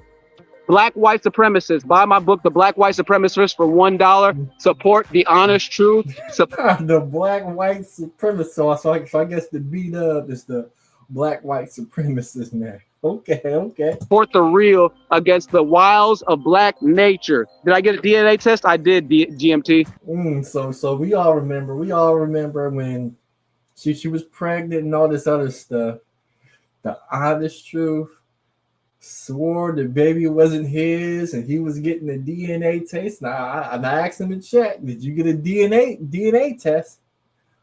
Black White Supremacists. Buy my book, The Black White Supremacists, for $1. Support the honest truth. The Black White Supremacist. So I guess the beat up is the Black White Supremacist now. Okay. Support the real against the wiles of black nature. Did I get a DNA test? I did, GMT. So we all remember when she was pregnant and all this other stuff. The honest truth swore the baby wasn't his and he was getting a DNA test. Now I asked him in chat, did you get a DNA test?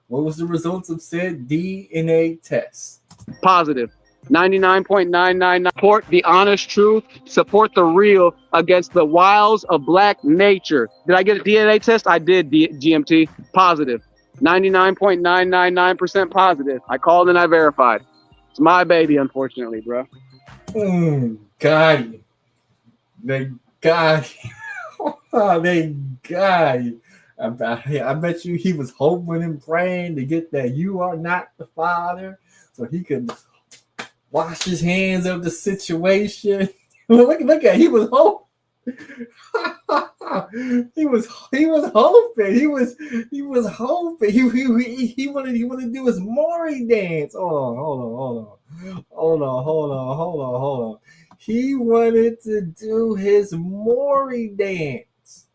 What was the results of said DNA test? Positive. 99.999. Support the honest truth. Support the real against the wiles of black nature. Did I get a DNA test? I did, GMT. Positive. 99.999% positive. I called and I verified. It's my baby, unfortunately, bro. Got you. They got you. They got you. I bet you he was hoping and praying to get that you are not the father so he could wash his hands of the situation. look at he was hoping. he was hoping. He was hoping. He wanted to do his Maury dance. Hold on. He wanted to do his Maury dance.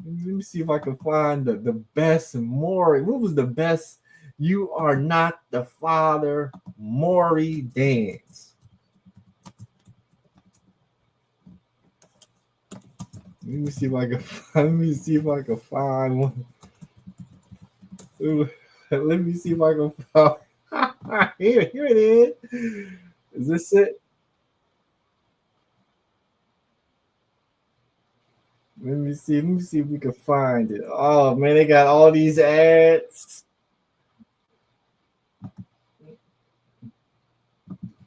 Let me see if I can find the best Maury. What was the best You Are Not the Father Maury dance? Let me see if I can find one. Let me see if I can find. Here it is. Is this it? Let me see if we can find it. Oh man, they got all these ads.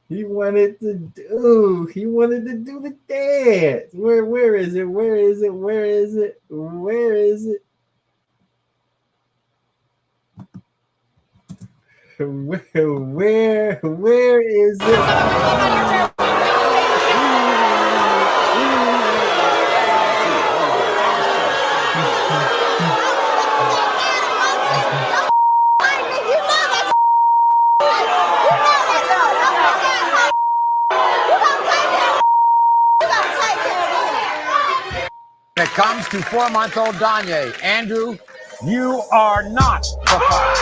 He wanted to do the dance. Where is it? Where is it? Where is it? When it comes to 4-month-old Danye, Andrew, you are not the father.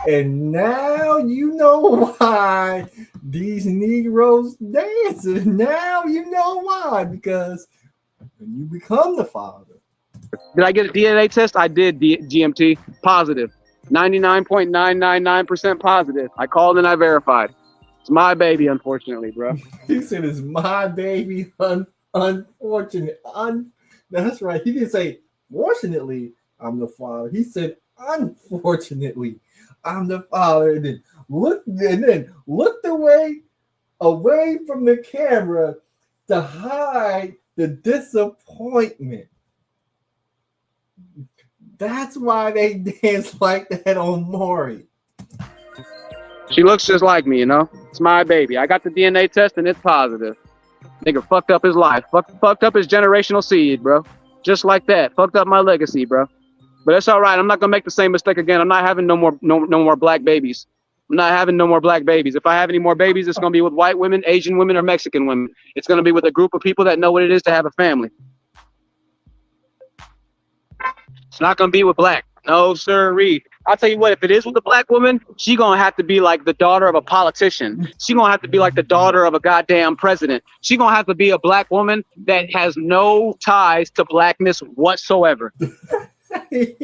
And now you know why these Negroes dance. Now you know why, because when you become the father. Did I get a DNA test? I did, GMT. Positive. 99.999% positive. I called and I verified. It's my baby, unfortunately, bro. He said it's my baby, unfortunate. That's right. He didn't say, fortunately, I'm the father. He said, unfortunately, I'm the father. And then looked away from the camera to hide the disappointment. That's why they dance like that on Maury. She looks just like me, you know? It's my baby. I got the DNA test and it's positive. Nigga fucked up his life. Fucked up his generational seed, bro. Just like that. Fucked up my legacy, bro. But it's all right. I'm not gonna make the same mistake again. I'm not having no more black babies. I'm not having no more black babies. If I have any more babies, it's gonna be with white women, Asian women, or Mexican women. It's gonna be with a group of people that know what it is to have a family. It's not gonna be with black. No, sirree. I'll tell you what, if it is with a black woman, she gonna have to be like the daughter of a politician. She gonna have to be like the daughter of a goddamn president. She gonna have to be a black woman that has no ties to blackness whatsoever. Even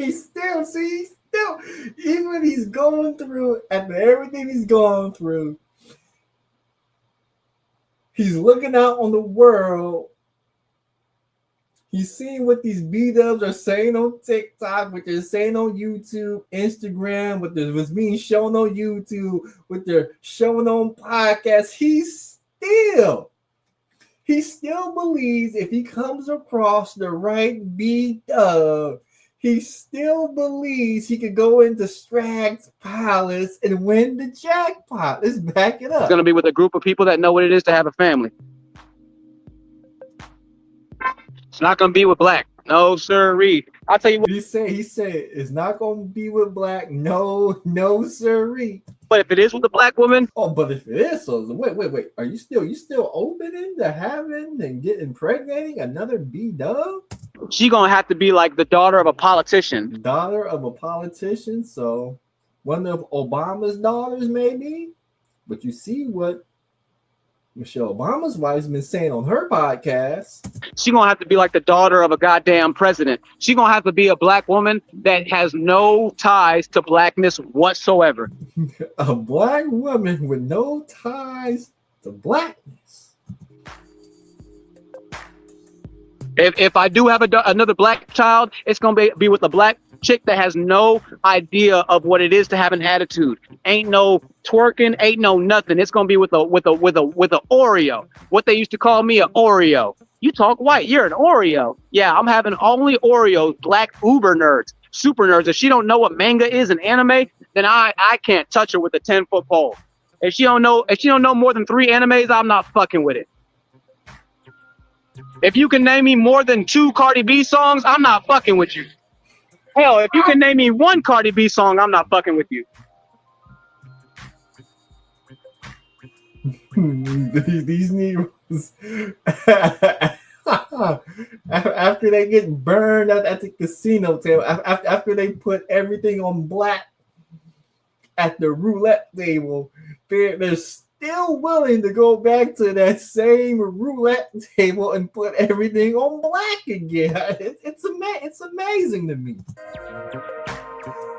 when he's going through, after everything he's gone through, he's looking out on the world. He's seeing what these B-dubs are saying on TikTok, what they're saying on YouTube, Instagram, what was being shown on YouTube, what they're showing on podcasts. He still believes if he comes across the right B-dub, he still believes he could go into Strag's Palace and win the jackpot. Let's back it up. It's going to be with a group of people that know what it is to have a family. It's not going to be with black. No, sirree. I'll tell you what. He said it's not going to be with black. No, sirree. But if it is with a black woman. Oh, but if it is, so wait. Are you still open to having and impregnating another B-dub? She going to have to be like the daughter of a politician. Daughter of a politician. So one of Obama's daughters, maybe. But you see what Michelle Obama's wife's been saying on her podcast. She gonna have to be like the daughter of a goddamn president. She gonna have to be a black woman that has no ties to blackness whatsoever. A black woman with no ties to blackness. If I do have another black child, it's gonna be with a black chick that has no idea of what it is to have an attitude. Ain't no twerking, ain't no nothing. It's gonna be with a Oreo. What they used to call me, an Oreo. You talk white, you're an Oreo. Yeah, I'm having only Oreos, black uber nerds, super nerds. If she don't know what manga is and anime, then I can't touch her with a 10-foot pole. If she don't know more than 3 animes, I'm not fucking with it. If you can name me more than 2 Cardi B songs, I'm not fucking with you. Hell, if you can name me 1 Cardi B song, I'm not fucking with you. These Negroes, after they get burned at the casino table, after they put everything on black at the roulette table, they're still willing to go back to that same roulette table and put everything on black again. It's amazing to me.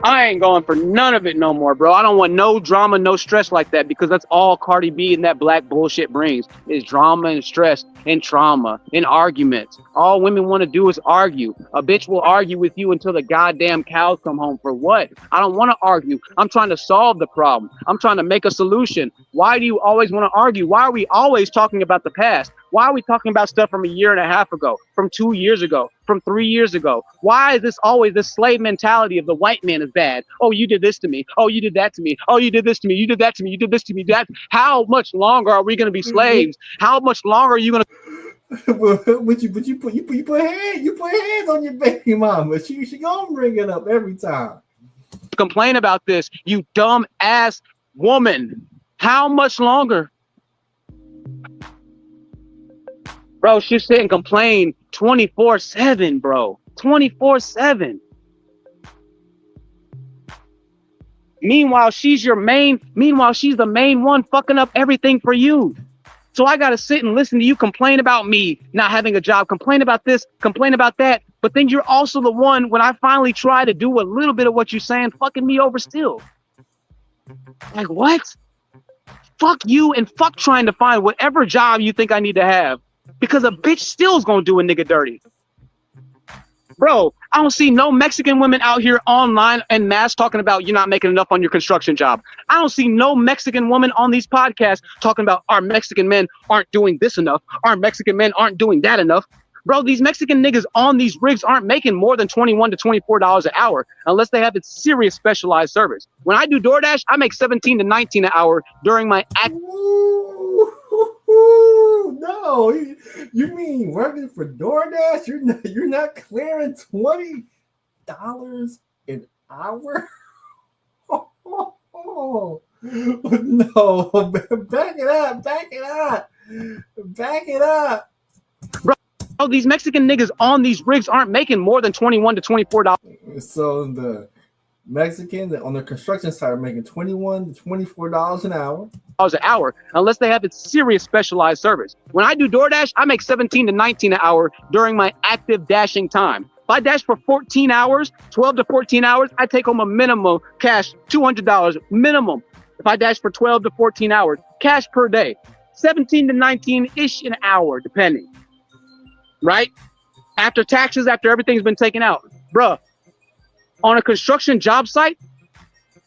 I ain't going for none of it no more, bro. I don't want no drama, no stress like that, because that's all Cardi B and that black bullshit brings is drama and stress and trauma and arguments. All women want to do is argue. A bitch will argue with you until the goddamn cows come home. For what? I don't want to argue. I'm trying to solve the problem. I'm trying to make a solution. Why do you always want to argue? Why are we always talking about the past? Why are we talking about stuff from a year and a half ago, from 2 years ago, from 3 years ago? Why is this always this slave mentality of the white man is bad? Oh, you did this to me. Oh, you did that to me. Oh, you did this to me. You did that to me. You did this to me. That. How much longer are we going to be slaves? How much longer are you going to? But you put hands on your baby mama. She gonna bring it up every time. Complain about this, you dumb ass woman. How much longer? Bro, she sit and complain 24/7, bro. 24/7. Meanwhile, she's the main one fucking up everything for you. So I gotta sit and listen to you complain about me not having a job, complain about this, complain about that. But then you're also the one, when I finally try to do a little bit of what you're saying, fucking me over still. Like, what? Fuck you and fuck trying to find whatever job you think I need to have. Because a bitch still is gonna do a nigga dirty. Bro, I don't see no Mexican women out here online en masse talking about you're not making enough on your construction job. I don't see no Mexican woman on these podcasts talking about our Mexican men aren't doing this enough. Our Mexican men aren't doing that enough. Bro, these Mexican niggas on these rigs aren't making more than $21 to $24 an hour unless they have a serious specialized service. When I do DoorDash, I make $17 to $19 an hour during my No, you mean working for DoorDash? You're not clearing $20 an hour? Oh, no, back it up. Bro, these Mexican niggas on these rigs aren't making more than $21 to $24. So the Mexicans on the construction side are making $21 to $24 an hour. Unless they have a serious specialized service. When I do DoorDash, I make $17 to $19 an hour during my active dashing time. If I dash for 14 hours, 12 to 14 hours, I take home a minimum cash $200 minimum. If I dash for 12 to 14 hours, cash per day, 17 to 19-ish an hour, depending. Right? After taxes, after everything's been taken out. Bruh, on a construction job site,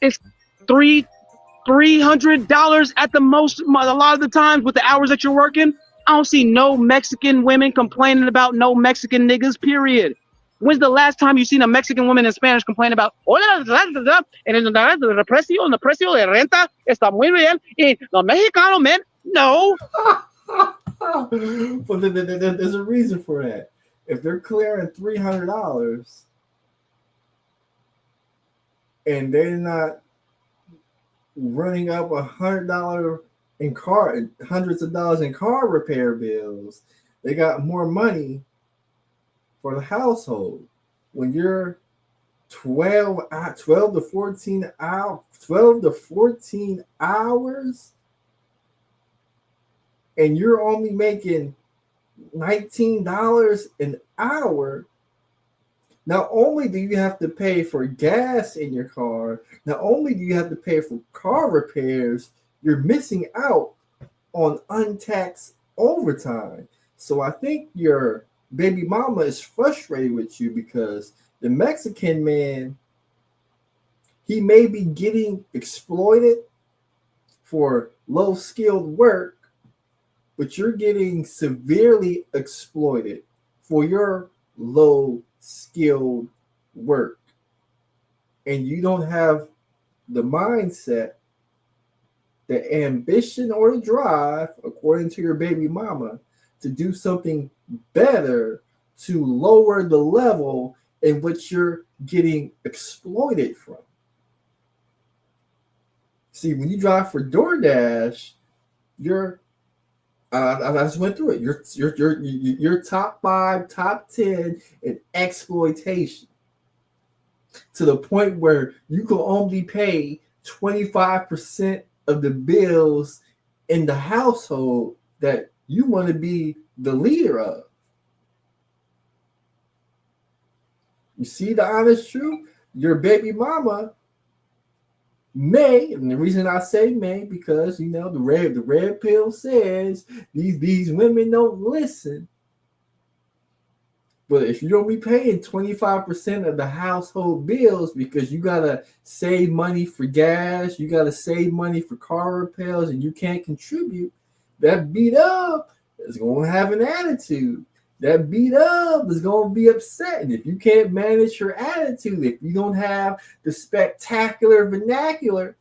it's $300 at the most. A lot of the times with the hours that you're working, I don't see no Mexican women complaining about no Mexican niggas, period. When's the last time you seen a Mexican woman in Spanish complain about hola, en el precio de renta está muy bien y los mexicanos, man? No. Well, there's a reason for that. If they're clearing $300 and they're not running up $100 in hundreds of dollars in car repair bills, they got more money for the household. When you're 12 to 14 hours and you're only making $19 an hour, not only do you have to pay for gas in your car, not only do you have to pay for car repairs, you're missing out on untaxed overtime. So I think your baby mama is frustrated with you because the Mexican man, he may be getting exploited for low-skilled work, but you're getting severely exploited for your low-skilled work. And you don't have the mindset, the ambition, or the drive, according to your baby mama, to do something better to lower the level in which you're getting exploited from. See, when you drive for DoorDash, I just went through it. You're top 5, top 10 in exploitation, to the point where you can only pay 25% of the bills in the household that you want to be the leader of. You see the honest truth? Your baby mama may, and the reason I say may, because the red pill says these women don't listen. But if you don't be paying 25% of the household bills because you gotta save money for gas, you gotta save money for car repairs, and you can't contribute, that beat up is gonna have an attitude. That beat up is going to be upset. And if you can't manage your attitude, if you don't have the spectacular vernacular,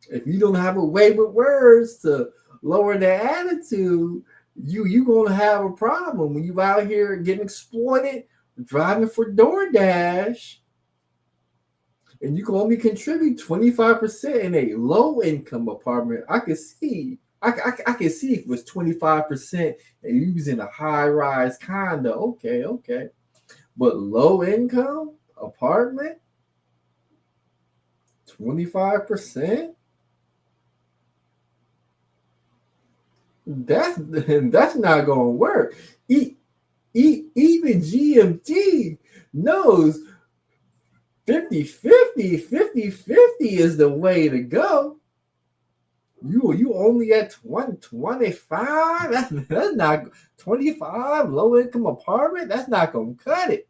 if you don't have a way with words to lower the attitude, you going to have a problem when you out here getting exploited, driving for DoorDash, and you can only contribute 25% in a low-income apartment. I can see if it was 25% and you was in a high-rise condo. Okay. But low-income apartment, 25%? That's not going to work. Even GMT knows 50-50 is the way to go. You only at 25? That's not 25 low income apartment. That's not gonna cut it.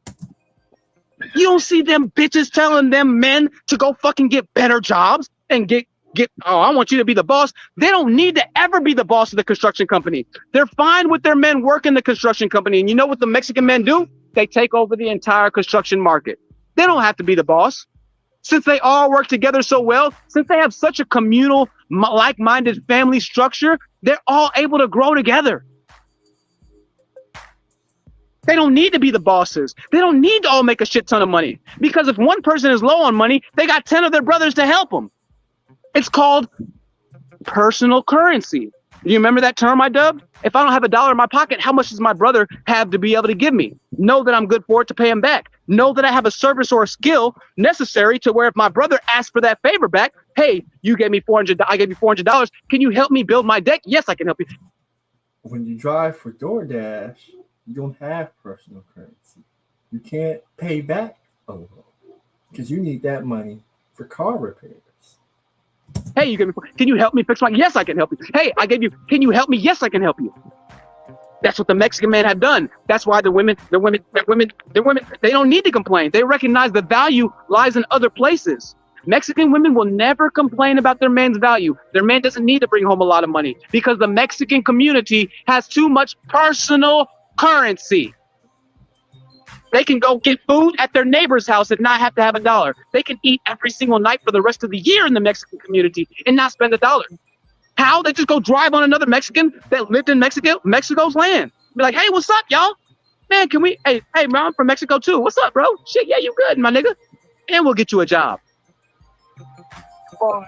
You don't see them bitches telling them men to go fucking get better jobs and get I want you to be the boss. They don't need to ever be the boss of the construction company. They're fine with their men working the construction company. And you know what the Mexican men do? They take over the entire construction market. They don't have to be the boss. Since they all work together so well, since they have such a communal, like-minded family structure, they're all able to grow together. They don't need to be the bosses. They don't need to all make a shit ton of money. Because if one person is low on money, they got 10 of their brothers to help them. It's called personal currency. Do you remember that term I dubbed? If I don't have $1 in my pocket, how much does my brother have to be able to give me? Know that I'm good for it to pay him back. Know that I have a service or a skill necessary to where if my brother asks for that favor back, hey, you gave me $400, I gave you $400. Can you help me build my deck? Yes, I can help you. When you drive for DoorDash, you don't have personal currency. You can't pay back a loan because you need that money for car repairs. Hey, you gave me, can you help me fix my? Yes, I can help you. Hey, I gave you, can you help me? Yes, I can help you. That's what the Mexican men have done. That's why the women, they don't need to complain. They recognize the value lies in other places. Mexican women will never complain about their man's value. Their man doesn't need to bring home a lot of money because the Mexican community has too much personal currency. They can go get food at their neighbor's house and not have to have $1. They can eat every single night for the rest of the year in the Mexican community and not spend $1. How? They just go drive on another Mexican that lived in Mexico's land. Be like, hey, what's up, y'all? Man, can we? Hey, bro, I'm from Mexico too. What's up, bro? Shit, yeah, you good, my nigga? And we'll get you a job. Boy,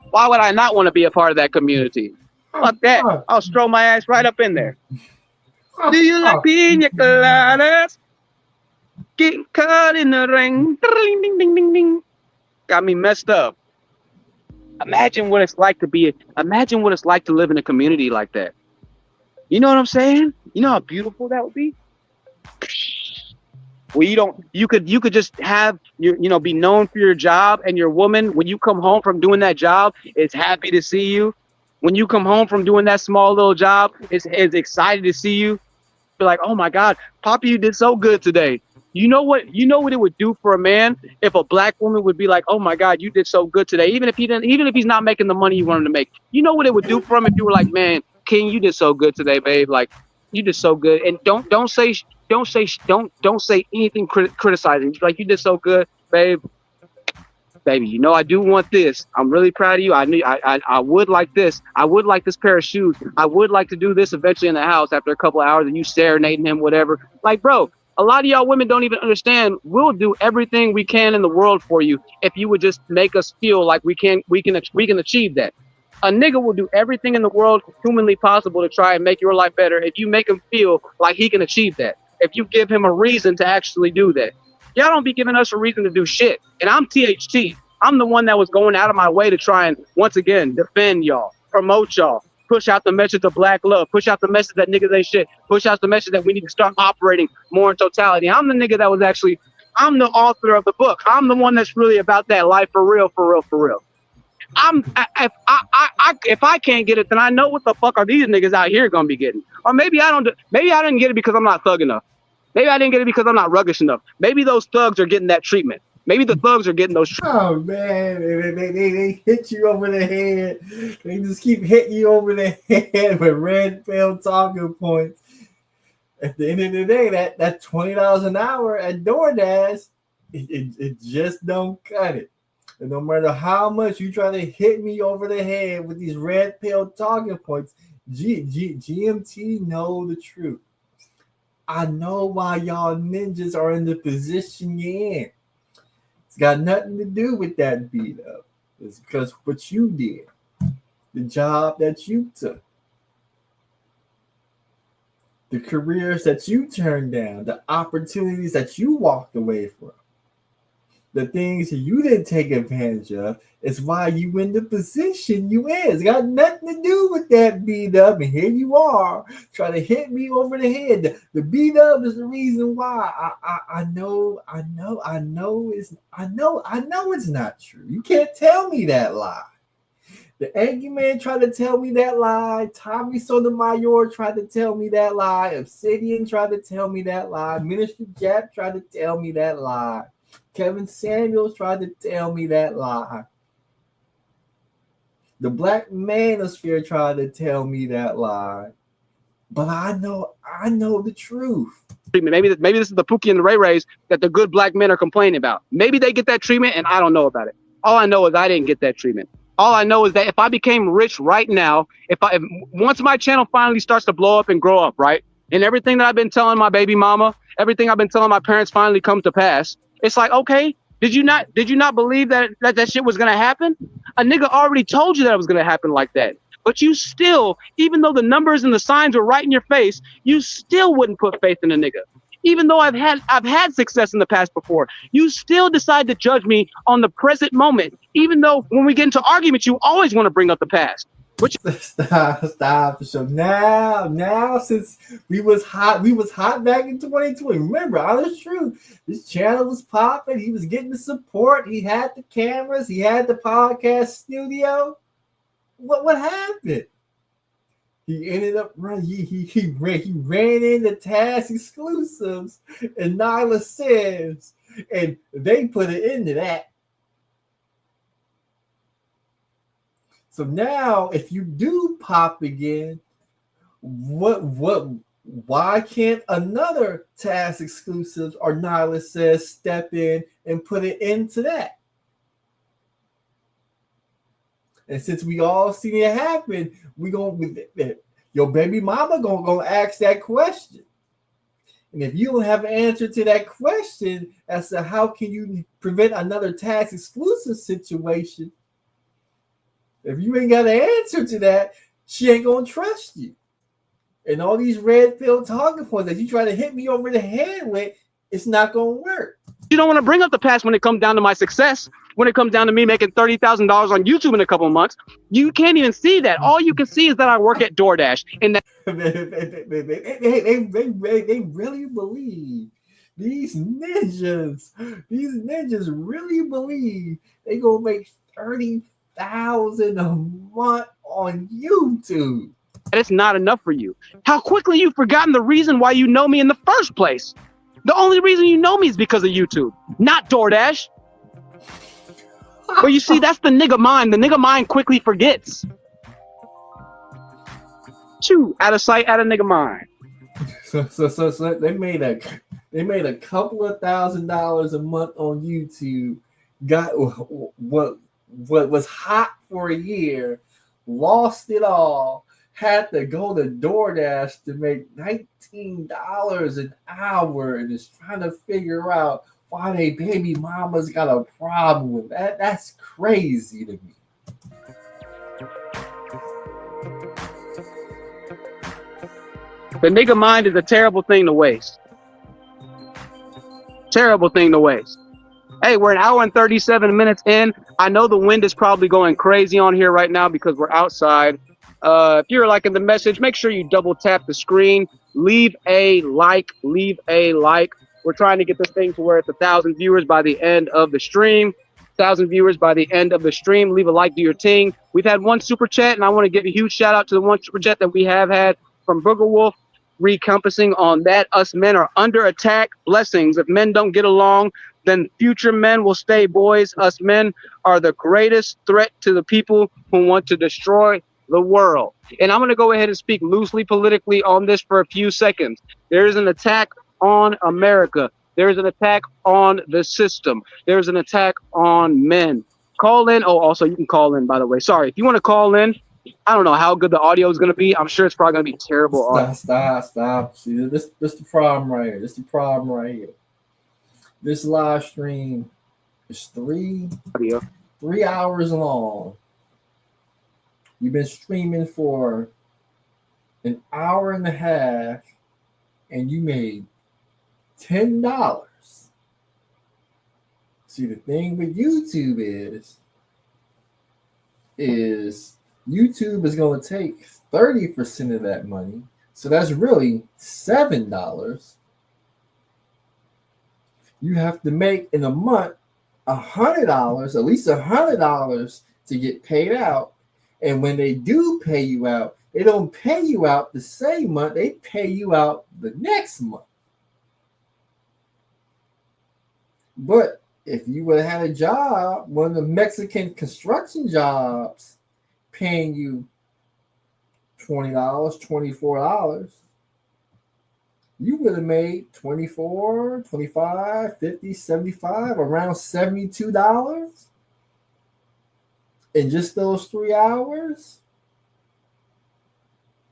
why would I not want to be a part of that community? Fuck that. I'll stroll my ass right up in there. Do you like pina coladas? Getting caught in the ring. Ding, ding, ding, ding, ding. Got me messed up. Imagine what it's like to live in a community like that. You know what I'm saying? You know how beautiful that would be? Well, you could just have be known for your job, and your woman, when you come home from doing that job, is happy to see you. When you come home from doing that small little job, is excited to see you. Be like, oh my God, Poppy, you did so good today. You know what it would do for a man if a black woman would be like, oh my God, you did so good today. Even if he's not making the money you want him to make. You know what it would do for him if you were like, man, King, you did so good today, babe. Like, you did so good. And don't say anything criticizing. Like, you did so good, babe. Baby, I do want this. I'm really proud of you. I would like this. I would like this pair of shoes. I would like to do this eventually in the house after a couple of hours and you serenading him, whatever. Like, bro, a lot of y'all women don't even understand. We'll do everything we can in the world for you if you would just make us feel like we can achieve that. A nigga will do everything in the world humanly possible to try and make your life better if you make him feel like he can achieve that. If you give him a reason to actually do that. Y'all don't be giving us a reason to do shit. And I'm THT. I'm the one that was going out of my way to try and, once again, defend y'all, promote y'all, push out the message of black love, push out the message that niggas ain't shit, push out the message that we need to start operating more in totality. I'm the nigga that was I'm the author of the book. I'm the one that's really about that life for real, for real, for real. If I can't get it, then I know what the fuck are these niggas out here gonna be getting. Or maybe I didn't get it because I'm not thug enough. Maybe I didn't get it because I'm not ruggish enough. Maybe those thugs are getting that treatment. Maybe the thugs are getting those. Oh man, they hit you over the head. They just keep hitting you over the head with red pill talking points. At the end of the day, that $20 an hour at DoorDash, it just don't cut it. And no matter how much you try to hit me over the head with these red pill talking points, GMT know the truth. I know why y'all ninjas are in the position you're in. It's got nothing to do with that beat up. It's because what you did, the job that you took, the careers that you turned down, the opportunities that you walked away from, the things that you didn't take advantage of is why you in the position you in. It's got nothing to do with that beat up. And here you are trying to hit me over the head. The beat up is the reason why. I know it's not true. You can't tell me that lie. The Angry Man tried to tell me that lie. Tommy Sotomayor tried to tell me that lie. Obsidian tried to tell me that lie. Minister Jap tried to tell me that lie. Kevin Samuels tried to tell me that lie. The black manosphere tried to tell me that lie, but I know the truth. Maybe this is the Pookie and the Ray Rays that the good black men are complaining about. Maybe they get that treatment and I don't know about it. All I know is I didn't get that treatment. All I know is that if I became rich right now, if once my channel finally starts to blow up and grow up, right, and everything that I've been telling my baby mama, everything I've been telling my parents finally comes to pass, it's like, okay, did you not believe that shit was gonna happen? A nigga already told you that it was gonna happen like that. But you still, even though the numbers and the signs were right in your face, you still wouldn't put faith in a nigga. Even though I've had success in the past before, you still decide to judge me on the present moment. Even though when we get into arguments, you always want to bring up the past. Stop. So now since we was hot back in 2020. Remember, honest truth, this channel was popping. He was getting the support. He had the cameras. He had the podcast studio. What happened? He ended up running. He ran into Task Exclusives and Nyla Says, and they put it into that. So now, if you do pop again, why can't another Task Exclusives or Nyla Says step in and put it into that? And since we all seen it happen, your baby mama gonna ask that question. And if you don't have an answer to that question as to how can you prevent another Task Exclusive situation, if you ain't got an answer to that, she ain't gonna trust you. And all these red pill talking points that you try to hit me over the head with, it's not gonna work. You don't want to bring up the past when it comes down to my success. When it comes down to me making $30,000 on YouTube in a couple of months, you can't even see that. All you can see is that I work at DoorDash. And that they really believe, these ninjas really believe they gonna make $30,000 a month on YouTube. it's not enough for you. How quickly you've forgotten the reason why you know me in the first place. The only reason you know me is because of YouTube, not DoorDash. But you see, that's the nigga mind. The nigga mind quickly forgets. Chew, out of sight, out of nigga mind. So they made a couple of $1,000s a month on YouTube. Got what was hot for a year, lost it all. Had to go to DoorDash to make $19 an hour, and is trying to figure out why they baby mamas got a problem with that. That's crazy to me. The nigga mind is a terrible thing to waste. Terrible thing to waste. Hey, we're an hour and 37 minutes in. I know the wind is probably going crazy on here right now because we're outside. If you're liking the message, make sure you double tap the screen. Leave a like. We're trying to get this thing to where it's 1,000 viewers by the end of the stream. 1,000 viewers by the end of the stream. Leave a like, do your ting. We've had one super chat, and I want to give a huge shout out to the one super chat that we have had from Booger Wolf, recompassing on that. Us men are under attack. Blessings. If men don't get along, then future men will stay boys. Us men are the greatest threat to the people who want to destroy the world. And I'm going to go ahead and speak loosely politically on this for a few seconds. There is an attack on America. There is an attack on the system. There is an attack on men. Call in. Oh, also, you can call in, by the way. Sorry. If you want to call in, I don't know how good the audio is going to be. I'm sure it's probably going to be terrible. Stop. See, this the problem right here. This live stream is 3 hours long. You've been streaming for an hour and a half, and you made $10. See, the thing with YouTube is YouTube is going to take 30% of that money. So that's really $7. You have to make in a month $100, at least $100 to get paid out. And when they do pay you out, they don't pay you out the same month. They pay you out the next month. But if you would have had a job, one of the Mexican construction jobs, paying you $20, $24, you would have made 24, 25, 50, 75, around $72 in just those 3 hours.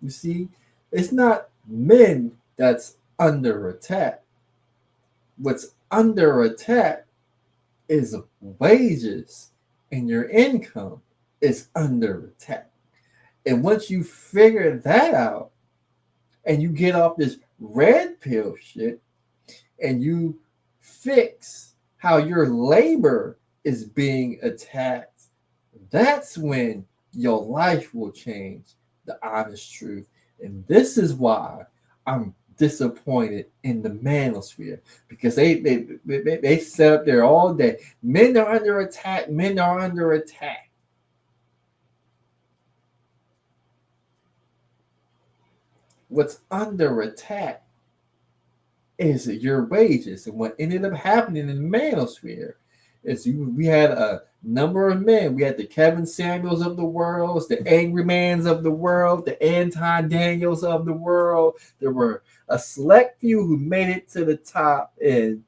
You see, it's not men that's under attack. What's under attack is wages, and your income is under attack. And once you figure that out and you get off this red pill shit and you fix how your labor is being attacked, that's when your life will change. The honest truth. And this is why I'm disappointed in the manosphere, because they set up there all day. Men are under attack. Men are under attack. What's under attack is your wages. And what ended up happening in the manosphere is we had a number of men. We had the Kevin Samuels of the world, the Angry Mans of the world, the Anton Daniels of the world. There were a select few who made it to the top and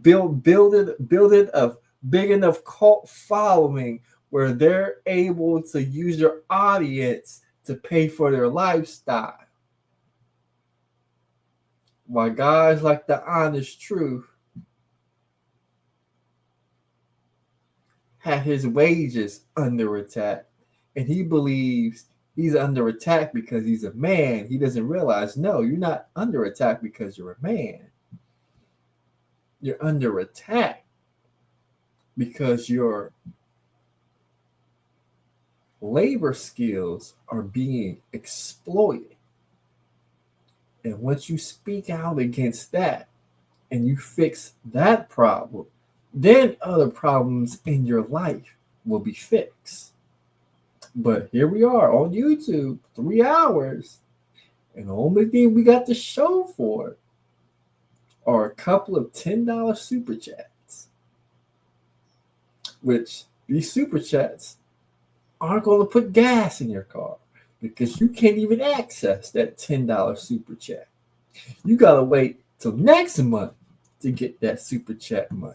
build it a big enough cult following where they're able to use their audience to pay for their lifestyle. While guys like the honest truth had his wages under attack, and he believes he's under attack because he's a man. He doesn't realize, no, you're not under attack because you're a man. You're under attack because your labor skills are being exploited. And once you speak out against that and you fix that problem, then other problems in your life will be fixed. But here we are on YouTube, 3 hours, and the only thing we got to show for it are a couple of $10 super chats, which these super chats aren't going to put gas in your car because you can't even access that $10 super chat. You got to wait till next month to get that super chat money.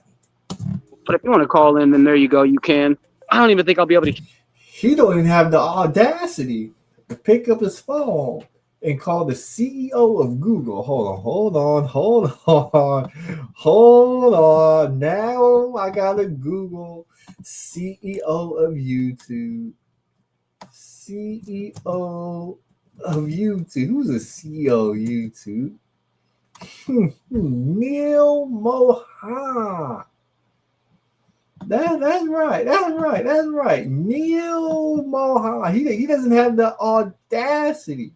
But if you want to call in, then there you go. You can. I don't even think I'll be able to. He don't even have the audacity to pick up his phone and call the CEO of Google. Hold on. Now I gotta Google CEO of YouTube. CEO of YouTube. Who's the CEO of YouTube? Neil Mohan. That's right. Neil Mohan. He doesn't have the audacity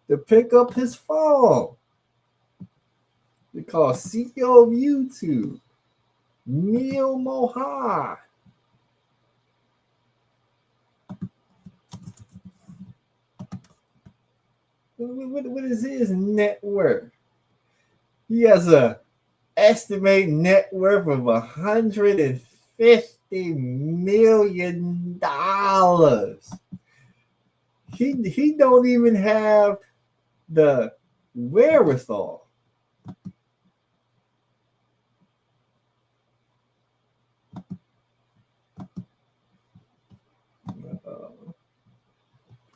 to pick up his phone. They call CEO of YouTube Neil Mohan. What is his net worth? He has a estimated net worth of $150 million. He don't even have the wherewithal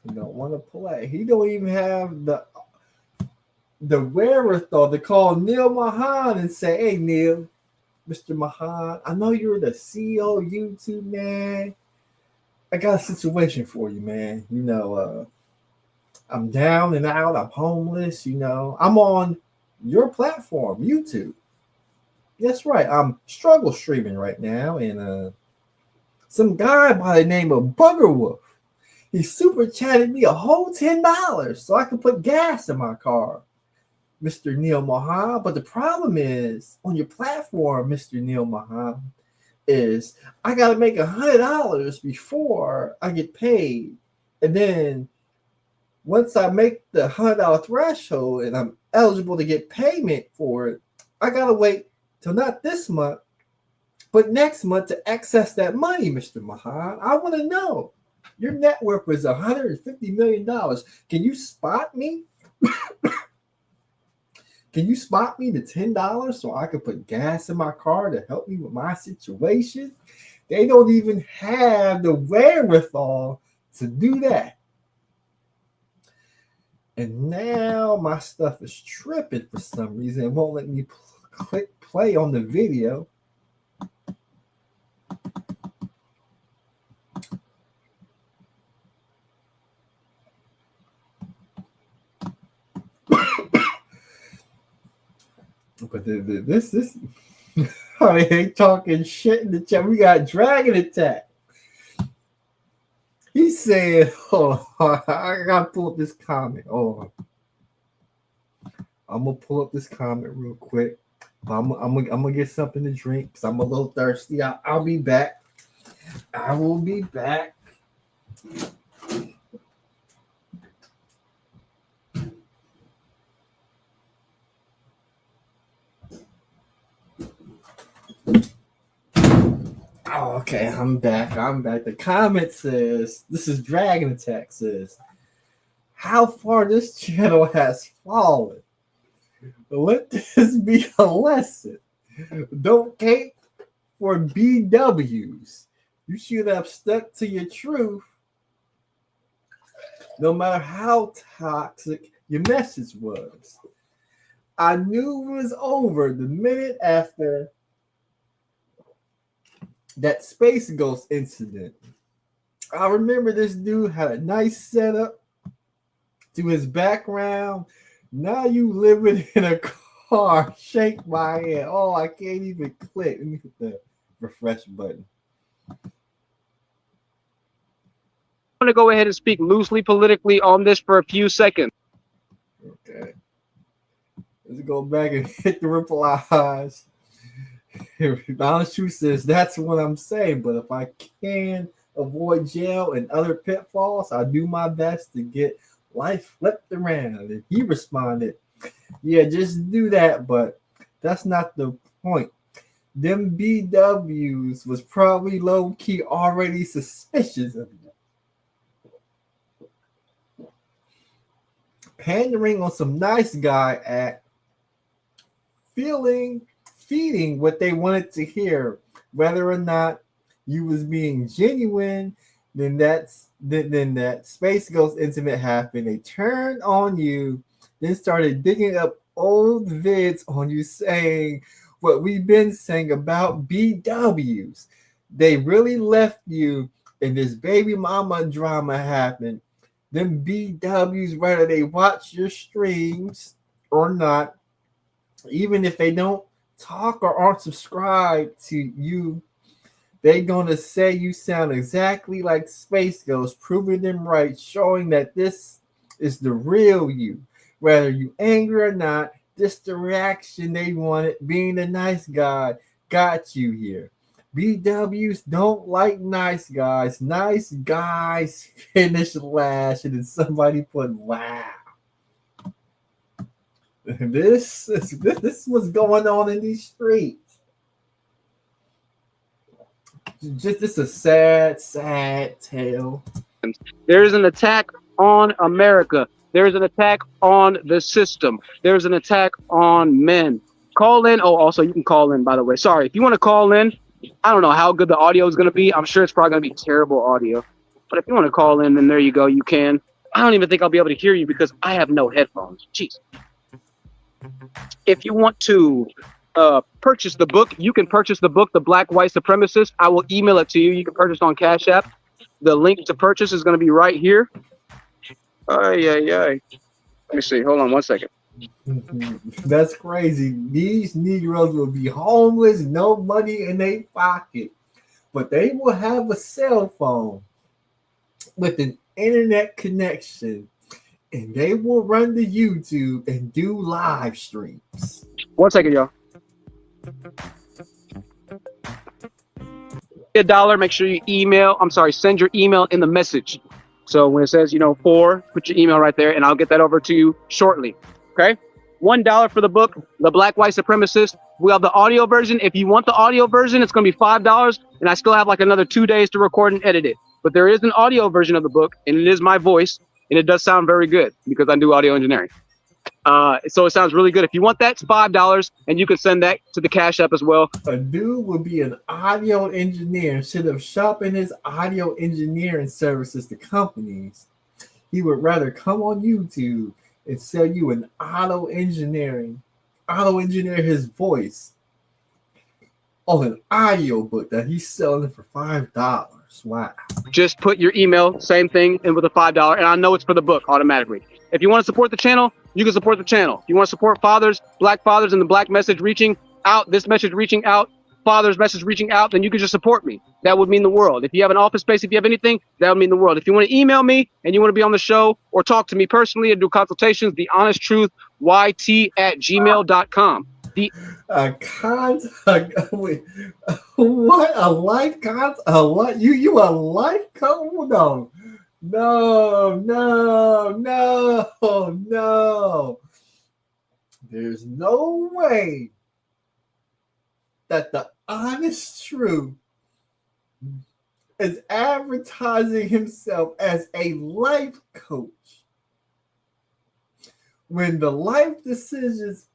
he don't want to play. He don't even have the wherewithal to call Neil Mahan and say, hey, Neil, Mr. Mahan, I know you're the CEO of YouTube, man. I got a situation for you, man. You know, I'm down and out. I'm homeless. You know, I'm on your platform, YouTube. That's right. I'm struggle streaming right now. And some guy by the name of Buggerwolf, he super chatted me a whole $10 so I could put gas in my car, Mr. Neil Mahan. But the problem is on your platform, Mr. Neil Mahan, is I got to make $100 before I get paid. And then once I make the $100 threshold and I'm eligible to get payment for it, I got to wait till not this month, but next month to access that money, Mr. Mahan. I want to know, Your net worth is $150 million. Can you spot me? Can you spot me the $10 so I can put gas in my car to help me with my situation? They don't even have the wherewithal to do that. And now my stuff is tripping for some reason. It won't let me click play on the video. But this oh, they ain't talking shit in the chat. We got Dragon Attack. He said, "Oh, I gotta pull up this comment. Oh, I'm gonna pull up this comment real quick. I'm gonna get something to drink because I'm a little thirsty. I'll be back. I will be back." Oh, okay, I'm back. The comment says, this is Dragon Attack says, how far this channel has fallen. Let this be a lesson. Don't cape for BWs. You should have stuck to your truth no matter how toxic your message was. I knew it was over the minute after that Space Ghost incident. I remember this dude had a nice setup to his background. Now you living in a car. Shake my head. Oh, I can't even click. Let me hit the refresh button. I'm going to go ahead and speak loosely politically on this for a few seconds. Okay. Let's go back and hit the replies. Balance Shoe says, that's what I'm saying, but if I can avoid jail and other pitfalls, I do my best to get life flipped around. And he responded, yeah, just do that, but that's not the point. Them BWs was probably low-key already suspicious of you. Pandering on some nice guy act, feeding what they wanted to hear, whether or not you was being genuine. Then that Space Ghost incident happened. They turned on you, then started digging up old vids on you saying what we've been saying about BWs. They really left you, and this baby mama drama happened. Them BWs, whether they watch your streams or not, even if they don't talk or aren't subscribed to you, they're gonna say you sound exactly like Space Ghost, proving them right, showing that this is the real you. Whether you angry or not, this the reaction they wanted. Being a nice guy got you here. BWs don't like nice guys. Nice guys finish last, and then somebody put wow. This is what's going on in these streets. Just a sad tale. There is an attack on America. There is an attack on the system. There is an attack on men. Call in. Oh, also you can call in, by the way. Sorry, if you want to call in, I don't know how good the audio is going to be. I'm sure it's probably going to be terrible audio. But if you want to call in, then there you go. You can. I don't even think I'll be able to hear you because I have no headphones. Jeez. If you want to purchase the book, you can purchase the book, The Black White Supremacist. I will email it to you. You can purchase on Cash App. The link to purchase is going to be right here. Let me see. Hold on one second. That's crazy. These Negroes will be homeless, no money in their pocket, but they will have a cell phone with an internet connection, and they will run to YouTube and do live streams. 1 second, y'all. $1, make sure you send your email in the message. So when it says, put your email right there, and I'll get that over to you shortly. Okay? $1 for the book, The Black White Supremacist. We have the audio version. If you want the audio version, it's going to be $5, and I still have like another 2 days to record and edit it. but there is an audio version of the book, and it is my voice, and it does sound very good because I do audio engineering. So it sounds really good. If you want that, it's $5, and you can send that to the Cash App as well. A dude would be an audio engineer. Instead of shopping his audio engineering services to companies, he would rather come on YouTube and sell you an auto engineer his voice on an audio book that he's selling for $5. Wow. Just put your email, same thing, and with a $5, and I know it's for the book automatically. If you want to support the channel, you can support the channel. If you want to support fathers, black fathers, and the black message reaching out, this message reaching out, father's message reaching out, then you can just support me. That would mean the world. If you have an office space, if you have anything, that would mean the world. If you want to email me and you want to be on the show or talk to me personally and do consultations, thehonesttruthyt@gmail.com. What a life concept? You a life coach? No. There's no way that the honest truth is advertising himself as a life coach when the life decisions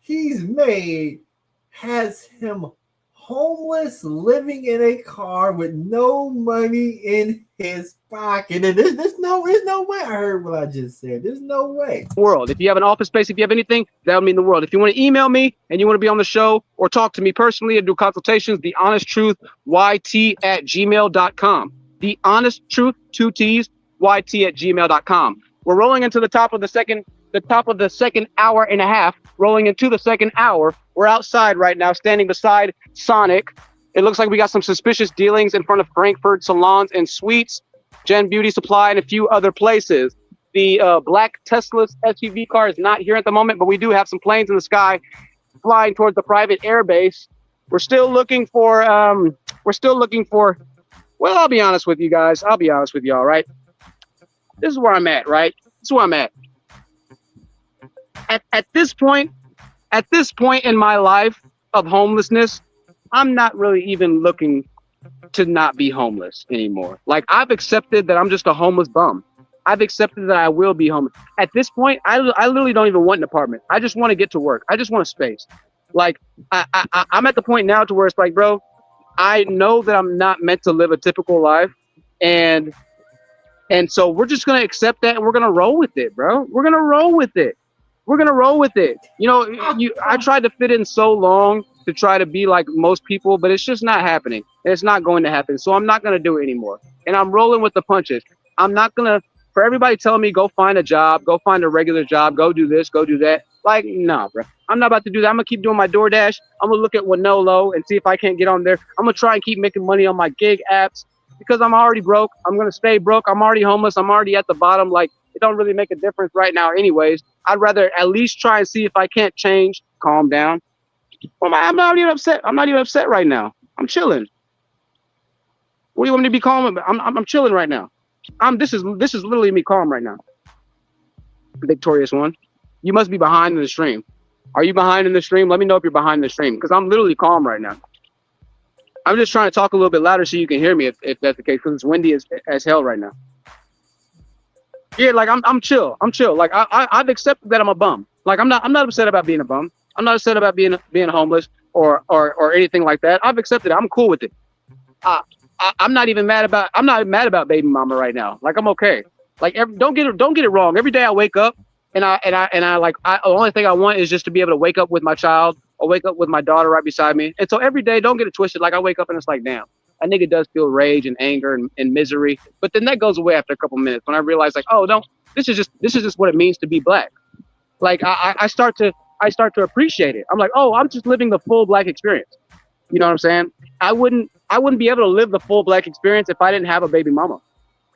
he's made has him homeless, living in a car with no money in his pocket. And there's no way. I heard what I just said. There's no way. World. If you have an office space, if you have anything, that would mean the world. If you want to email me and you want to be on the show or talk to me personally and do consultations, thehonesttruthyt@gmail.com. The honest truth, 2 T's, YT@gmail.com. We're rolling into the top of the second hour and a half, rolling into the second hour. We're outside right now, standing beside Sonic. It looks like we got some suspicious dealings in front of Frankfurt Salons and Suites, Gen Beauty Supply, and a few other places. The black Tesla SUV car is not here at the moment, but we do have some planes in the sky flying towards the private air base. We're still looking for, well, I'll be honest with you guys. I'll be honest with y'all, right? This is where I'm at, right? This is where I'm at. At this point in my life of homelessness, I'm not really even looking to not be homeless anymore. Like, I've accepted that I'm just a homeless bum. I've accepted that I will be homeless. At this point, I literally don't even want an apartment. I just want to get to work. I just want a space. Like, I'm at the point now to where it's like, bro, I know that I'm not meant to live a typical life. And so we're just going to accept that, and we're going to roll with it, bro. We're going to roll with it. You know, I tried to fit in so long to try to be like most people, but it's just not happening. And it's not going to happen. So I'm not going to do it anymore. And I'm rolling with the punches. I'm not going to, for everybody telling me, go find a job, go find a regular job, go do this, go do that. Like, nah, bro. I'm not about to do that. I'm going to keep doing my DoorDash. I'm going to look at Winolo and see if I can't get on there. I'm going to try and keep making money on my gig apps because I'm already broke. I'm going to stay broke. I'm already homeless. I'm already at the bottom. Like, it don't really make a difference right now anyways. I'd rather at least try and see if I can't change. Calm down. Well, I'm not even upset. I'm not even upset right now. I'm chilling. What do you want me to be calm about? I'm chilling right now. This is literally me calm right now. Victorious one. You must be behind in the stream. Are you behind in the stream? Let me know if you're behind in the stream, because I'm literally calm right now. I'm just trying to talk a little bit louder so you can hear me if that's the case, because it's windy as hell right now. Yeah, like I'm chill. Like I've accepted that I'm a bum. Like I'm not upset about being a bum. I'm not upset about being homeless or anything like that. I've accepted it. I'm cool with it. I'm not mad about baby mama right now. Like, I'm okay. Like, don't get it wrong. Every day I wake up and the only thing I want is just to be able to wake up with my child or wake up with my daughter right beside me. And so every day, don't get it twisted. Like, I wake up and it's like, damn, a nigga does feel rage and anger and misery. But then that goes away after a couple minutes when I realize, like, oh, no, this is just what it means to be black. Like, I start to appreciate it. I'm like, oh, I'm just living the full black experience. You know what I'm saying? I wouldn't be able to live the full black experience if I didn't have a baby mama.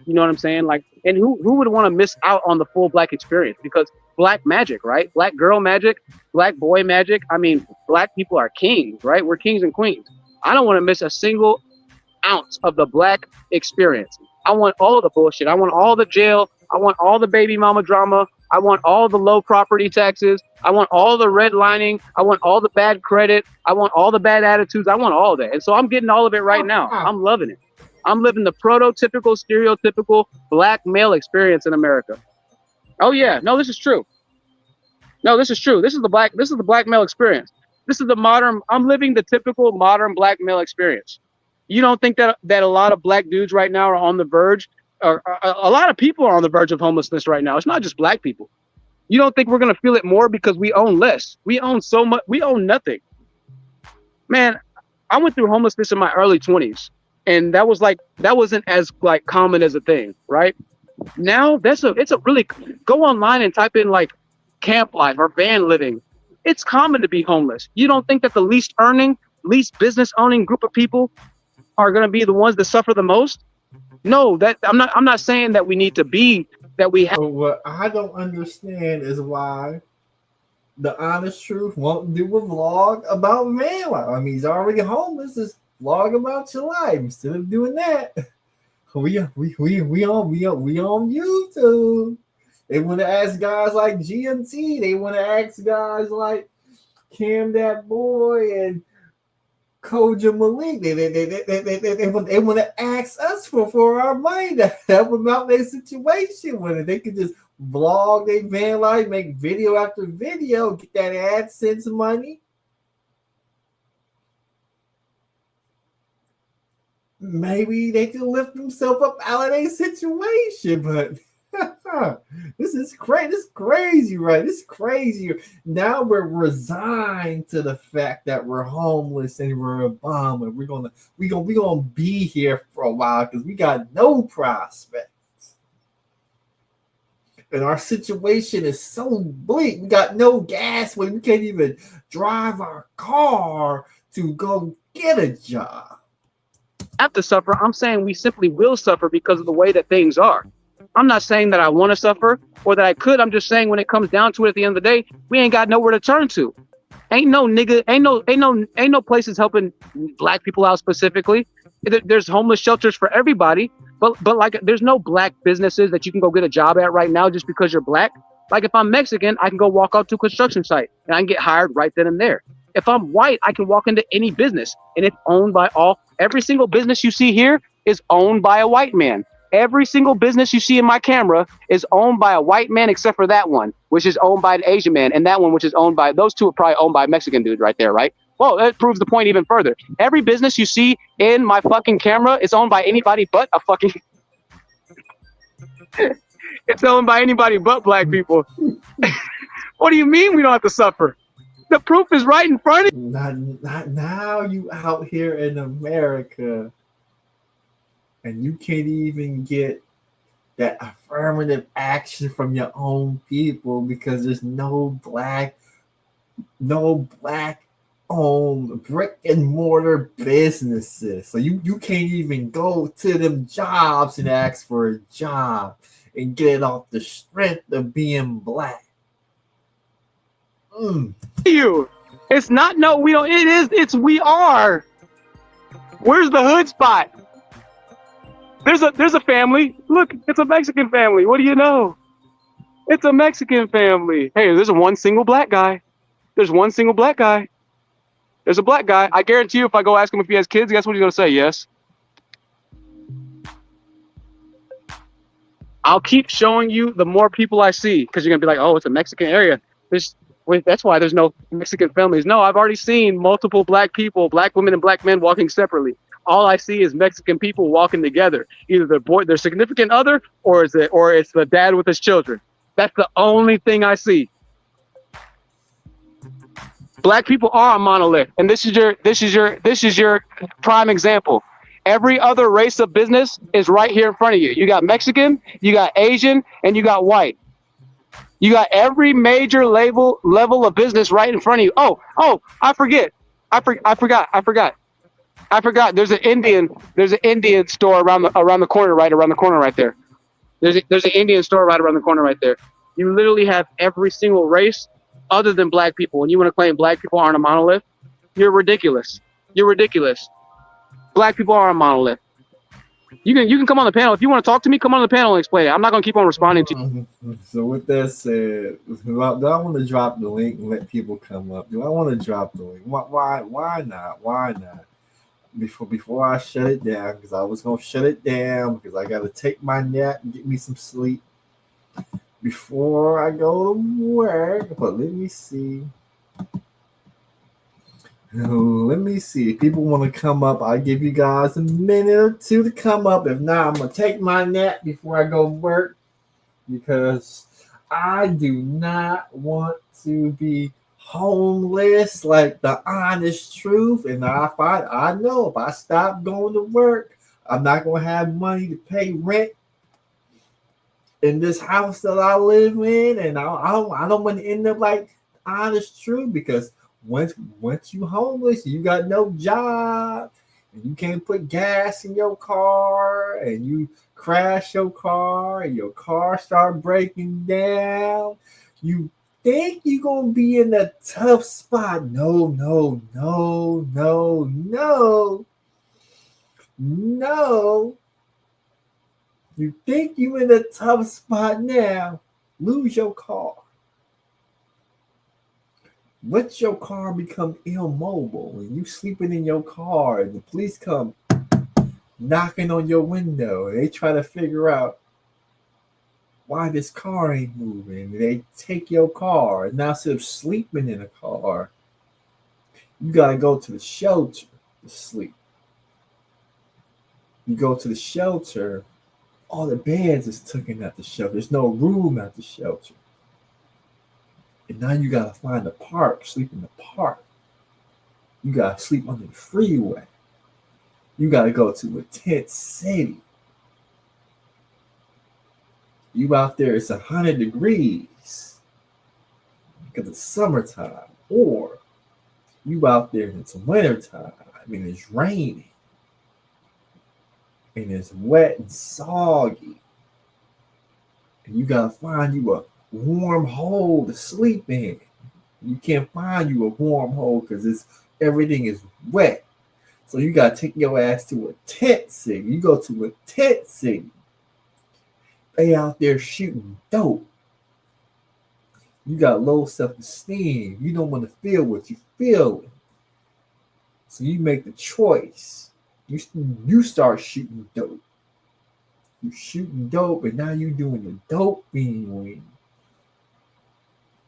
You know what I'm saying? Like, and who would want to miss out on the full black experience? Because black magic, right? Black girl magic, black boy magic. I mean, black people are kings, right? We're kings and queens. I don't want to miss a single ounce of the black experience. I want all of the bullshit. I want all the jail. I want all the baby mama drama. I want all the low property taxes. I want all the redlining. I want all the bad credit. I want all the bad attitudes. I want all that. And so I'm getting all of it right now. I'm loving it. I'm living the prototypical, stereotypical black male experience in America. Oh yeah, no, this is true. No, this is true. This is the black male experience. This is the modern. I'm living the typical modern black male experience. You don't think that a lot of black dudes right now are on the verge, or a lot of people are on the verge of homelessness right now? It's not just black people. You don't think we're gonna feel it more because we own less? We own so much. We own nothing. Man, I went through homelessness in my early 20s, and that wasn't as like common as a thing, right? Now it's a really, go online and type in like camp life or van living. It's common to be homeless. You don't think that the least business owning group of people are going to be the ones that suffer the most? No, that I'm not saying that we need to be that we have. But what I don't understand is why the honest truth won't do a vlog about van life. I mean, he's already homeless. Just vlog about your life instead of doing that. We on YouTube. They want to ask guys like GMT. They want to ask guys like Cam That Boy and Koja Malik. They want to ask us for our money to help them out their situation. When they could just vlog their van life, make video after video, get that AdSense money. Maybe they can lift themselves up out of their situation, but this is crazy. This is crazy, right? This is crazy. Now we're resigned to the fact that we're homeless and we're a bum, and we're gonna be here for a while because we got no prospects, and our situation is so bleak. We got no gas money. We can't even drive our car to go get a job. Have to suffer. I'm saying we simply will suffer because of the way that things are. I'm not saying that I want to suffer or that I could. I'm just saying when it comes down to it at the end of the day, we ain't got nowhere to turn to. Ain't no places helping black people out specifically. There's homeless shelters for everybody, but like there's no black businesses that you can go get a job at right now just because you're black. Like if I'm Mexican, I can go walk out to a construction site and I can get hired right then and there. If I'm white, I can walk into any business and it's owned by every single business you see here is owned by a white man. Every single business you see in my camera is owned by a white man, except for that one, which is owned by an Asian man. And that one, which is owned by, those two are probably owned by a Mexican dude right there, right? Well, that proves the point even further. Every business you see in my fucking camera is owned by anybody but a fucking... It's owned by anybody but black people. What do you mean we don't have to suffer? The proof is right in front of you. Not now. You out here in America, and you can't even get that affirmative action from your own people because there's no black owned brick and mortar businesses. So you can't even go to them jobs and ask for a job and get it off the strength of being black. You. It's not no, we don't, it is, it's we are. Where's the hood spot? There's a family. Look, it's a Mexican family. What do you know? It's a Mexican family. Hey, there's one single black guy. There's one single black guy. There's a black guy. I guarantee you if I go ask him if he has kids, guess what he's gonna say? Yes. I'll keep showing you the more people I see, because you're gonna be like, oh, it's a Mexican area. That's why there's no Mexican families. No, I've already seen multiple black people, black women and black men walking separately. All I see is Mexican people walking together. Either their significant other, or it's the dad with his children. That's the only thing I see. Black people are a monolith, and this is your prime example. Every other race of business is right here in front of you. You got Mexican, you got Asian, and you got white. You got every major level of business right in front of you. Oh, I forgot. There's an Indian store around the corner right there. There's an Indian store right around the corner right there. You literally have every single race other than black people. And you want to claim black people aren't a monolith? You're ridiculous. Black people are a monolith. You can come on the panel. If you want to talk to me, come on the panel and explain it. I'm not going to keep on responding to you. So with that said, do I want to drop the link and let people come up? Do I want to drop the link? Why not? before I shut it down, because I was gonna shut it down because I gotta take my nap and get me some sleep before I go to work. But let me see. Let me see. If people want to come up, I'll give you guys a minute or two to come up. If not, I'm gonna take my nap before I go to work because I do not want to be homeless. Like the honest truth. And I know if I stop going to work, I'm not gonna have money to pay rent in this house that I live in, and I don't want to end up like honest truth because once you homeless, you got no job, and you can't put gas in your car, and you crash your car, and your car start breaking down. You think you're gonna be in a tough spot? No, no, no, no, no, no. You think you in a tough spot now, lose your car. Let your car become immobile and you sleeping in your car and the police come knocking on your window and they try to figure out why this car ain't moving. And they take your car and now instead of sleeping in a car, you gotta go to the shelter to sleep. You go to the shelter, all the beds is taken at the shelter. There's no room at the shelter. And now you gotta find a park, sleep in the park. You gotta sleep under the freeway. You gotta go to a tent city. You out there, it's 100 degrees because it's summertime. Or you out there and it's wintertime and it's raining. And it's wet and soggy. And you gotta find you a warm hole to sleep in. You can't find you a warm hole because everything is wet. So you gotta take your ass to a tent city. You go to a tent city. They out there shooting dope. You got low self-esteem. You don't want to feel what you feeling. So you make the choice. You start shooting dope. You shooting dope, and now you doing the dope thing.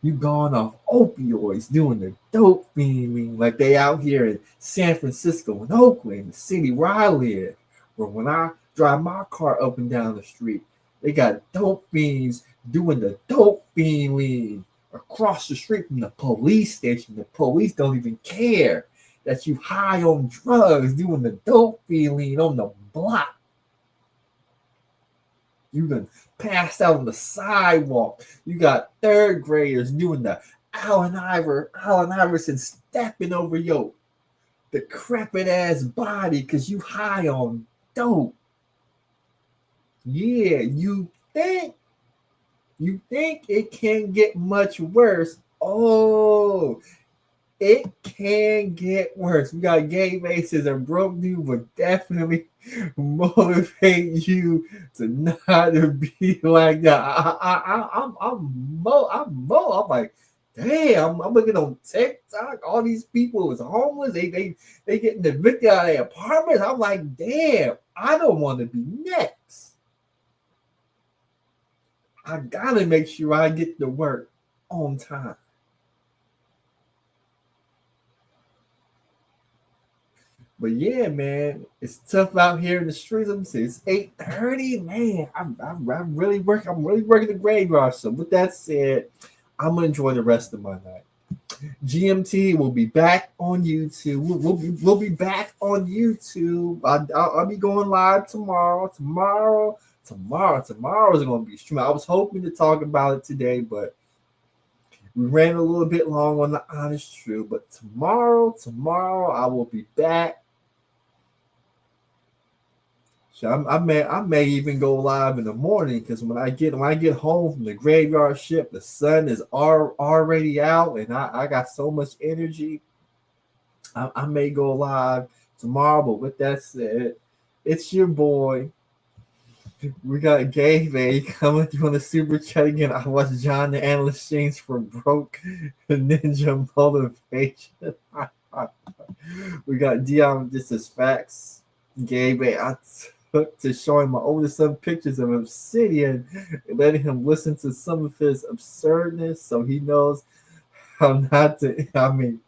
You gone off opioids doing the dope thing, like they out here in San Francisco and Oakland, the city where I live. Where when I drive my car up and down the street, they got dope fiends doing the dope thing across the street from the police station. The police don't even care that you high on drugs doing the dope feeling on the block. You done passed out on the sidewalk. You got third graders doing the Allen Iverson stepping over your decrepit ass body because you high on dope. Yeah, you think it can get much worse. Oh, it can get worse. We got gay faces and broke dude will definitely motivate you to not be like that. I'm like, damn, I'm looking on TikTok. All these people is homeless. They getting evicted out of their apartments. I'm like, damn, I don't want to be next. I gotta make sure I get to work on time. But yeah, man, it's tough out here in the streets. Let me see, it's 8:30, man. I'm really working the graveyard. So with that said, I'm gonna enjoy the rest of my night. GMT will be back on YouTube. We'll be back on YouTube. I'll be going live tomorrow. Tomorrow is gonna be streaming. I was hoping to talk about it today, but we ran a little bit long on the honest truth. But tomorrow I will be back. So I may even go live in the morning because when I get home from the graveyard shift, the sun is already out and I got so much energy. I may go live tomorrow, but with that said, it's your boy. We got Gabe coming through on the super chat again. I watched John the Analyst Exchange for Broke Ninja Motivation. We got Dion. This is facts. Gabe, I took to showing my oldest son pictures of Obsidian and letting him listen to some of his absurdness, so he knows how not to. I mean,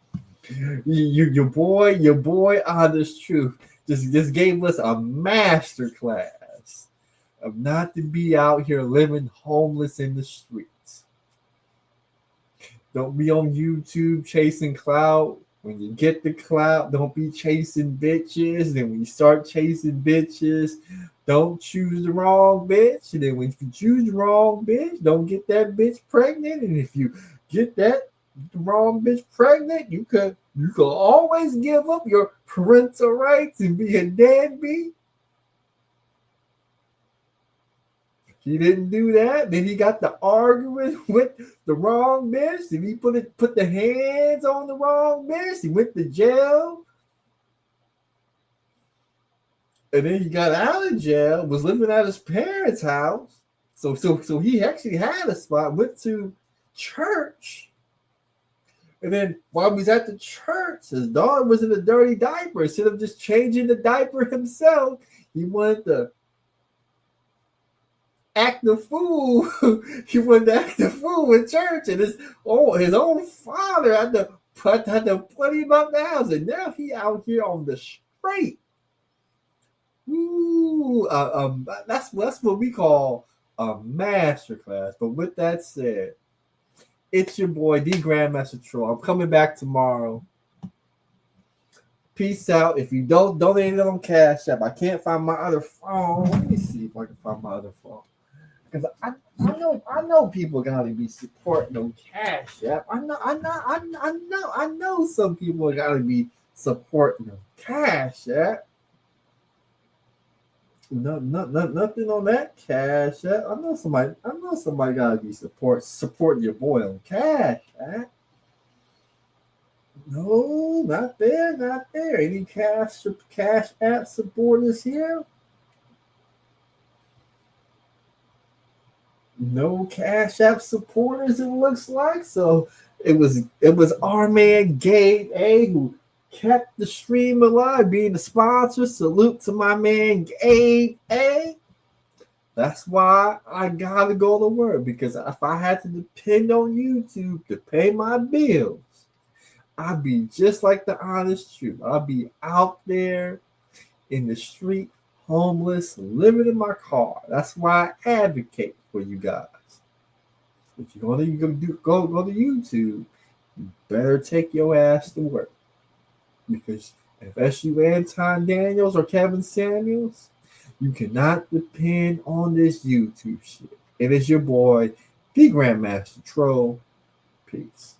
your boy, honest truth, just gave us a master class of not to be out here living homeless in the streets. Don't be on YouTube chasing clout. When you get the clout, don't be chasing bitches. Then when you start chasing bitches, don't choose the wrong bitch. And then when you choose the wrong bitch, don't get that bitch pregnant. And if you get that the wrong bitch pregnant, you could always give up your parental rights and be a deadbeat. He didn't do that. Then he got the arguing with the wrong bitch. Then he put the hands on the wrong bitch. He went to jail. And then he got out of jail, was living at his parents' house. So he actually had a spot, went to church. And then while he was at the church, his daughter was in a dirty diaper. Instead of just changing the diaper himself, he wanted to act the fool. He wanted to act the fool in church, and his own father had to put him up the house, and now he out here on the street. Ooh, that's what we call a master class. But with that said, it's your boy D Grandmaster Troll. I'm coming back tomorrow. Peace out. If you don't donate it on Cash App, I can't find my other phone. Let me see if I can find my other phone. Because I know people gotta be supporting on Cash App. I know some people gotta be supporting on Cash App. No, nothing on that Cash App. I know somebody gotta be supporting your boy on Cash App. No, not there. Any Cash App supporters here? No Cash App supporters, it looks like. So it was our man Gabe A who kept the stream alive, being the sponsor. Salute to my man Gabe A. That's why I gotta go to work, because if I had to depend on YouTube to pay my bills, I'd be just like the honest truth. I'd be out there in the street, homeless, living in my car. That's why I advocate for you guys. If you're gonna go to YouTube, you better take your ass to work. Because unless you Anton Daniels or Kevin Samuels, you cannot depend on this YouTube shit. It is your boy, the Grandmaster Troll. Peace.